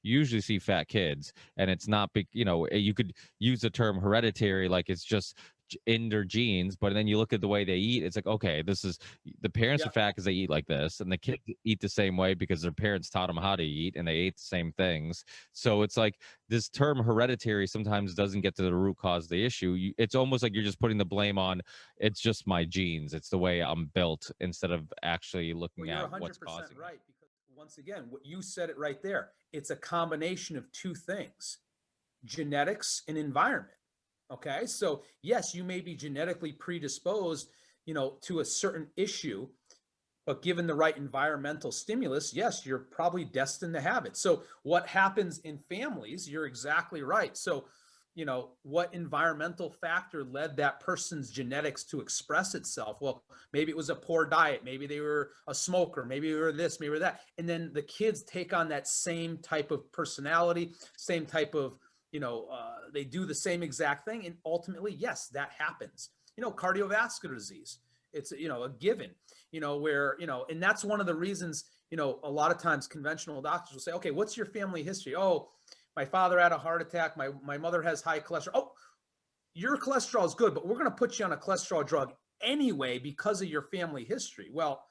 You usually see fat kids, and it's not big. You could use the term hereditary, like it's just in their genes, but then you look at the way they eat, it's like, okay, this is the parents Yeah. are fat because they eat like this, and the kids eat the same way because their parents taught them how to eat and they ate the same things. So it's like this term hereditary sometimes doesn't get to the root cause of the issue. It's almost like you're just putting the blame on, it's just my genes, it's the way I'm built, instead of actually looking Well, you're at what's 100% causing right, because once again, what you said it right there. It's a combination of two things: genetics and environment. Okay. So yes, you may be genetically predisposed, to a certain issue, but given the right environmental stimulus, yes, you're probably destined to have it. So what happens in families, you're exactly right. So, what environmental factor led that person's genetics to express itself? Well, maybe it was a poor diet. Maybe they were a smoker. Maybe they were this, maybe that. And then the kids take on that same type of personality, same type of, they do the same exact thing. And ultimately, yes, that happens. Cardiovascular disease. It's, a given, where, and that's one of the reasons, a lot of times conventional doctors will say, okay, what's your family history? Oh, my father had a heart attack. My mother has high cholesterol. Oh, your cholesterol is good, but we're going to put you on a cholesterol drug anyway because of your family history. Well,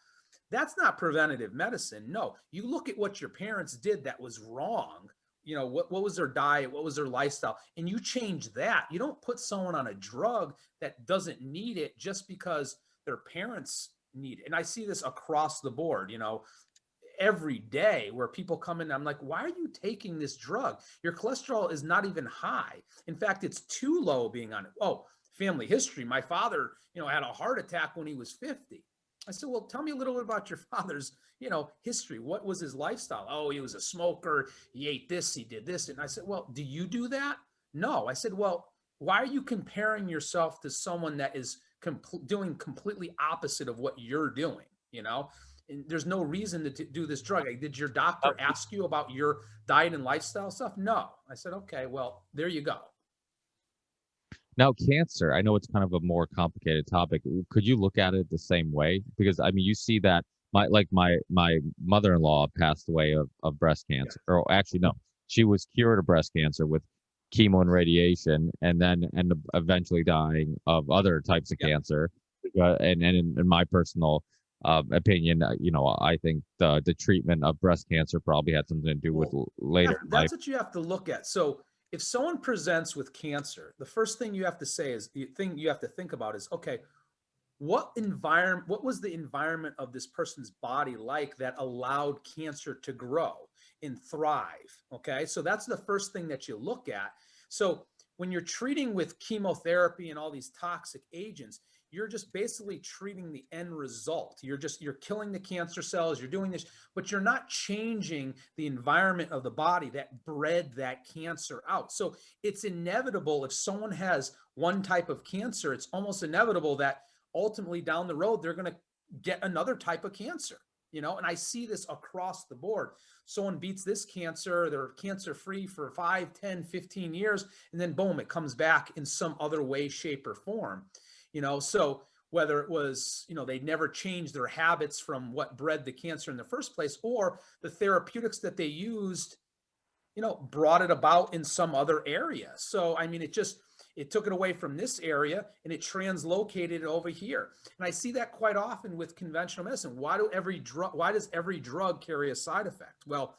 that's not preventative medicine. No, you look at what your parents did that was wrong. What was their diet? What was their lifestyle? And you change that. You don't put someone on a drug that doesn't need it just because their parents need it. And I see this across the board, every day, where people come in. I'm like, why are you taking this drug? Your cholesterol is not even high. In fact, it's too low being on it. Oh, family history. My father, had a heart attack when he was 50. I said, well, tell me a little bit about your father's, history. What was his lifestyle? Oh, he was a smoker. He ate this, he did this. And I said, well, do you do that? No. I said, well, why are you comparing yourself to someone that is doing completely opposite of what you're doing? And there's no reason to do this drug. Did your doctor ask you about your diet and lifestyle stuff? No. I said, okay, well, there you go. Now, cancer, I know it's kind of a more complicated topic. Could you look at it the same way? Because I mean, you see that my mother-in-law passed away of breast cancer. Yeah. Or actually, no, she was cured of breast cancer with chemo and radiation, and then eventually dying of other types of cancer. And in my personal opinion, I think the treatment of breast cancer probably had something to do with later in life. That's what you have to look at. So if someone presents with cancer, the first thing you have to say is, the thing you have to think about is, okay, what was the environment of this person's body like that allowed cancer to grow and thrive? Okay, so that's the first thing that you look at. So when you're treating with chemotherapy and all these toxic agents, you're just basically treating the end result. You're killing the cancer cells, you're doing this, but you're not changing the environment of the body that bred that cancer out. So it's inevitable, if someone has one type of cancer, it's almost inevitable that ultimately down the road, they're going to get another type of cancer, and I see this across the board. Someone beats this cancer, they're cancer free for 5, 10, 15 years, and then boom, it comes back in some other way, shape, or form. So whether it was, they never changed their habits from what bred the cancer in the first place, or the therapeutics that they used, brought it about in some other area. So, I mean, it took it away from this area and it translocated it over here. And I see that quite often with conventional medicine. Why does every drug carry a side effect? Well,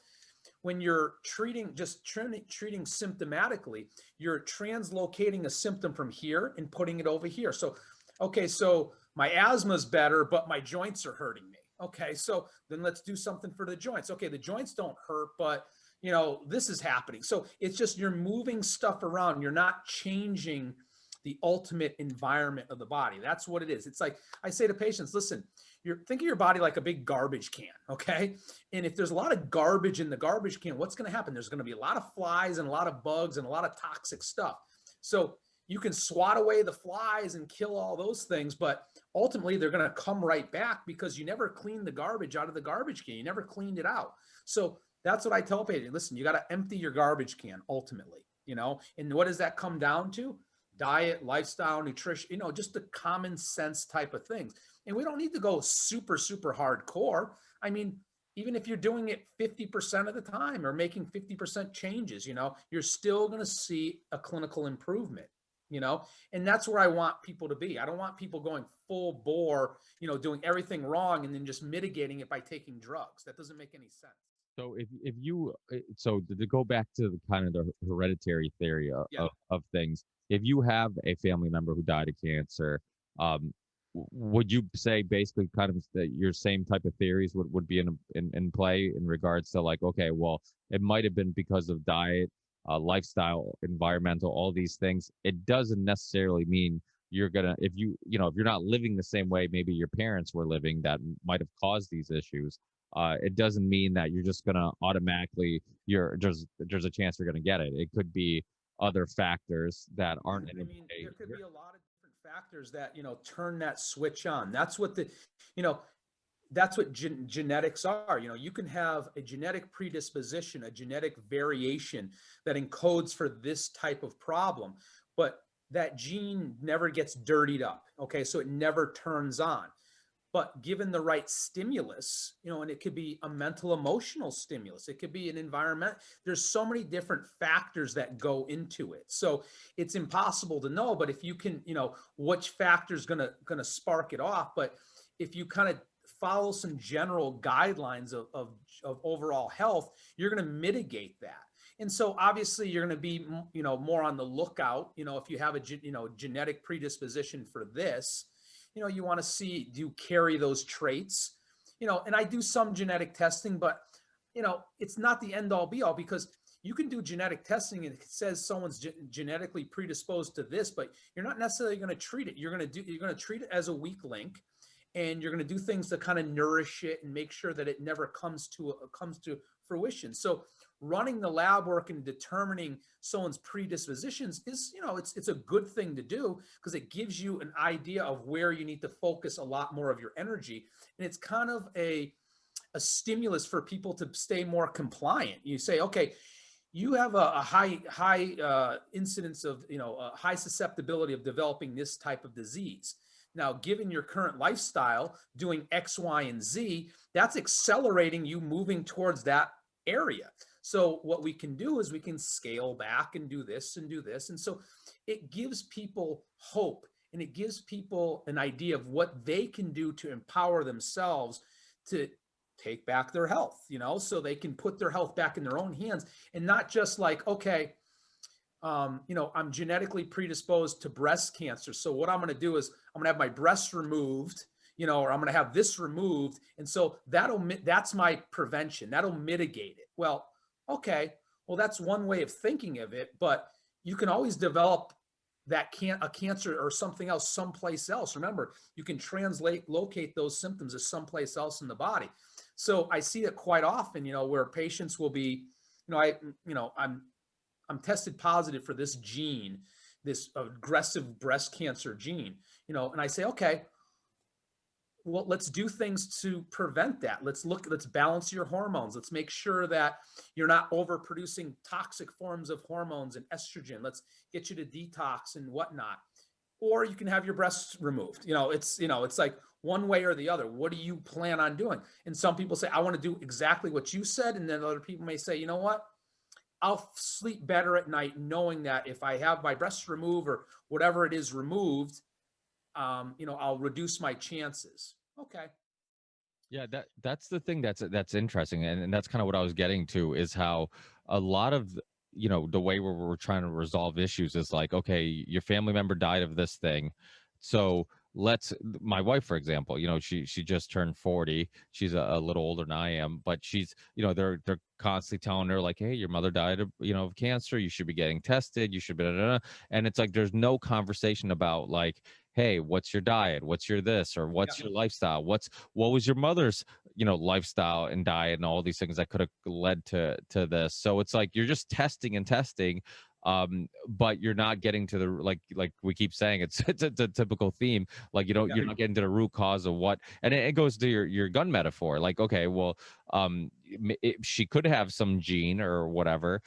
when you're treating symptomatically, you're translocating a symptom from here and putting it over here. So, okay, so my asthma's better, but my joints are hurting me. Okay, so then let's do something for the joints. Okay, the joints don't hurt, but this is happening. So it's just, you're moving stuff around. You're not changing the ultimate environment of the body. That's what it is. It's like I say to patients, listen, think of your body like a big garbage can, okay? And if there's a lot of garbage in the garbage can, what's going to happen? There's going to be a lot of flies and a lot of bugs and a lot of toxic stuff. So you can swat away the flies and kill all those things, but ultimately they're going to come right back because you never cleaned the garbage out of the garbage can. You never cleaned it out. So that's what I tell patients. Listen, you got to empty your garbage can ultimately, and what does that come down to? Diet, lifestyle, nutrition, just the common sense type of things. And we don't need to go super, super hardcore. I mean, even if you're doing it 50% of the time or making 50% changes, you're still going to see a clinical improvement, and that's where I want people to be. I don't want people going full bore, doing everything wrong and then just mitigating it by taking drugs. That doesn't make any sense. So so to go back to the kind of the hereditary theory of things, if you have a family member who died of cancer, would you say basically kind of that your same type of theories would be in play in regards to like, okay, well, it might have been because of diet, lifestyle, environmental, all these things. It doesn't necessarily mean you're gonna, if you're not living the same way maybe your parents were living that might have caused these issues. It doesn't mean that you're just gonna automatically there's a chance you're gonna get it. It could be other factors that aren't in there could be a lot of different factors that turn that switch on. That's what genetics are. You can have a genetic predisposition, a genetic variation that encodes for this type of problem, but that gene never gets dirtied up. Okay. So it never turns on. But given the right stimulus, and it could be a mental emotional stimulus, it could be an environment. There's so many different factors that go into it. So it's impossible to know, but if you can, which factor is gonna spark it off. But if you kind of follow some general guidelines of overall health, you're going to mitigate that. And so obviously you're going to be, more on the lookout, if you have a, genetic predisposition for this, you want to see, do you carry those traits? And I do some genetic testing, but, it's not the end all be all, because you can do genetic testing and it says someone's genetically predisposed to this, but you're not necessarily going to treat it. You're going to treat it as a weak link, and you're going to do things to kind of nourish it and make sure that it never comes to fruition. So running the lab work and determining someone's predispositions is, it's a good thing to do, because it gives you an idea of where you need to focus a lot more of your energy. And it's kind of a stimulus for people to stay more compliant. You say, okay, you have a high incidence of, a high susceptibility of developing this type of disease. Now, given your current lifestyle, doing X, Y, and Z, that's accelerating you moving towards that area. So what we can do is we can scale back and do this and do this. And so it gives people hope, and it gives people an idea of what they can do to empower themselves to take back their health, so they can put their health back in their own hands, and not just like, okay, I'm genetically predisposed to breast cancer. So what I'm going to do is I'm going to have my breast removed, or I'm going to have this removed. And so that's my prevention. That'll mitigate it. Well, okay. Well, that's one way of thinking of it, but you can always develop a cancer or something else someplace else. Remember, you can locate those symptoms as someplace else in the body. So I see it quite often, where patients will be, I'm tested positive for this gene, this aggressive breast cancer gene, and I say, okay, well, let's do things to prevent that. Let's balance your hormones. Let's make sure that you're not overproducing toxic forms of hormones and estrogen. Let's get you to detox and whatnot. Or you can have your breasts removed. It's like one way or the other. What do you plan on doing? And some people say, I want to do exactly what you said. And then other people may say, you know what? I'll sleep better at night knowing that if I have my breasts removed or whatever it is removed, I'll reduce my chances. Okay. Yeah, that's the thing that's interesting, and that's kind of what I was getting to, is how a lot of the way where we're trying to resolve issues is like, okay, your family member died of this thing, so my wife, for example, she just turned 40. She's a little older than I am, but she's, they're constantly telling her like, hey, your mother died of of cancer, you should be getting tested, you should be, and it's like there's no conversation about like, hey, what's your diet, what's your this, or what's your lifestyle, what was your mother's lifestyle and diet, and all these things that could have led to this. So it's like you're just testing and testing, but you're not getting to the, like we keep saying, it's a typical theme, like you're not getting to the root cause of what. And it goes to your gun metaphor, like, okay, well, she could have some gene or whatever,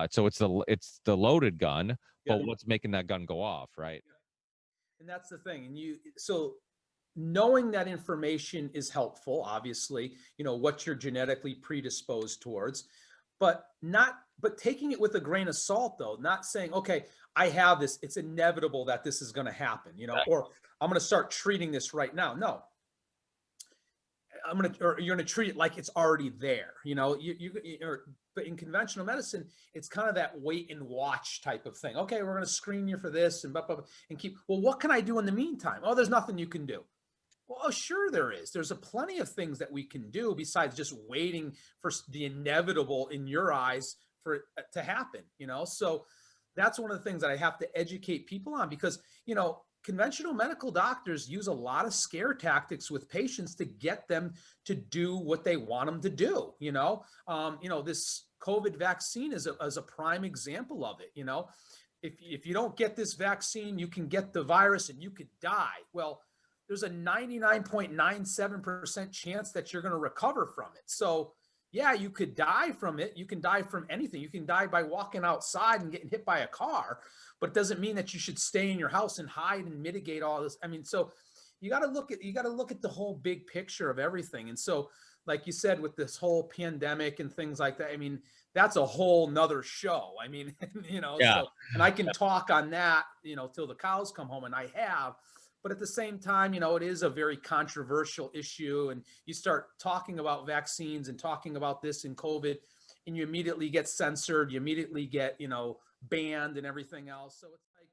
so it's the loaded gun, but what's making that gun go off, right? And that's the thing. So knowing that information is helpful, obviously, what you're genetically predisposed towards, but taking it with a grain of salt, though, not saying, okay, I have this, it's inevitable that this is going to happen, or I'm going to start treating this right now. No, or you're going to treat it like it's already there, but in conventional medicine, it's kind of that wait and watch type of thing. Okay, we're going to screen you for this and blah, blah, blah, and well, what can I do in the meantime? Oh, there's nothing you can do. Well, sure there is. There's plenty of things that we can do besides just waiting for the inevitable in your eyes for it to happen, So that's one of the things that I have to educate people on, because, conventional medical doctors use a lot of scare tactics with patients to get them to do what they want them to do. This COVID vaccine is a prime example of it. If you don't get this vaccine, you can get the virus and you could die. Well, there's a 99.97% chance that you're going to recover from it. So, yeah, you could die from it. You can die from anything. You can die by walking outside and getting hit by a car, but it doesn't mean that you should stay in your house and hide and mitigate all this. I mean, so you got to look at the whole big picture of everything. And so, like you said, with this whole pandemic and things like that, I mean, that's a whole nother show. I mean, Yeah. so, and I can talk on that, till the cows come home, and I have. But at the same time, it is a very controversial issue. And you start talking about vaccines and talking about this in COVID, and you immediately get censored, you immediately get, banned and everything else. So it's like,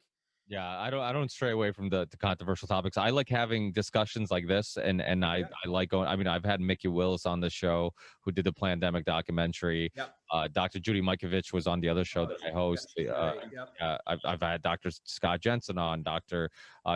Yeah, I don't stray away from the controversial topics. I like having discussions like this, and I yeah, I like going. I mean, I've had Mickey Willis on the show who did the pandemic documentary. yeah. Dr. Judy Mikovich was on the other show Oh, that I host. she's great. Yep, I've had Dr. Scott Jensen on, Dr.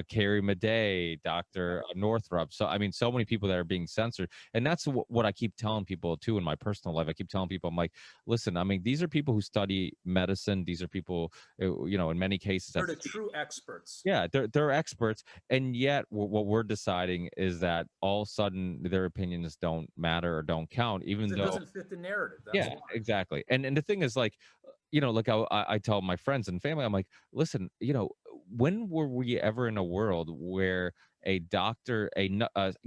Carrie Madej, yep. Dr. Northrup. So I mean, so many people that are being censored, and that's what I keep telling people too in my personal life. I keep telling people, I'm like, listen, I mean, these are people who study medicine. These are people, in many cases, They're the true experts. yeah, they're experts, and yet what we're deciding is that all of a sudden their opinions don't matter or don't count, even 'Cause it though doesn't fit the narrative. That's yeah, why. exactly. And the thing is, like, like I tell my friends and family, I'm like, listen, when were we ever in a world where a doctor,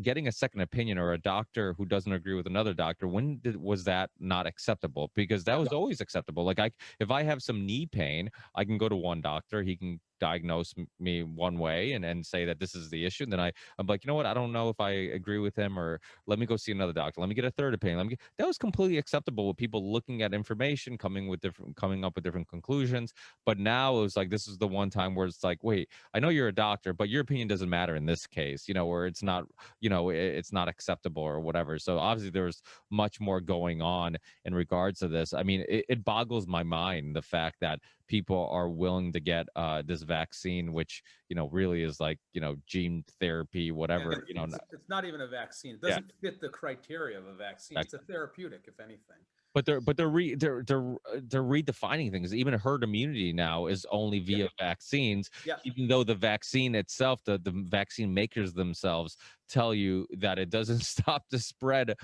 getting a second opinion, or a doctor who doesn't agree with another doctor, was that not acceptable? Because that Yeah, was always acceptable. Like, if I have some knee pain, I can go to one doctor, he can diagnose me one way and say that this is the issue. And then I'm like, you know what? I don't know if I agree with him, or let me go see another doctor. Let me get a third opinion. That was completely acceptable with people looking at information, coming up with different conclusions. But now it was like, this is the one time where it's like, wait, I know you're a doctor, but your opinion doesn't matter in this case, where it's not, it's not acceptable or whatever. So obviously there's much more going on in regards to this. I mean, it boggles my mind, the fact that people are willing to get this vaccine, which really is like gene therapy, whatever. it's not even a vaccine. It Yeah, doesn't fit the criteria of a vaccine. It's a therapeutic, if anything. But they're redefining things. Even herd immunity now is only Yeah, via vaccines, yeah. even though the vaccine itself, the vaccine makers themselves tell you that it doesn't stop the spread,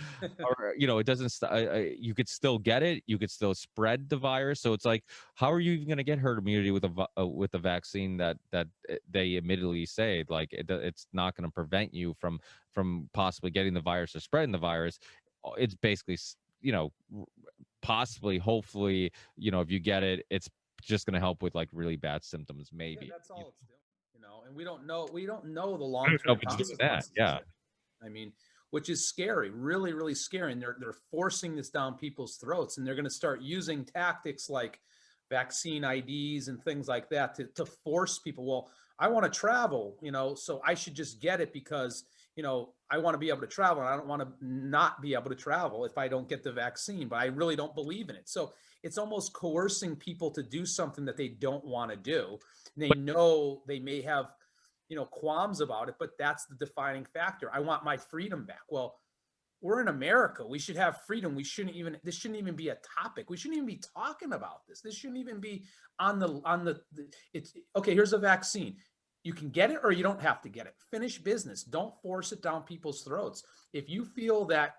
or it doesn't. You could still get it. You could still spread the virus. So it's like, how are you even going to get herd immunity with a vaccine that they admittedly say, like, it's not going to prevent you from possibly getting the virus or spreading the virus. It's basically possibly, hopefully, if you get it, it's just going to help with like really bad symptoms, Yeah, maybe. that's all it's doing. And we don't know the I don't know long-term if it's doing that. consequences of Yeah. it. I mean, which is scary, really, really scary. And they're forcing this down people's throats, and they're going to start using tactics like vaccine IDs and things like that to force people. Well, I want to travel, so I should just get it because, I want to be able to travel, and I don't want to not be able to travel if I don't get the vaccine, but I really don't believe in it. So it's almost coercing people to do something that they don't want to do. They But know they may have, qualms about it, but that's the defining factor. I want my freedom back. Well, we're in America. We should have freedom. This shouldn't even be a topic. We shouldn't even be talking about this. This shouldn't even be it's okay. Here's a vaccine. You can get it or you don't have to get it. Finish business. Don't force it down people's throats. If you feel that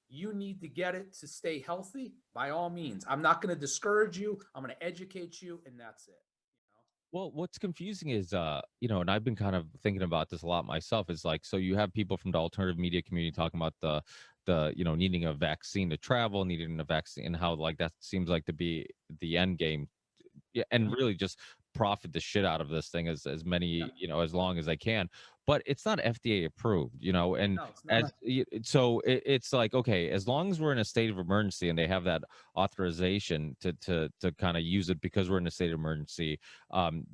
you need to get it to stay healthy, by all means. I'm not going to discourage you. I'm going to educate you, and that's it. well, what's confusing is, and I've been kind of thinking about this a lot myself, is like, so you have people from the alternative media community talking about the needing a vaccine to travel, needing a vaccine, and how like that seems like to be the end game. Yeah, and Mhm. really just profit the shit out of this thing as Yeah. many, as long as they can. But it's not FDA approved, and No, it's not. so it's like, okay, as long as we're in a state of emergency and they have that authorization to kind of use it because we're in a state of emergency,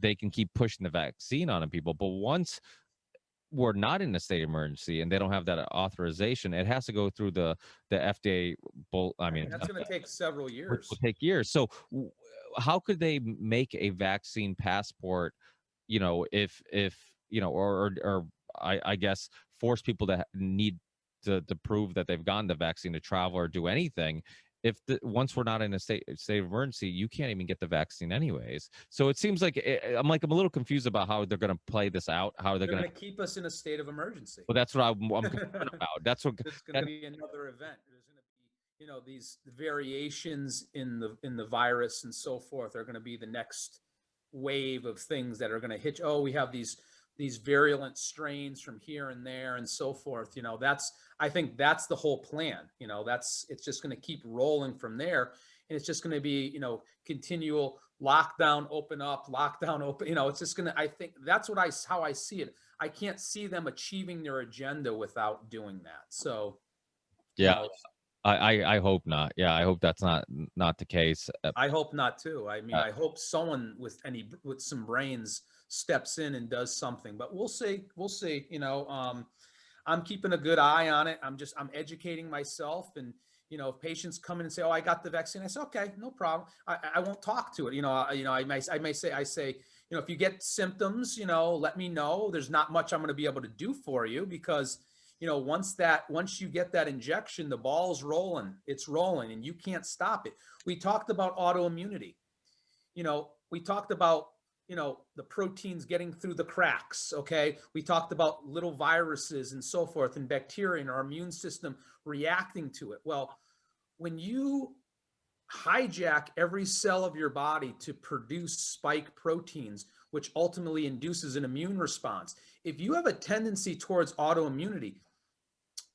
they can keep pushing the vaccine on people. But once we're not in a state of emergency and they don't have that authorization, it has to go through the FDA. I mean, And that's going to take several which will years. take years. So how could they make a vaccine passport, if or I guess force people to need to prove that they've gotten the vaccine to travel or do anything, if once we're not in a state of emergency, you can't even get the vaccine anyways. So it seems like I'm a little confused about how they're going to play this out, how they're They're going going to. to keep us in a state of emergency. Well, that's what I'm concerned about. That's what This is going to that be another event. There's going to be, these variations in the virus and so forth are going to be the next wave of things that are going to hit. Oh, we have these virulent strains from here and there and so forth. I think that's the whole plan. It's just going to keep rolling from there, and it's just going to be continual lockdown, open up, lockdown, open. It's just going to. I think that's how I see it. I can't see them achieving their agenda without doing that. So, you Yeah, know, I hope not. Yeah, I hope that's not the case. I hope not too. I mean, Uh, I hope someone with some brains steps in and does something. But we'll see. We'll see. I'm keeping a good eye on it. I'm educating myself, and if patients come in and say, "Oh, I got the vaccine," I say, "Okay, no problem." I won't talk to it. I say, if you get symptoms, let me know. There's not much I'm going to be able to do for you because once you get that injection, the ball's rolling. It's rolling, and you can't stop it. We talked about autoimmunity. We talked about the proteins getting through the cracks. Okay, we talked about little viruses and so forth, and bacteria, and our immune system reacting to it. Well, when you hijack every cell of your body to produce spike proteins, which ultimately induces an immune response, if you have a tendency towards autoimmunity,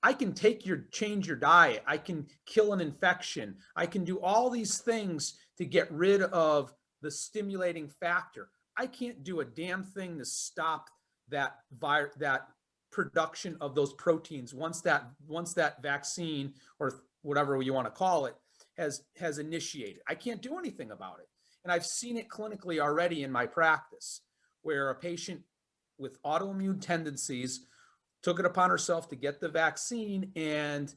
I can change your diet. I can kill an infection. I can do all these things to get rid of the stimulating factor. I can't do a damn thing to stop that production of those proteins once that vaccine, or whatever you want to call it, has initiated. I can't do anything about it. And I've seen it clinically already in my practice, where a patient with autoimmune tendencies took it upon herself to get the vaccine, and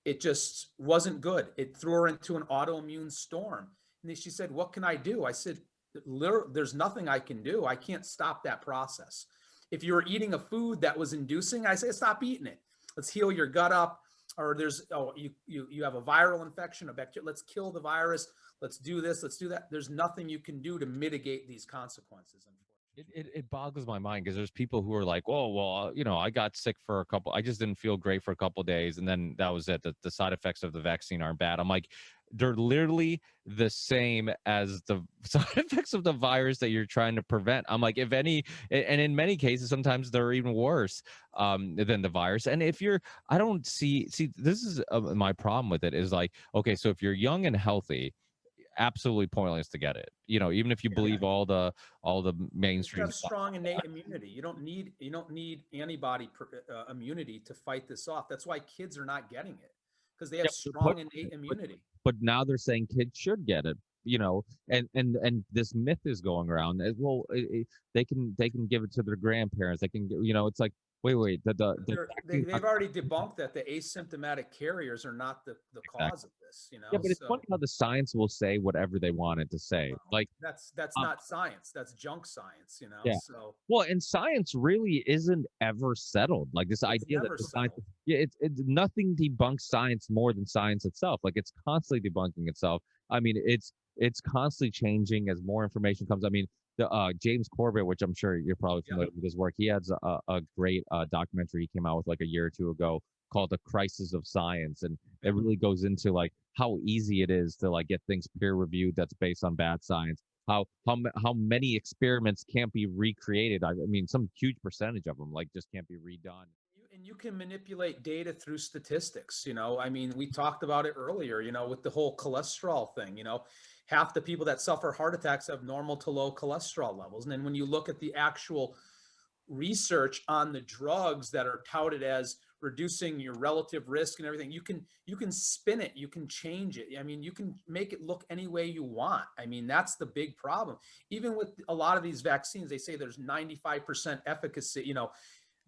it just wasn't good. It threw her into an autoimmune storm. And then she said, "What can I do?" I said, "There's nothing I can do. I can't stop that process. If you were eating a food that was inducing, I say, stop eating it. Let's heal your gut up. Or you have a viral infection, a bacteria. Let's kill the virus. Let's do this. Let's do that." There's nothing you can do to mitigate these consequences. it boggles my mind because there's people who are like, oh, well, I got sick for I just didn't feel great for a couple of days, and then that was it. The side effects of the vaccine aren't bad. I'm like, they're literally the same as the side effects of the virus that you're trying to prevent. I'm like, if any, and in many cases, sometimes they're even worse than the virus. And if I don't see, this is my problem with it is like, okay, so if you're young and healthy, absolutely pointless to get it. Even if you believe all the You mainstream have stuff. strong innate immunity. You don't need antibody immunity to fight this off. That's why kids are not getting it, because they have Yeah, strong innate immunity. but now they're saying kids should get it. And this myth is going around as well. They can give it to their grandparents. They can, it's like, wait, the vaccine. They've already debunked that the asymptomatic carriers are not the Exactly. cause of this. Yeah, but it's So funny how the science will say whatever they wanted to say. well, Like, that's um, not science. That's junk science. yeah. So Well, and science really isn't ever settled. Like this it's idea that never the science, settled. yeah, it's nothing debunks science more than science itself. Like it's constantly debunking itself. I mean, it's constantly changing as more information comes. I mean, the James Corbett, which I'm sure you're probably Yeah. familiar with his work, he has a great documentary he came out with like a year or two ago called The Crisis of Science, and it really goes into like how easy it is to like get things peer reviewed that's based on bad science, how many experiments can't be recreated. I mean, some huge percentage of them like just can't be redone. And you can manipulate data through statistics. I mean, we talked about it earlier, with the whole cholesterol thing. Half the people that suffer heart attacks have normal to low cholesterol levels. And then when you look at the actual research on the drugs that are touted as reducing your relative risk and everything, you can spin it, you can change it. I mean, you can make it look any way you want. I mean, that's the big problem. Even with a lot of these vaccines, they say there's 95% efficacy,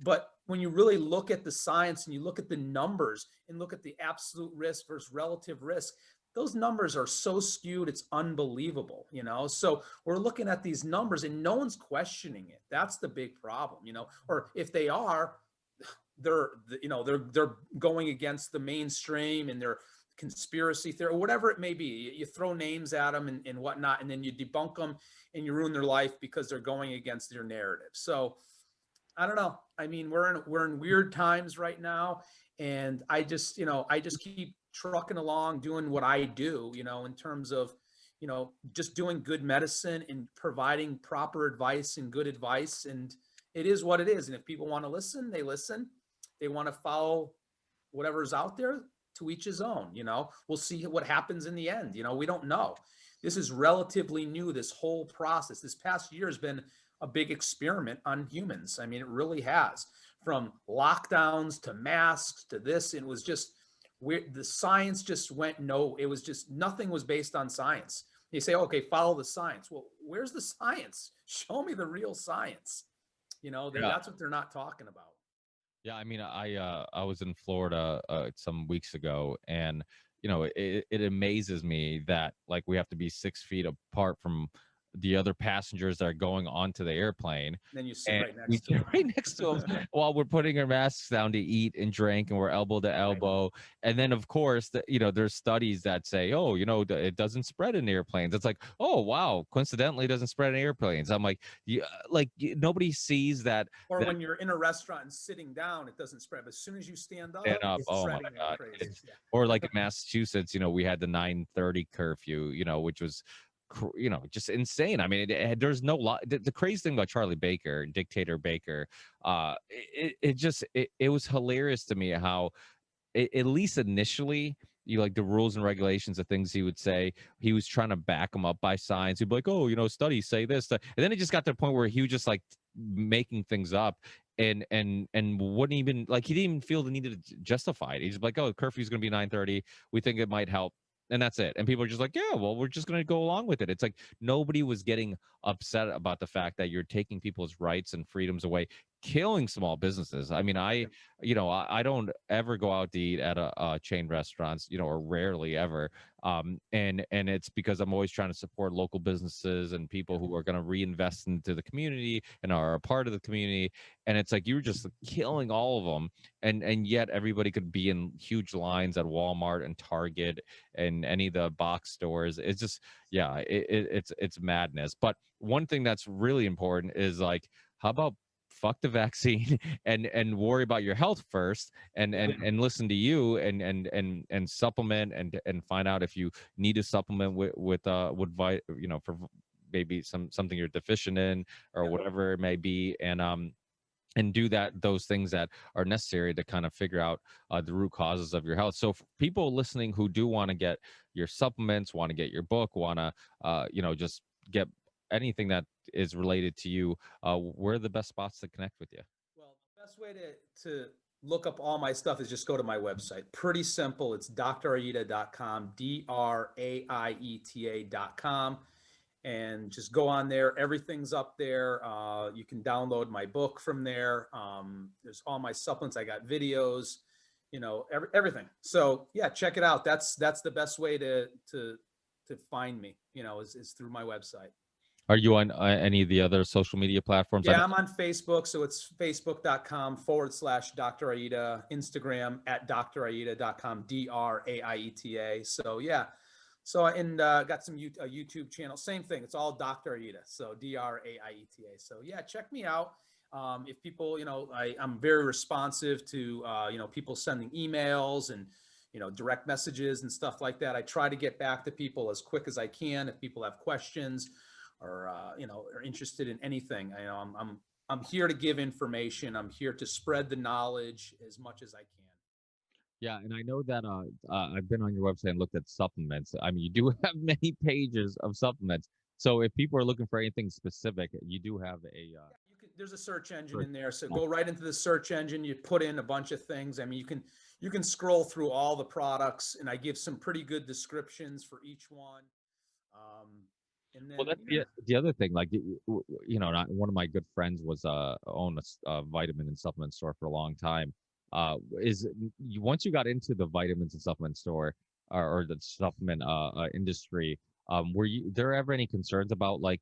but when you really look at the science and you look at the numbers and look at the absolute risk versus relative risk, those numbers are so skewed, it's unbelievable. So we're looking at these numbers and no one's questioning it. That's the big problem. Or if they are, they're going against the mainstream and their conspiracy theory or whatever it may be. You throw names at them and whatnot, and then you debunk them and you ruin their life because they're going against your narrative. So I don't know. I mean, we're in weird times right now, And I just keep trucking along doing what I do, in terms of, just doing good medicine and providing proper advice and good advice. And it is what it is. And if people want to listen, they listen. They want to follow whatever's out there, to each his own. We'll see what happens in the end. We don't know. This is relatively new, this whole process. This past year has been a big experiment on humans. I mean, it really has. From lockdowns to masks to this, it was just where the science just went. No, it was just, nothing was based on science. They say, okay, follow the science. Well, where's the science? Show me the real science. Yeah. That's what they're not talking about. Yeah, I mean, I was in Florida some weeks ago, and it amazes me that like we have to be 6 feet apart from the other passengers that are going onto the airplane, Then you sit and right we next to sit them. right next to them while we're putting our masks down to eat and drink, and we're elbow to elbow. And then, of course, there's studies that say, oh, it doesn't spread in airplanes. It's like, oh, wow, coincidentally, it doesn't spread in airplanes. I'm like, yeah, nobody sees that. Or when you're in a restaurant and sitting down, it doesn't spread. But as soon as you stand Stand up, up. it's Oh my spreading like God. crazy. Yeah. Or like in Massachusetts, we had the 9:30 curfew, which was, just insane. I mean, there's no law. The crazy thing about Charlie Baker, Dictator Baker, it was hilarious to me how, at least initially, you like the rules and regulations, the things he would say, he was trying to back them up by science. He'd be like, oh, studies say this, and then it just got to the point where he was just like making things up, and wouldn't even, like, he didn't even feel the need to justify it. He's like, oh, curfew's gonna be 9:30, we think it might help, and that's it. And people are just like, yeah, well, we're just gonna go along with it. It's like nobody was getting upset about the fact that you're taking people's rights and freedoms away, killing small businesses. I mean, I don't ever go out to eat at a chain restaurants, or rarely ever. And it's because I'm always trying to support local businesses and people who are going to reinvest into the community and are a part of the community. And it's like you're just killing all of them, and yet everybody could be in huge lines at Walmart and Target and any of the box stores. It's just, yeah, it's madness. But one thing that's really important is, like, how about fuck the vaccine and worry about your health first, and Yeah. and listen to you, and supplement, and find out if you need to supplement with for maybe something you're deficient in, or Yeah. whatever it may be, and do those things that are necessary to kind of figure out the root causes of your health. So for people listening who do want to get your supplements, want to get your book, want to just get anything that is related to you, where are the best spots to connect with you? Well, the best way to look up all my stuff is just go to my website. Pretty simple. It's draieta.com, draieta.com, and just go on there. Everything's up there. You can download my book from there. There's all my supplements. I got videos, everything. So yeah, check it out. That's the best way to find me, is through my website. Are you on any of the other social media platforms? Yeah, I'm on Facebook. So it's facebook.com/Dr. Aieta, Instagram @draieta.com, DRAIETA. So yeah. So, and got some a YouTube channel. Same thing. It's all Dr. Aieta. So DRAIETA. So yeah, check me out. If people, I'm very responsive to, people sending emails and, direct messages and stuff like that. I try to get back to people as quick as I can if people have questions, or, are interested in anything. I'm here to give information. I'm here to spread the knowledge as much as I can. Yeah, and I know that I've been on your website and looked at supplements. I mean, you do have many pages of supplements. So if people are looking for anything specific, you do have a There's a search engine in there. So go right into the search engine. You put in a bunch of things. I mean, you can scroll through all the products, and I give some pretty good descriptions for each one. And Well, then, that's the other thing. Like, one of my good friends was owned a vitamin and supplement store for a long time. Once you got into the vitamins and supplement store, or the supplement industry, were there ever any concerns about, like,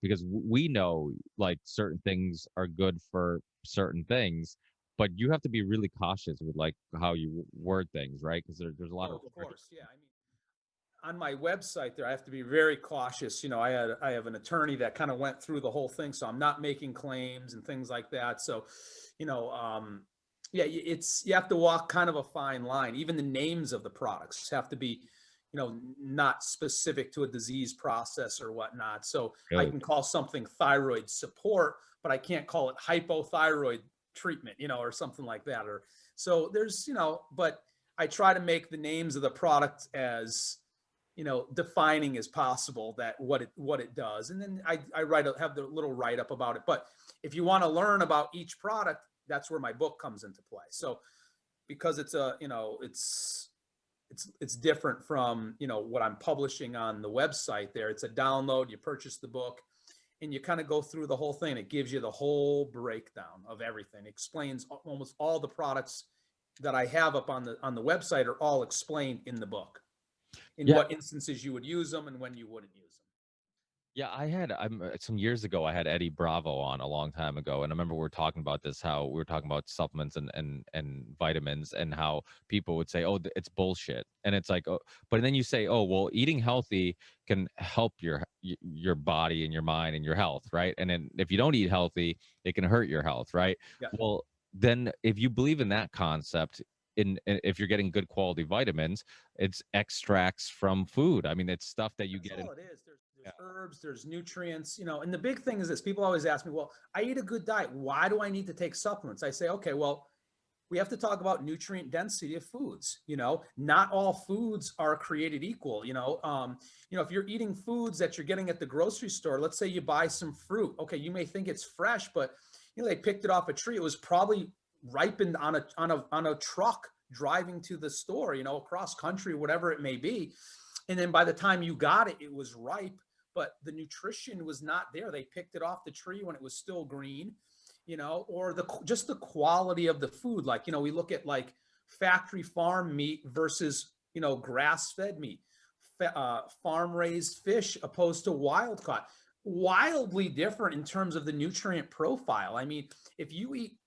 because we know, like, certain things are good for certain things, but you have to be really cautious with, like, how you word things, right? Because there's a lot of of course, yeah. I mean, on my website there, I have to be very cautious. I have an attorney that kind of went through the whole thing, so I'm not making claims and things like that. So, you know, Yeah, you have to walk kind of a fine line. Even the names of the products have to be, not specific to a disease process or whatnot. So I Really? can call something thyroid support, but I can't call it hypothyroid treatment, or something like that. Or so there's, but I try to make the names of the product as, defining as possible, that what it does. And then I have the little write up about it. But if you want to learn about each product, that's where my book comes into play. So because it's a, it's different from, what I'm publishing on the website there. It's a download, you purchase the book and you kind of go through the whole thing. It gives you the whole breakdown of everything. It explains almost all the products that I have up on the website are all explained in the book, in Yeah. what instances you would use them and when you wouldn't use them. Yeah, I'm some years ago I had Eddie Bravo on a long time ago, and I remember we were talking about this, how we were talking about supplements and vitamins, and how people would say, "Oh, it's bullshit," and it's like, oh, but then you say, "Oh, well, eating healthy can help your body and your mind and your health, right?" And then if you don't eat healthy, it can hurt your health, right? Yeah. Well, then if you believe in that concept, if you're getting good quality vitamins, it's extracts from food. I mean, it's stuff that you That's get in. all it is. There's herbs, there's nutrients, and the big thing is this. People always ask me, well, I eat a good diet. Why do I need to take supplements? I say, okay, well, we have to talk about nutrient density of foods. Not all foods are created equal. If you're eating foods that you're getting at the grocery store, let's say you buy some fruit. Okay, you may think it's fresh, but they picked it off a tree. It was probably ripened on a truck driving to the store, across country, whatever it may be. And then by the time you got it, it was ripe, but the nutrition was not there. They picked it off the tree when it was still green, or just the quality of the food. Like, we look at like factory farm meat versus, grass-fed meat, farm raised fish opposed to wild caught, wildly different in terms of the nutrient profile. I mean, if you eat,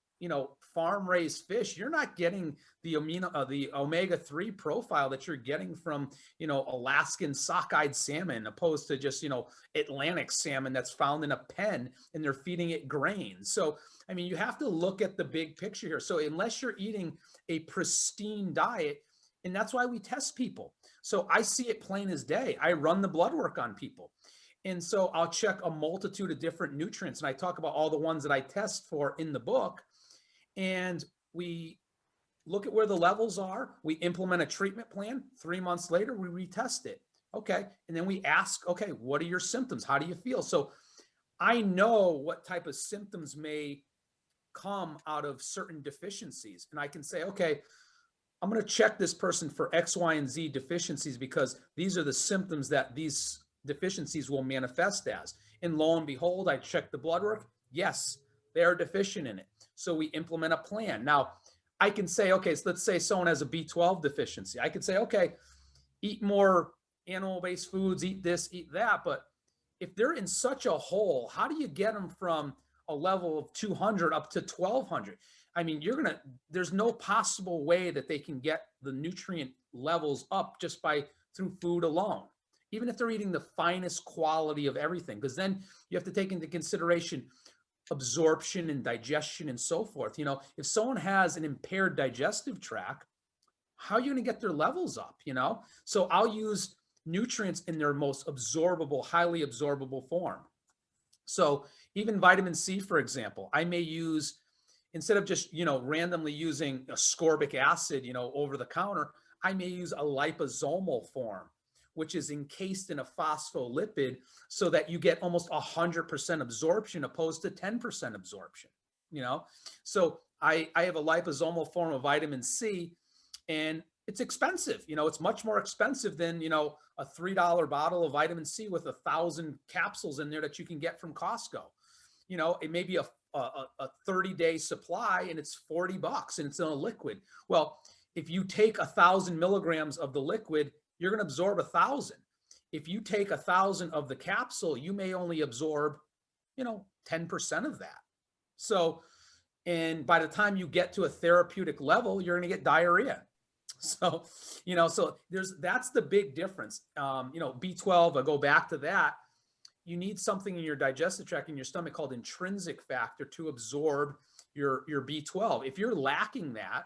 farm raised fish, you're not getting the omega-3 profile that you're getting from, Alaskan sockeyed salmon, opposed to just, Atlantic salmon that's found in a pen and they're feeding it grains. So, I mean, you have to look at the big picture here. So unless you're eating a pristine diet, and that's why we test people. So I see it plain as day. I run the blood work on people. And so I'll check a multitude of different nutrients. And I talk about all the ones that I test for in the book. And we look at where the levels are. We implement a treatment plan. 3 months later, we retest it. Okay. And then we ask, okay, what are your symptoms? How do you feel? So I know what type of symptoms may come out of certain deficiencies. And I can say, okay, I'm going to check this person for X, Y, and Z deficiencies because these are the symptoms that these deficiencies will manifest as. And lo and behold, I check the blood work. Yes, they are deficient in it. So we implement a plan. Now, I can say, okay, so let's say someone has a B12 deficiency. I could say, okay, eat more animal-based foods, eat this, eat that. But if they're in such a hole, how do you get them from a level of 200 up to 1200? I mean, there's no possible way that they can get the nutrient levels up just through food alone, even if they're eating the finest quality of everything, because then you have to take into consideration absorption and digestion and so forth. If someone has an impaired digestive tract, how are you going to get their levels up? So I'll use nutrients in their most absorbable, highly absorbable form. So even vitamin C, for example, I may use, instead of just, randomly using ascorbic acid, over the counter, I may use a liposomal form, which is encased in a phospholipid so that you get almost 100% absorption opposed to 10% absorption, So I have a liposomal form of vitamin C, and it's expensive. It's much more expensive than, a $3 bottle of vitamin C with 1,000 capsules in there that you can get from Costco. It may be a 30-day supply and it's $40 and it's in a liquid. Well, if you take 1,000 milligrams of the liquid, you're going to absorb 1,000. If you take 1,000 of the capsule, you may only absorb, 10% of that. So, and by the time you get to a therapeutic level, you're going to get diarrhea. So, that's the big difference. B12, I go back to that. you need something in your digestive tract, in your stomach, called intrinsic factor to absorb your B12. If you're lacking that,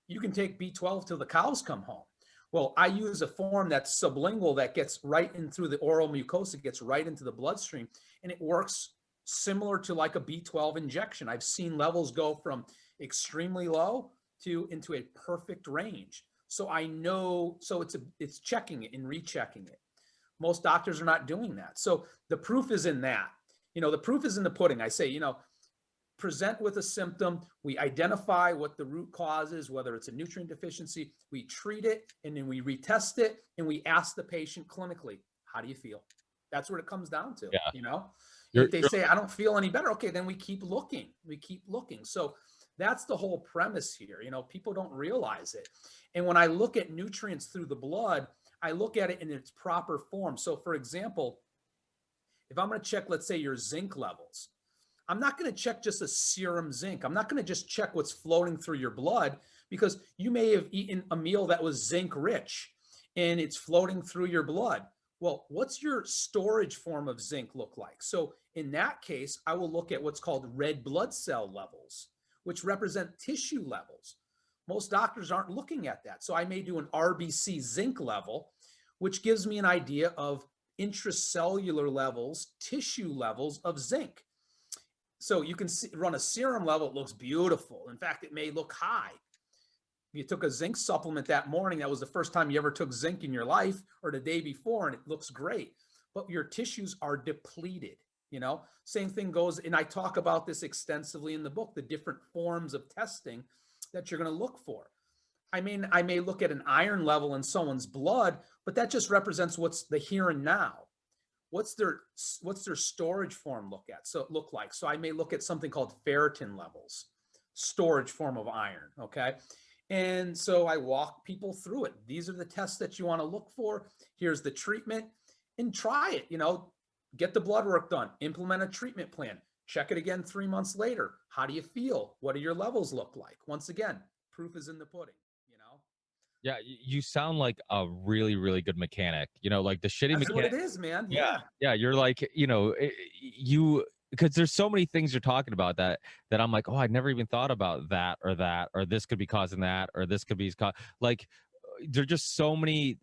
you can take B12 till the cows come home. Well, I use a form that's sublingual that gets right in through the oral mucosa, gets right into the bloodstream, and it works similar to like a B12 injection. I've seen levels go from extremely low to into a perfect range. So I know, so it's checking it and rechecking it. Most doctors are not doing that. So the proof is in that. The proof is in the pudding. I say, present with a symptom, we identify what the root cause is, whether it's a nutrient deficiency, we treat it, and then we retest it, and we ask the patient clinically, how do you feel? That's what it comes down to. Yeah. If they say, I don't feel any better, okay, then we keep looking. So that's the whole premise here. People don't realize it. And when I look at nutrients through the blood, I look at it in its proper form. So for example, if I'm going to check, let's say, your zinc levels, I'm not going to check just a serum zinc. I'm not going to just check what's floating through your blood, because you may have eaten a meal that was zinc rich and it's floating through your blood. Well, what's your storage form of zinc look like? So in that case, I will look at what's called red blood cell levels, which represent tissue levels. Most doctors aren't looking at that. So I may do an RBC zinc level, which gives me an idea of intracellular levels, tissue levels of zinc. So you can run a serum level, it looks beautiful. In fact, it may look high. If you took a zinc supplement that morning, that was the first time you ever took zinc in your life, or the day before, and it looks great. But your tissues are depleted. Same thing goes, and I talk about this extensively in the book, the different forms of testing that you're going to look for. I may look at an iron level in someone's blood, but that just represents what's the here and now. What's their storage form look like? So I may look at something called ferritin levels, storage form of iron. Okay. And so I walk people through it. These are the tests that you want to look for. Here's the treatment, and try it. Get the blood work done, implement a treatment plan, check it again 3 months later. How do you feel? What do your levels look like? Once again, proof is in the pudding. Yeah, you sound like a really, really good mechanic. Like the shitty That's mechanic. what it is, man. Yeah. You're like, because there's so many things you're talking about that I'm like, oh, I never even thought about that, or this could be causing that, or this could be like, there's just so many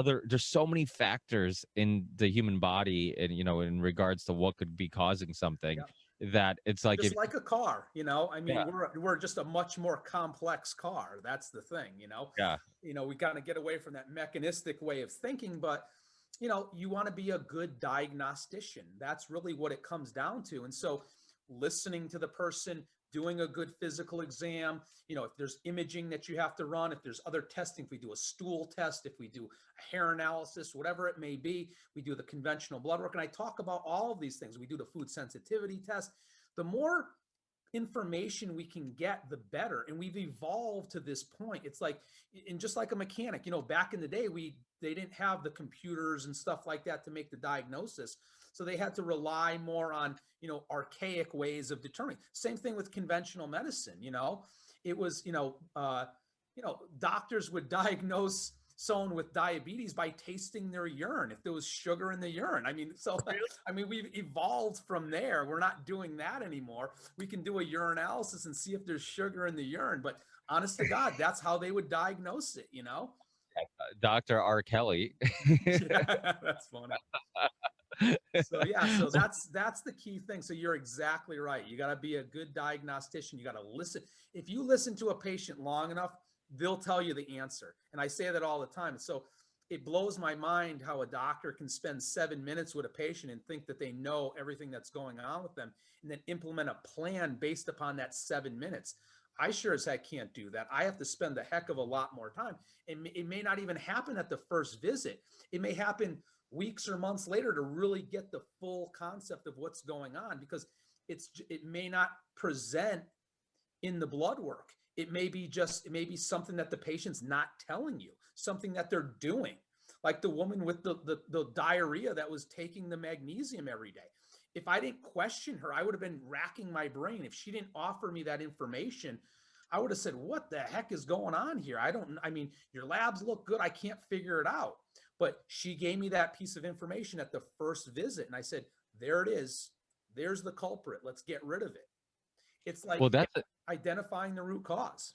there's so many factors in the human body, and in regards to what could be causing something, that it's like, just like a car, Yeah. we're just a much more complex car. That's the thing, Yeah. We kind of get away from that mechanistic way of thinking, but you want to be a good diagnostician. That's really what it comes down to. And so listening to the person, doing a good physical exam, if there's imaging that you have to run, if there's other testing, if we do a stool test, if we do a hair analysis, whatever it may be, we do the conventional blood work. And I talk about all of these things. We do the food sensitivity test. The more information we can get, the better. And we've evolved to this point. It's like, and just like a mechanic, back in the day, they didn't have the computers and stuff like that to make the diagnosis. So they had to rely more on, archaic ways of determining. Same thing with conventional medicine. It was, doctors would diagnose someone with diabetes by tasting their urine, if there was sugar in the urine. We've evolved from there. We're not doing that anymore. We can do a urinalysis and see if there's sugar in the urine, but honest to God, that's how they would diagnose it, Dr. R. Kelly. Yeah, that's funny. So that's the key thing. So you're exactly right. You got to be a good diagnostician. You got to listen. If you listen to a patient long enough, they'll tell you the answer. And I say that all the time. So it blows my mind how a doctor can spend 7 minutes with a patient and think that they know everything that's going on with them, and then implement a plan based upon that 7 minutes. I sure as heck can't do that. I have to spend a heck of a lot more time. And it may not even happen at the first visit. It may happen weeks or months later to really get the full concept of what's going on, because it may not present in the blood work. It may be something that the patient's not telling you, something that they're doing. Like the woman with the diarrhea that was taking the magnesium every day. If I didn't question her, I would have been racking my brain. If she didn't offer me that information, I would have said, what the heck is going on here? Your labs look good. I can't figure it out. But she gave me that piece of information at the first visit. And I said, there it is. There's the culprit. Let's get rid of it. It's Well, like that's identifying the root cause.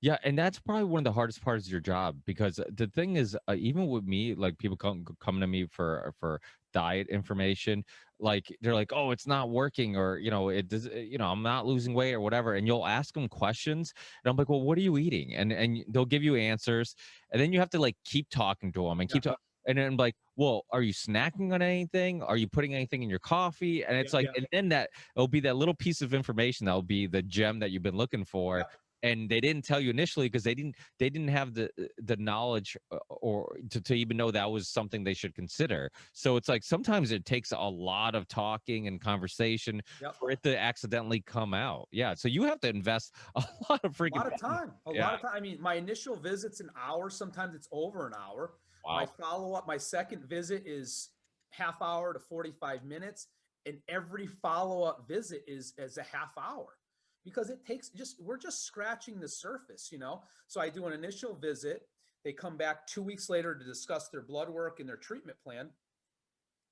Yeah, and that's probably one of the hardest parts of your job because the thing is, even with me, like people come to me for diet information, like they're like, "Oh, it's not working," or "It does," "I'm not losing weight," or whatever, and you'll ask them questions, and I'm like, "Well, what are you eating?" And they'll give you answers, and then you have to like keep talking to them and keep Yeah. talking. And then I'm like, well, are you snacking on anything? Are you putting anything in your coffee? And it's Yep. like, and then it'll be that little piece of information that'll be the gem that you've been looking for, Yep. and they didn't tell you initially because they didn't have the knowledge, or to even know that was something they should consider. So it's like sometimes it takes a lot of talking and conversation Yep. for it to accidentally come out. Yeah, so you have to invest a lot of A freaking lot of time. time. A Yeah. lot of time. I mean, my initial visit's an hour. Sometimes it's over an hour. My Wow. follow up, my second visit is half hour to 45 minutes. And every follow up visit is a half hour because it takes we're just scratching the surface, you know? So I do an initial visit. They come back 2 weeks later to discuss their blood work and their treatment plan.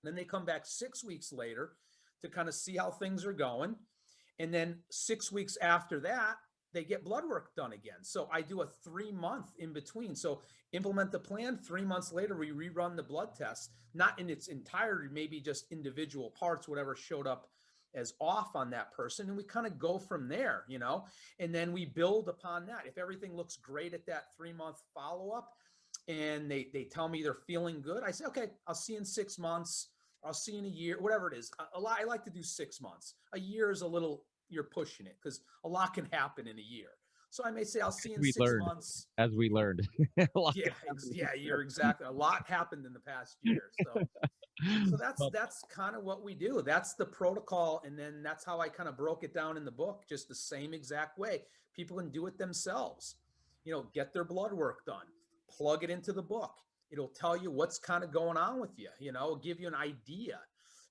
Then they come back 6 weeks later to kind of see how things are going. And then 6 weeks after that, they get blood work done again. So I do a 3 month in between. So implement the plan. 3 months later, we rerun the blood test, not in its entirety, maybe just individual parts, whatever showed up as off on that person. And we kind of go from there, you know, and then we build upon that. If everything looks great at that 3 month follow up, and they tell me they're feeling good, I say, okay, I'll see you in 6 months. I'll see you in a year, whatever it is. A lot, I like to do 6 months. A year is a little, you're pushing it because a lot can happen in a year. So I may say, I'll see you in We six learned months. as we learned. A lot Yeah, could happen. yeah, you're exactly. A lot happened in the past year. So that's Well, that's kind of what we do. That's the protocol, and then that's how I kind of broke it down in the book, just the same exact way. People can do it themselves. You know, get their blood work done, plug it into the book. It'll tell you what's kind of going on with you. You know, give you an idea.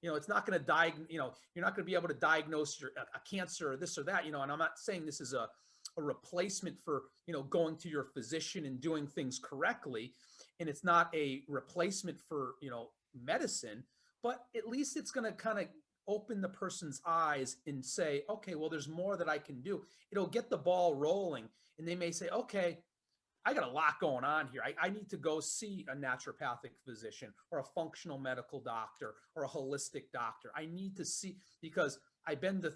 You know, it's not going to diagnose. You know, you're not going to be able to diagnose a cancer or this or that. You know, and I'm not saying this is a replacement for going to your physician and doing things correctly, and it's not a replacement for medicine, but at least it's going to kind of open the person's eyes and say, okay, well, there's more that I can do. It'll get the ball rolling, and they may say, okay, I got a lot going on here. I need to go see a naturopathic physician or a functional medical doctor or a holistic doctor. I need to see, because I've been to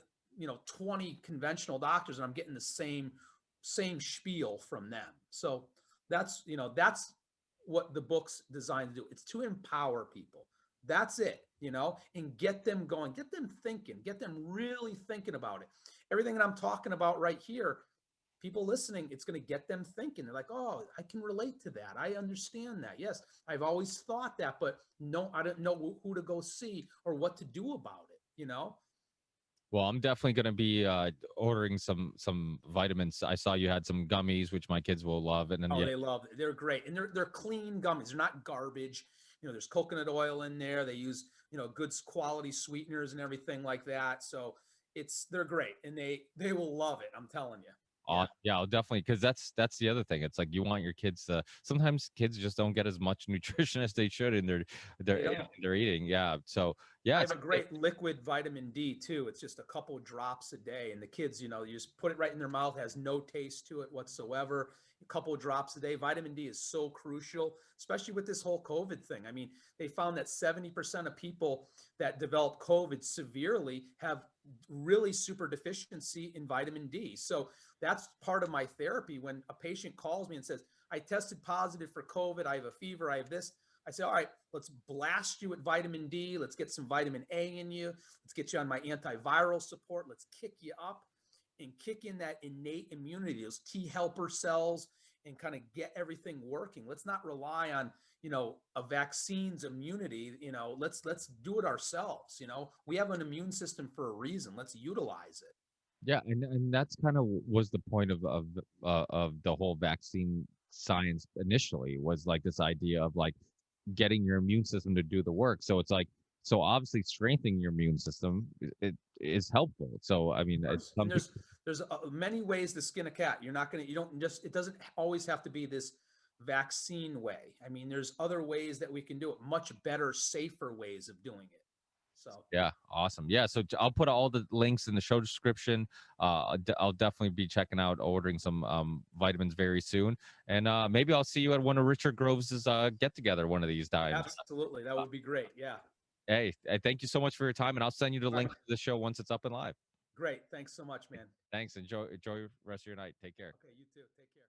20 conventional doctors and I'm getting the same spiel from them. So that's what the book's designed to do. It's to empower people. That's it, and get them going, get them thinking, get them really thinking about it. Everything that I'm talking about right here, people listening, it's going to get them thinking. They're like, oh, I can relate to that. I understand that. Yes, I've always thought that, but no, I don't know who to go see or what to do about it. well, I'm definitely going to be ordering some vitamins. I saw you had some gummies, which my kids will love, and then Oh, yeah. they love it. They're great. And they're clean gummies. They're not garbage. There's coconut oil in there. They use, good quality sweeteners and everything like that. So they're great, and they will love it. I'm telling you. Yeah. Yeah, I'll definitely, because that's the other thing. It's like you want your kids to. Sometimes kids just don't get as much nutrition as they should in They their eating. Yeah, so I yeah, have a great liquid vitamin D too. It's just a couple drops a day. And the kids, you just put it right in their mouth, has no taste to it whatsoever. A couple drops a day. Vitamin D is so crucial, especially with this whole COVID thing. I mean, they found that 70% of people that develop COVID severely have really super deficiency in vitamin D. So that's part of my therapy. When a patient calls me and says, I tested positive for COVID, I have a fever, I have this, I say, all right, let's blast you with vitamin D. Let's get some vitamin A in you. Let's get you on my antiviral support. Let's kick you up and kick in that innate immunity, those T helper cells, and kind of get everything working. Let's not rely on, a vaccine's immunity. Let's do it ourselves. We have an immune system for a reason. Let's utilize it. yeah, and that's kind of was the point of the whole vaccine science initially, was like this idea of like getting your immune system to do the work. So it's like, so obviously strengthening your immune system, it is helpful. So I mean, it's And some there's people. there's many ways to skin a cat. You don't just, it doesn't always have to be this vaccine way. I mean, there's other ways that we can do it, much better, safer ways of doing it. So Yeah, awesome. Yeah, so I'll put all the links in the show description. I'll definitely be checking out ordering some vitamins very soon, and maybe I'll see you at one of Richard Groves' get together one of these times. absolutely, that would be great. Yeah. Hey, thank you so much for your time, and I'll send you the All link right. to the show once it's up and live. Great. Thanks so much, man. Thanks. Enjoy the rest of your night. Take care. Okay, you too. Take care.